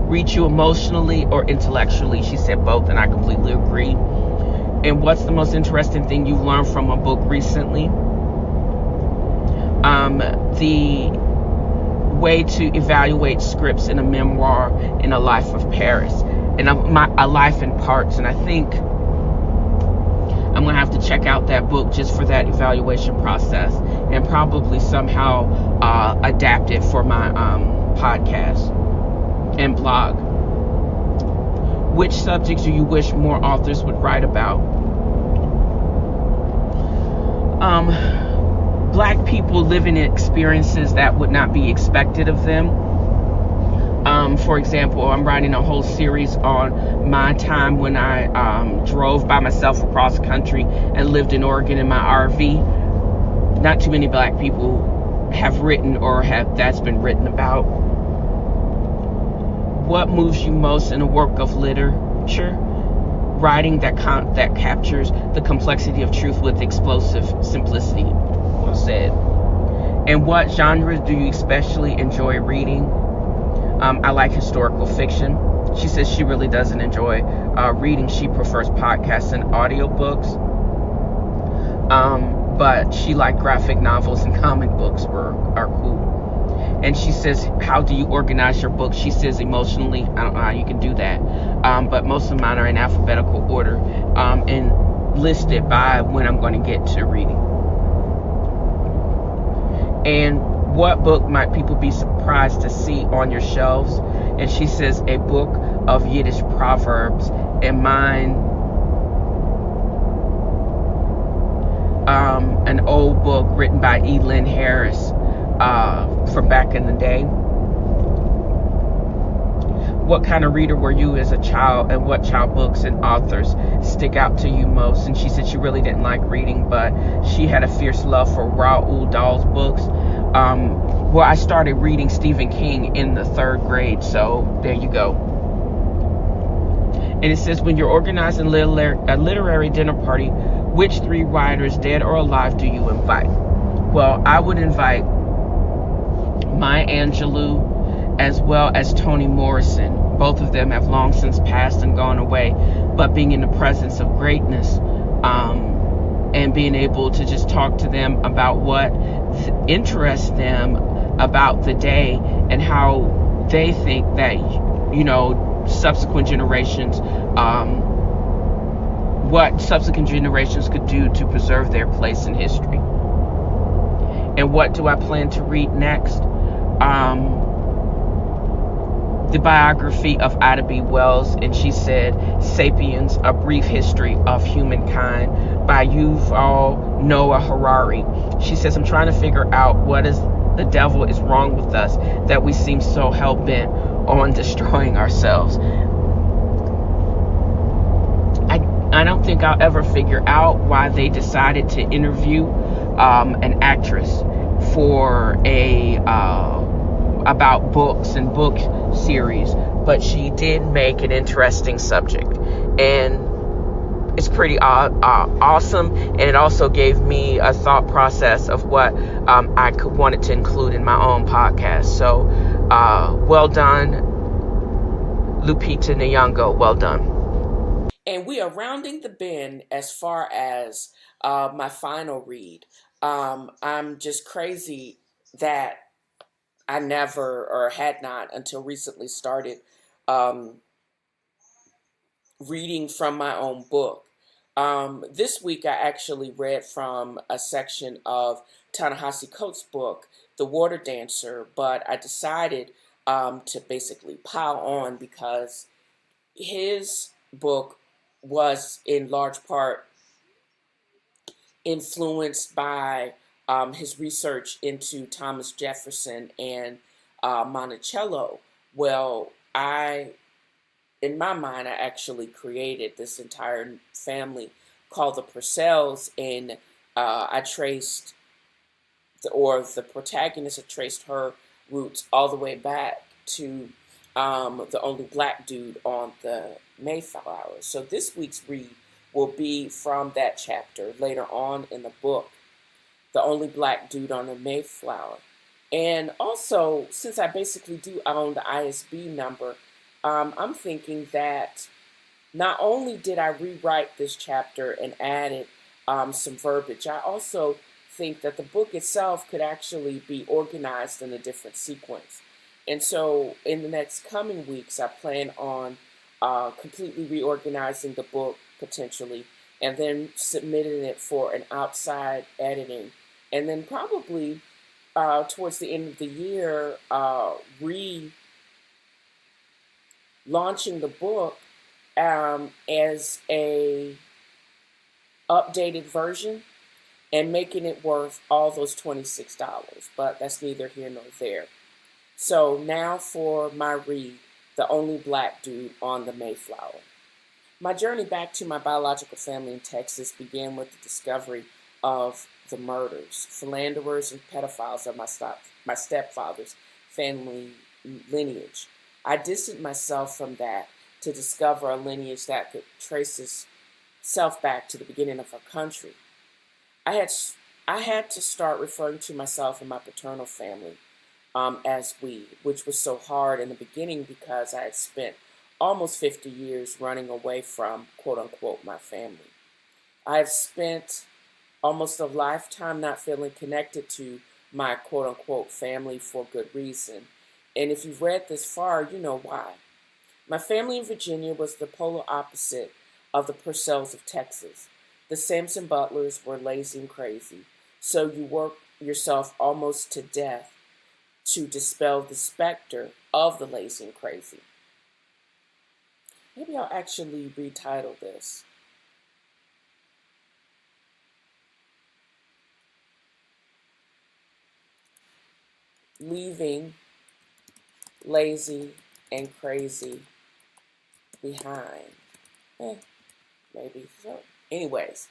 A: reach you emotionally or intellectually? She said both, and I completely agree. And what's the most interesting thing you've learned from a book recently? The way to evaluate scripts in a memoir in A Life of Paris, and A Life in Parts. And I think I'm going to have to check out that book just for that evaluation process, and probably somehow adapt it for my podcast and blog. Which subjects do you wish more authors would write about? Black people living in experiences that would not be expected of them. For example, I'm writing a whole series on my time when I drove by myself across the country and lived in Oregon in my RV. Not too many black people have written or that's been written about. What moves you most in a work of literature? Writing that captures the complexity of truth with explosive simplicity. Well said. And what genres do you especially enjoy reading? I like historical fiction. She says she really doesn't enjoy reading. She prefers podcasts and audiobooks. But she liked graphic novels and comic books are cool. And she says, how do you organize your book? She says emotionally. I don't know how you can do that. But most of mine are in alphabetical order and listed by when I'm going to get to reading. And what book might people be surprised to see on your shelves? And she says a book of Yiddish proverbs, and mine an old book written by E. Lynn Harris from back in the day. What kind of reader were you as a child, and what child books and authors stick out to you most? And she said she really didn't like reading, but she had a fierce love for Roald Dahl's books. Well, I started reading Stephen King in the 3rd grade, so there you go. And it says, when you're organizing a literary dinner party, which 3 writers, dead or alive, do you invite? Well, I would invite Maya Angelou as well as Toni Morrison. Both of them have long since passed and gone away, but being in the presence of greatness, and being able to just talk to them about what interests them about the day and how they think that, subsequent generations, what subsequent generations could do to preserve their place in history. And what do I plan to read next? The biography of Ida B. Wells, and she said, Sapiens, A Brief History of Humankind by Yuval Noah Harari. She says, I'm trying to figure out what is the devil is wrong with us that we seem so hell-bent on destroying ourselves. I don't think I'll ever figure out why they decided to interview an actress for about books and book series, but she did make an interesting subject, and it's pretty awesome, and it also gave me a thought process of what I wanted to include in my own podcast. So well done, Lupita Nyong'o, well done. And we are rounding the bend as far as my final read. I'm just crazy that I never, or had not until recently, started reading from my own book. This week I actually read from a section of Ta-Nehisi Coates' book, The Water Dancer, but I decided to basically pile on because his book was in large part influenced by his research into Thomas Jefferson and Monticello. Well, in my mind, I actually created this entire family called the Purcells, and I traced, the protagonist had traced her roots all the way back to the only black dude on the Mayflower. So this week's read will be from that chapter later on in the book, the only black dude on the Mayflower. And also, since I basically do own the ISB number, I'm thinking that not only did I rewrite this chapter and added some verbiage, I also think that the book itself could actually be organized in a different sequence. And so in the next coming weeks, I plan on completely reorganizing the book potentially, and then submitting it for an outside editing. And then probably towards the end of the year, launching the book as a updated version and making it worth all those $26. But that's neither here nor there. So now for my read, The Only Black Dude on the Mayflower. My journey back to my biological family in Texas began with the discovery of the murders, philanderers, and pedophiles of my stepfather's family lineage. I distanced myself from that to discover a lineage that could trace itself back to the beginning of our country. I had to start referring to myself and my paternal family as we, which was so hard in the beginning because I had spent almost 50 years running away from, quote unquote, my family. I have spent almost a lifetime not feeling connected to my, quote unquote, family for good reason. And if you've read this far, you know why. My family in Virginia was the polar opposite of the Purcells of Texas. The Sampson Butlers were lazy and crazy, so you work yourself almost to death to dispel the specter of the lazy and crazy. Maybe I'll actually retitle this. leaving lazy and crazy behind. Maybe so. Anyways,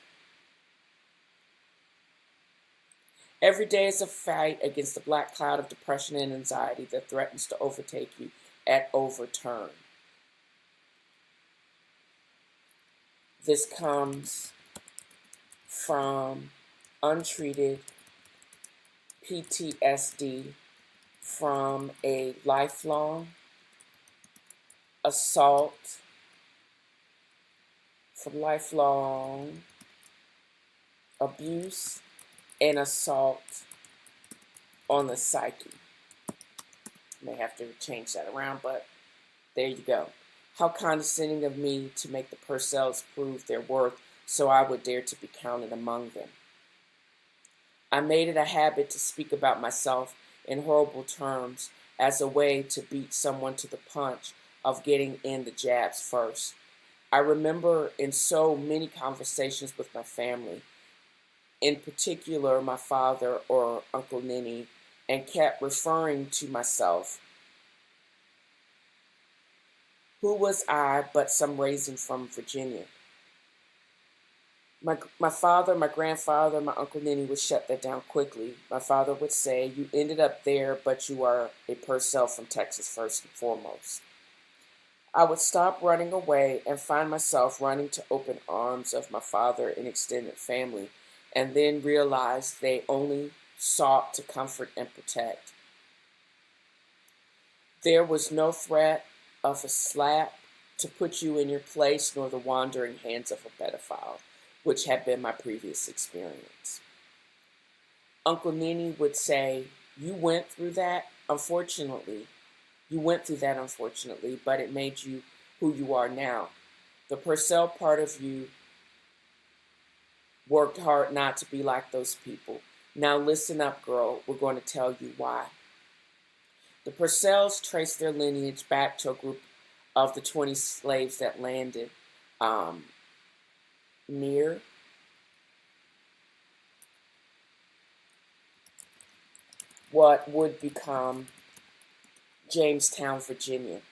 A: every day is a fight against the black cloud of depression and anxiety that threatens to overtake you at overturn. This comes from untreated PTSD from a lifelong assault, from lifelong abuse and assault on the psyche. May have to change that around, but there you go. How condescending of me to make the Purcells prove their worth so I would dare to be counted among them. I made it a habit to speak about myself in horrible terms as a way to beat someone to the punch of getting in the jabs first. I remember in so many conversations with my family, in particular my father or Uncle Ninny, and kept referring to myself. Who was I but some raisin from Virginia? My father, my grandfather, my Uncle Ninny would shut that down quickly. My father would say, "You ended up there, but you are a Purcell from Texas first and foremost." I would stop running away and find myself running to open arms of my father and extended family, and then realize they only sought to comfort and protect. There was no threat of a slap to put you in your place, nor the wandering hands of a pedophile, which had been my previous experience. Uncle Ninny would say, "You went through that, unfortunately. You went through that, unfortunately, but it made you who you are now. The Purcell part of you worked hard not to be like those people. Now listen up, girl. We're going to tell you why." The Purcells traced their lineage back to a group of the 20 slaves that landed near what would become Jamestown, Virginia.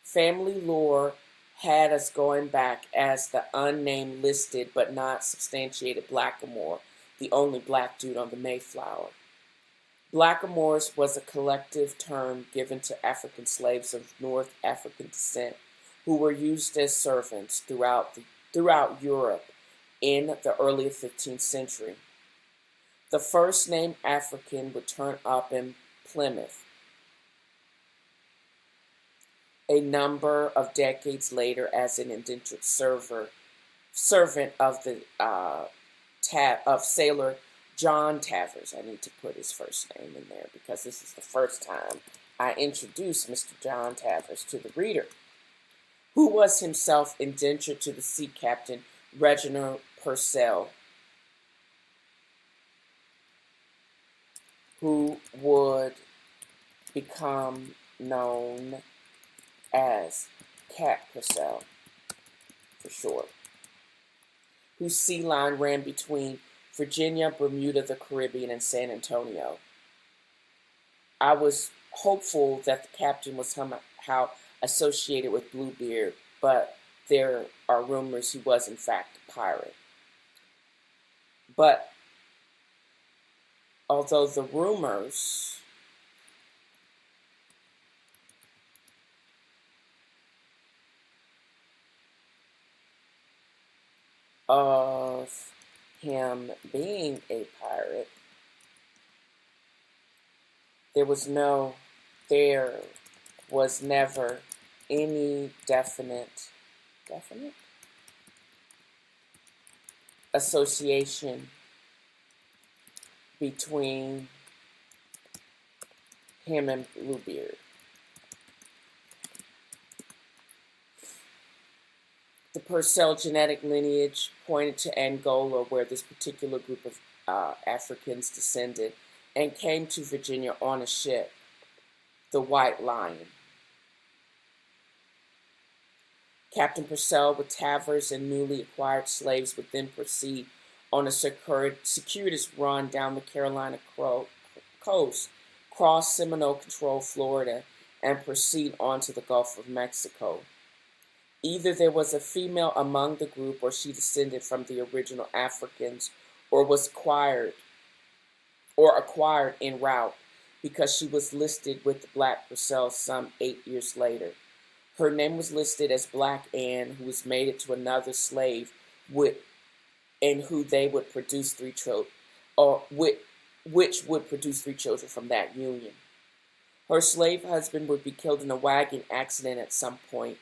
A: Family lore had us going back as the unnamed listed but not substantiated Blackamoor, the only black dude on the Mayflower. Blackamoors was a collective term given to African slaves of North African descent who were used as servants throughout Europe in the early 15th century. The first named African would turn up in Plymouth a number of decades later as an indentured servant of the Sailor John Tavers. I need to put his first name in there because this is the first time I introduce Mr. John Tavers to the reader, who was himself indentured to the sea captain Reginald Purcell, who would become known as Cat Purcell for short, whose sea line ran between Virginia, Bermuda, the Caribbean, and San Antonio. I was hopeful that the captain was somehow associated with Bluebeard, but there are rumors he was in fact a pirate. But although the rumors of him being a pirate, there was never any definite association between him and Bluebeard. The Purcell genetic lineage pointed to Angola, where this particular group of Africans descended, and came to Virginia on a ship, the White Lion. Captain Purcell, with Tavers and newly acquired slaves, would then proceed on a circuitous run down the Carolina coast, cross Seminole-controlled Florida, and proceed on to the Gulf of Mexico. Either there was a female among the group or she descended from the original Africans or was acquired en route because she was listed with the Black Purcells some 8 years later. Her name was listed as Black Ann, who was mated to another slave and who they would produce three children, which would produce 3 children from that union. Her slave husband would be killed in a wagon accident at some point,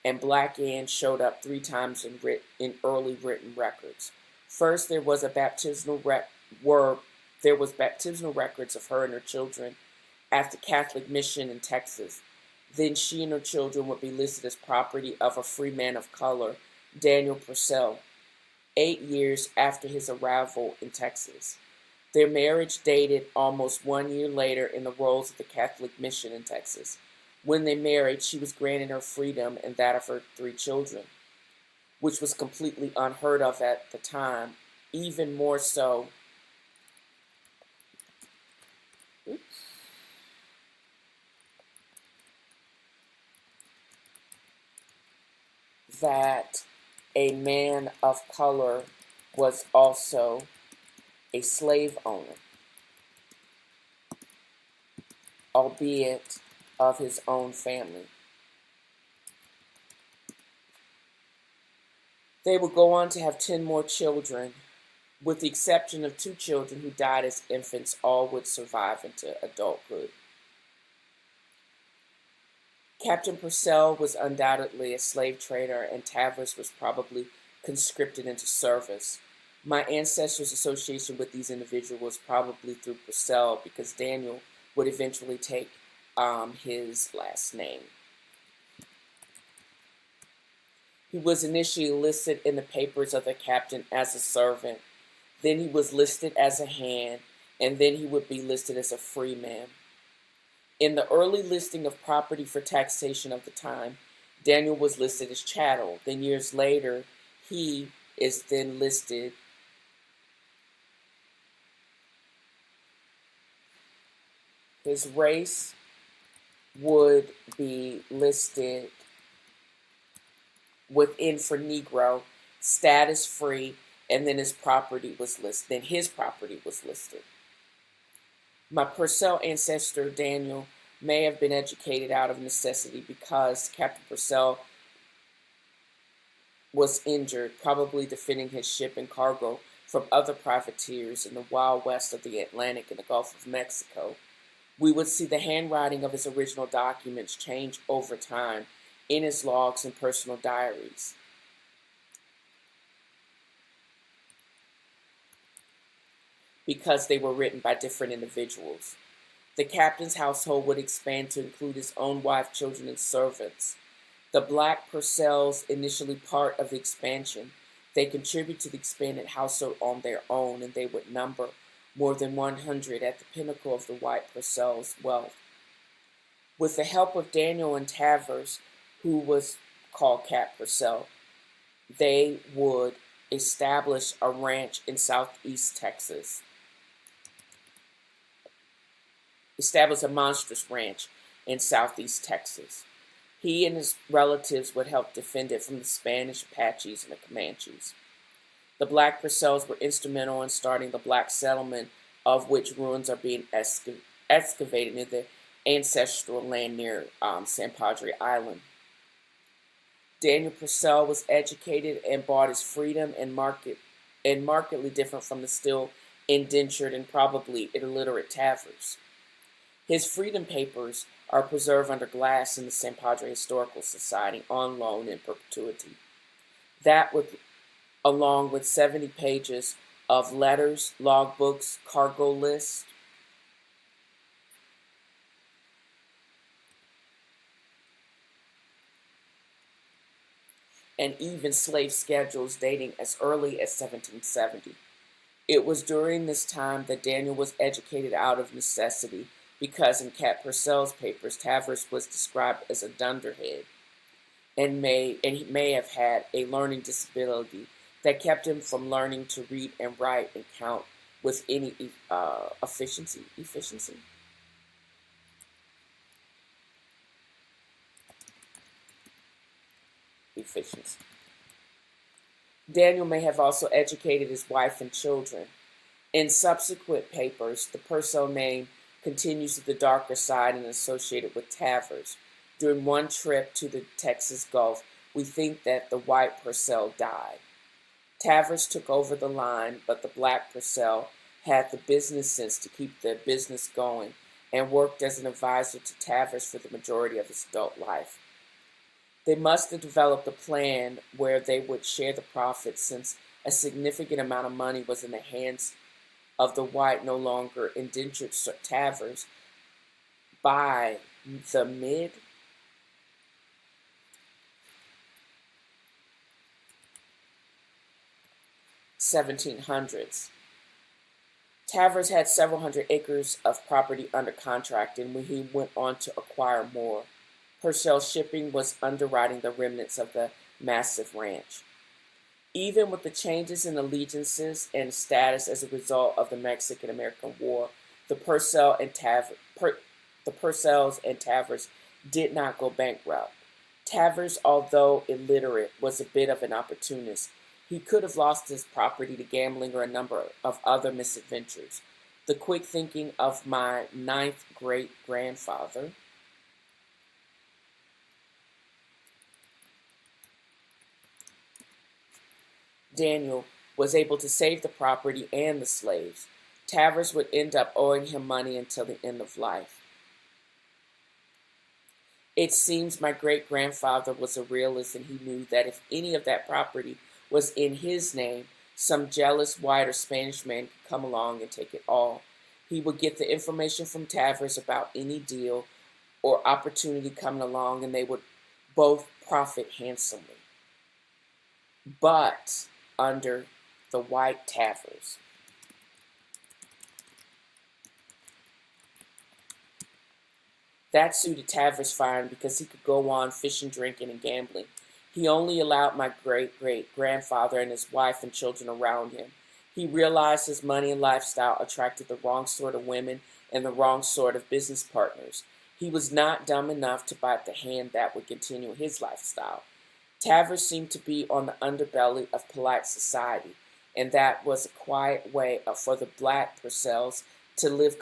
A: and Black Ann showed up 3 times in early written records. First, there was baptismal records of her and her children at the Catholic mission in Texas. Then she and her children would be listed as property of a free man of color, Daniel Purcell, 8 years after his arrival in Texas. Their marriage dated almost 1 year later in the rolls of the Catholic mission in Texas. When they married, she was granted her freedom and that of her 3 children, which was completely unheard of at the time, even more so that a man of color was also a slave owner, albeit of his own family. They would go on to have 10 more children. With the exception of 2 children who died as infants, all would survive into adulthood. Captain Purcell was undoubtedly a slave trader, and Tavers was probably conscripted into service. My ancestors' association with these individuals was probably through Purcell, because Daniel would eventually take his last name. He was initially listed in the papers of the captain as a servant. Then he was listed as a hand, and then he would be listed as a free man. In the early listing of property for taxation of the time, Daniel was listed as chattel. Then years later, he is then listed his race would be listed within for Negro, status free, and then his property was listed. Then his property was listed. My Purcell ancestor, Daniel, may have been educated out of necessity because Captain Purcell was injured, probably defending his ship and cargo from other privateers in the wild west of the Atlantic and the Gulf of Mexico. We would see the handwriting of his original documents change over time in his logs and personal diaries. Because they were written by different individuals. The captain's household would expand to include his own wife, children, and servants. The Black Purcells, initially part of the expansion, they contribute to the expanded household on their own, and they would number more than 100 at the pinnacle of the white Purcell's wealth. With the help of Daniel and Tavers, who was called Cap Purcell, they would establish a ranch in southeast Texas. Establish a monstrous ranch in southeast Texas. He and his relatives would help defend it from the Spanish, Apaches, and the Comanches. The Black Purcells were instrumental in starting the black settlement, of which ruins are being excavated near the ancestral land near San Padre Island. Daniel Purcell was educated and bought his freedom and markedly different from the still indentured and probably illiterate Tavers. His freedom papers are preserved under glass in the San Padre Historical Society on loan in perpetuity. That would, along with 70 pages of letters, logbooks, cargo lists, and even slave schedules dating as early as 1770. It was during this time that Daniel was educated out of necessity, because in Cap Purcell's papers, Tavers was described as a dunderhead, and he may have had a learning disability that kept him from learning to read and write and count with any efficiency. efficiency. Daniel may have also educated his wife and children. In subsequent papers, the Purcell name continues to the darker side and associated with Tavers. During one trip to the Texas Gulf, we think that the white Purcell died. Tavers took over the line, but the black Purcell had the business sense to keep the business going and worked as an advisor to Tavers for the majority of his adult life. They must have developed a plan where they would share the profits, since a significant amount of money was in the hands of the white, no longer indentured Tavers by the mid 1700s. Tavers had several hundred acres of property under contract, and when he went on to acquire more. Purcell Shipping was underwriting the remnants of the massive ranch. Even with the changes in allegiances and status as a result of the Mexican-American War, the Purcells and Tavers did not go bankrupt. Tavers, although illiterate, was a bit of an opportunist. He could have lost his property to gambling or a number of other misadventures. The quick thinking of my ninth great-grandfather Daniel was able to save the property and the slaves. Tavers would end up owing him money until the end of life. It seems my great-grandfather was a realist, and he knew that if any of that property was in his name, some jealous white or Spanish man could come along and take it all. He would get the information from Tavers about any deal or opportunity coming along, and they would both profit handsomely. But under the white Tavers. That suited Tavers fine because he could go on fishing, drinking, and gambling. He only allowed my great-great-grandfather and his wife and children around him. He realized his money and lifestyle attracted the wrong sort of women and the wrong sort of business partners. He was not dumb enough to bite the hand that would continue his lifestyle. Tavers seemed to be on the underbelly of polite society, and that was a quiet way for the black Purcells to live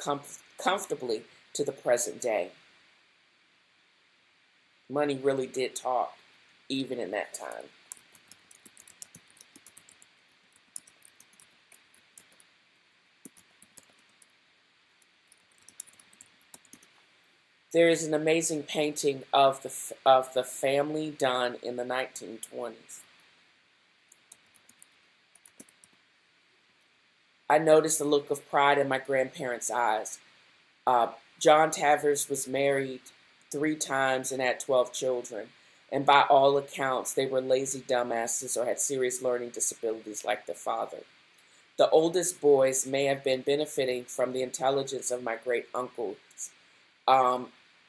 A: comfortably to the present day. Money really did talk, even in that time. There is an amazing painting of the family done in the 1920s. I noticed the look of pride in my grandparents' eyes. John Tavers was married 3 times and had 12 children, and by all accounts, they were lazy dumbasses or had serious learning disabilities like their father. The oldest boys may have been benefiting from the intelligence of my great-uncles,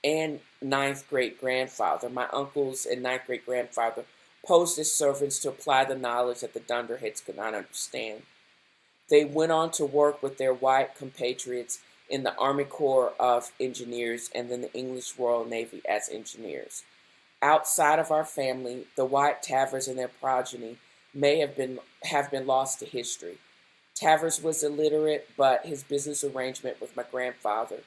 A: and ninth great-grandfather. My uncles and ninth great-grandfather posed as servants to apply the knowledge that the dunderheads could not understand. They went on to work with their white compatriots in the Army Corps of Engineers and then the English Royal Navy as engineers. Outside of our family, the white Tavers and their progeny may have been lost to history. Tavers was illiterate, but his business arrangement with my great-grandfather,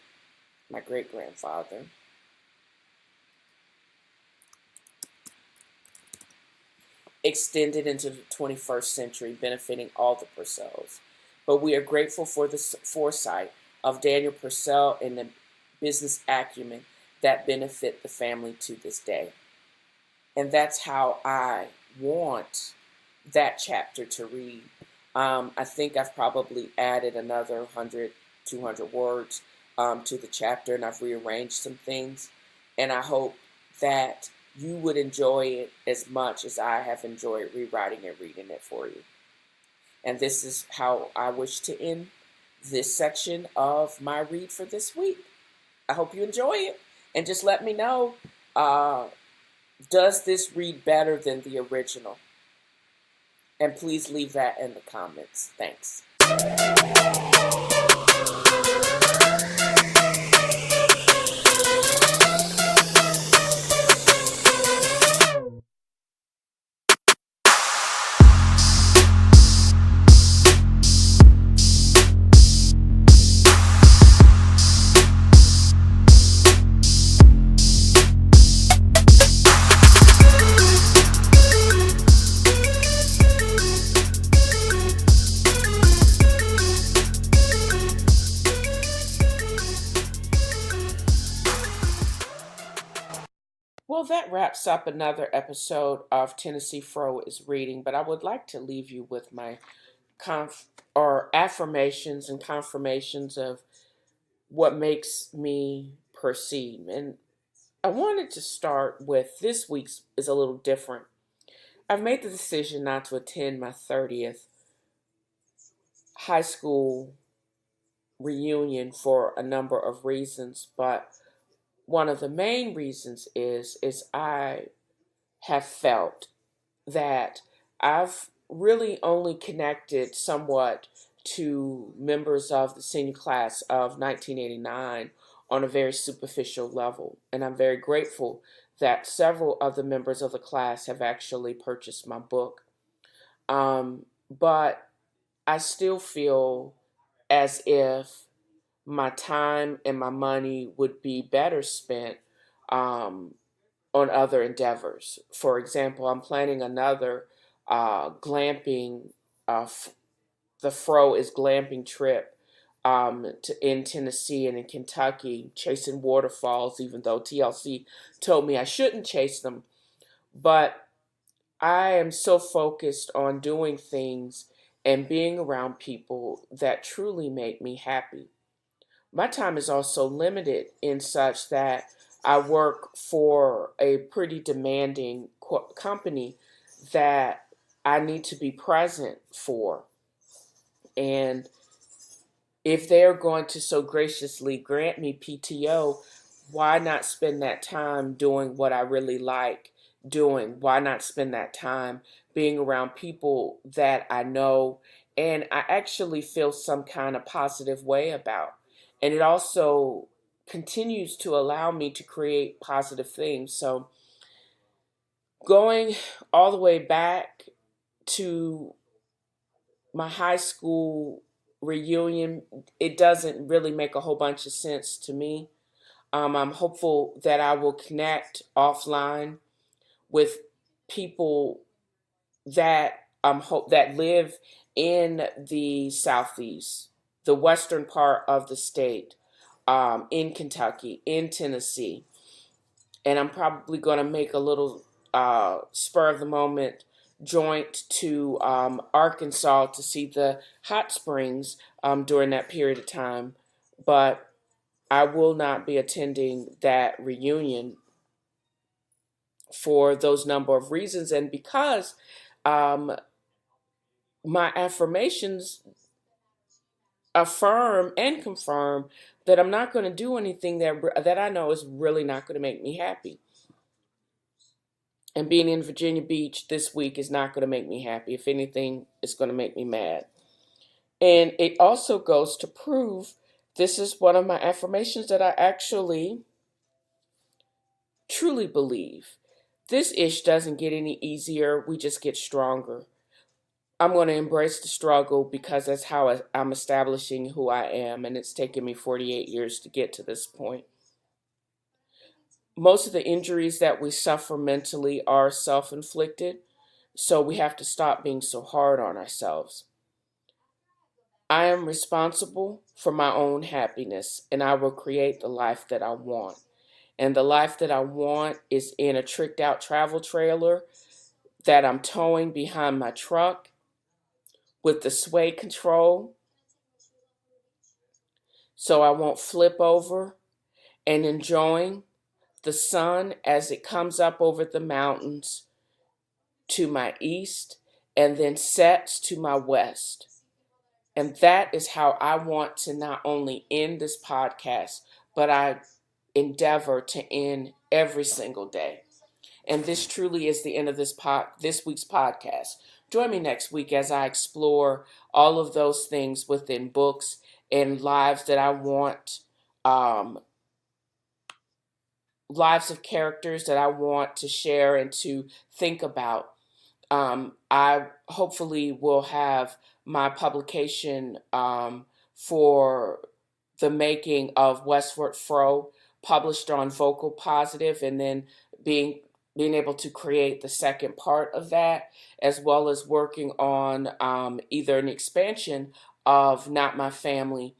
A: extended into the 21st century, benefiting all the Purcells. But we are grateful for the foresight of Daniel Purcell and the business acumen that benefit the family to this day. And that's how I want that chapter to read. I think I've probably added another 100, 200 words to the chapter, and I've rearranged some things. And I hope that you would enjoy it as much as I have enjoyed rewriting and reading it for you. And this is how I wish to end this section of my read for this week. I hope you enjoy it. And just let me know, does this read better than the original? And please leave that in the comments. Thanks. Well, that wraps up another episode of TNFro is Reading, but I would like to leave you with my affirmations and confirmations of what makes me perceive. And I wanted to start with this week's is a little different. I've made the decision not to attend my 30th high school reunion for a number of reasons, but one of the main reasons is I have felt that I've really only connected somewhat to members of the senior class of 1989 on a very superficial level. And I'm very grateful that several of the members of the class have actually purchased my book. But I still feel as if my time and my money would be better spent on other endeavors. For example, I'm planning another glamping, the Fro is glamping trip in Tennessee and in Kentucky, chasing waterfalls, even though TLC told me I shouldn't chase them. But I am so focused on doing things and being around people that truly make me happy. My time is also limited in such that I work for a pretty demanding company that I need to be present for. And if they're going to so graciously grant me PTO, why not spend that time doing what I really like doing? Why not spend that time being around people that I know and I actually feel some kind of positive way about? And it also continues to allow me to create positive things. So going all the way back to my high school reunion, it doesn't really make a whole bunch of sense to me. I'm hopeful that I will connect offline with people that that live in the southeast, the western part of the state, in Kentucky, in Tennessee, and I'm probably going to make a little spur of the moment joint to Arkansas to see the hot springs during that period of time. But I will not be attending that reunion for those number of reasons. And because um, my affirmations affirm and confirm that I'm not going to do anything that I know is really not going to make me happy. And being in Virginia Beach this week is not going to make me happy. If anything, it's going to make me mad. And it also goes to prove this is one of my affirmations that I actually truly believe. This ish doesn't get any easier. We just get stronger. I'm going to embrace the struggle because that's how I'm establishing who I am. And it's taken me 48 years to get to this point. Most of the injuries that we suffer mentally are self-inflicted. So we have to stop being so hard on ourselves. I am responsible for my own happiness, and I will create the life that I want. And the life that I want is in a tricked out travel trailer that I'm towing behind my truck with the sway control so I won't flip over, and enjoying the sun as it comes up over the mountains to my east and then sets to my west. And that is how I want to not only end this podcast, but I endeavor to end every single day. And this truly is the end of this week's podcast. Join me next week as I explore all of those things within books and lives that I want, lives of characters that I want to share and to think about. I hopefully will have my publication for the making of Westward Fro published on Vocal Positive, and then being able to create the second part of that, as well as working on either an expansion of Not My Family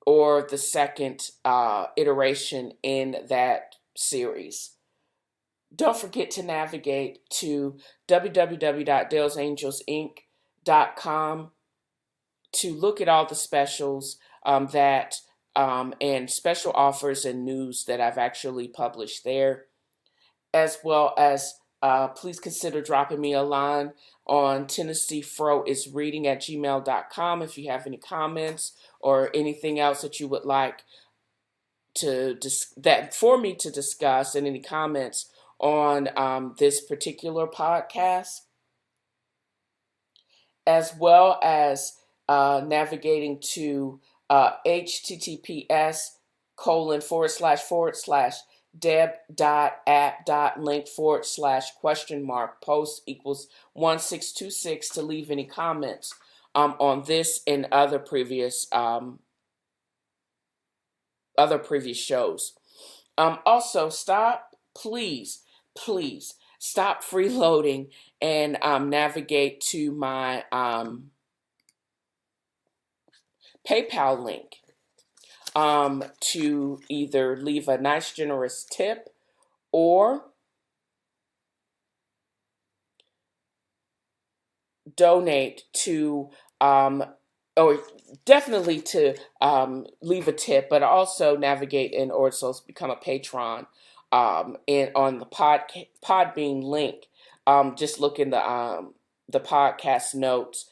A: or the second iteration in that series. don't forget to navigate to www.dalesangelsinc.com to look at all the specials and special offers and news that I've actually published there, as well as please consider dropping me a line on TNFro@gmail.com if you have any comments or anything else that you would like for me to discuss, and any comments on this particular podcast, as well as navigating to https://deb.app.link/post equals 1626 to leave any comments on this and other previous shows. Also, please stop freeloading and navigate to my PayPal link to either leave a nice generous tip or donate to or definitely to leave a tip, but also navigate and also become a patron and on the Podbean link. Just look in the podcast notes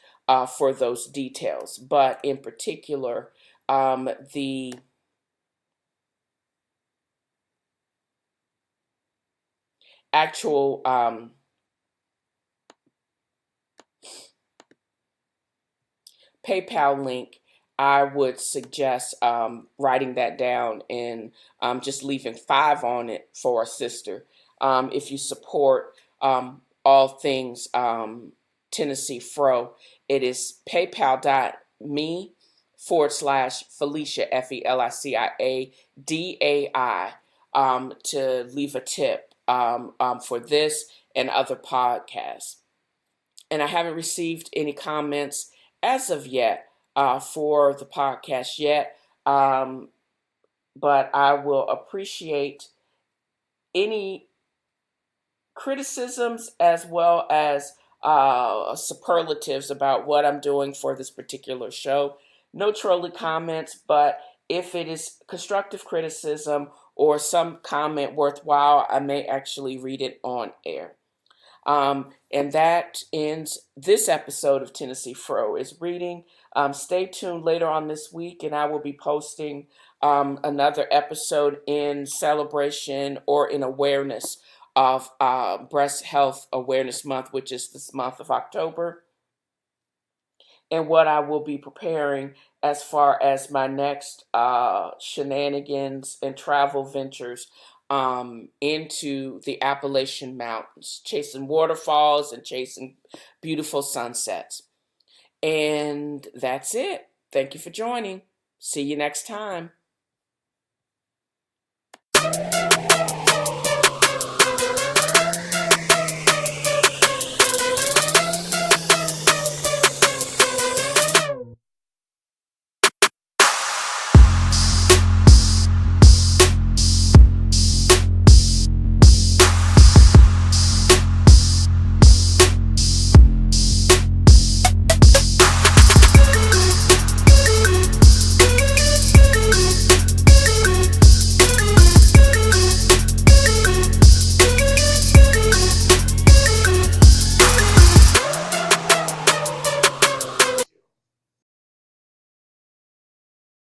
A: for those details. But in particular, the actual PayPal link, I would suggest writing that down and just leaving 5 on it for a sister. If you support all things TNFro, it is paypal.me/Felicia, FELICIADAI, to leave a tip for this and other podcasts. And I haven't received any comments as of yet for the podcast yet, but I will appreciate any criticisms as well as superlatives about what I'm doing for this particular show. No trolling comments, but if it is constructive criticism or some comment worthwhile, I may actually read it on air. And that ends this episode of TNFro is Reading. Stay tuned later on this week, and I will be posting another episode in celebration or in awareness of Breast Health Awareness Month, which is this month of October, and what I will be preparing as far as my next shenanigans and travel ventures into the Appalachian Mountains, chasing waterfalls and chasing beautiful sunsets. And that's it. Thank you for joining. See you next time.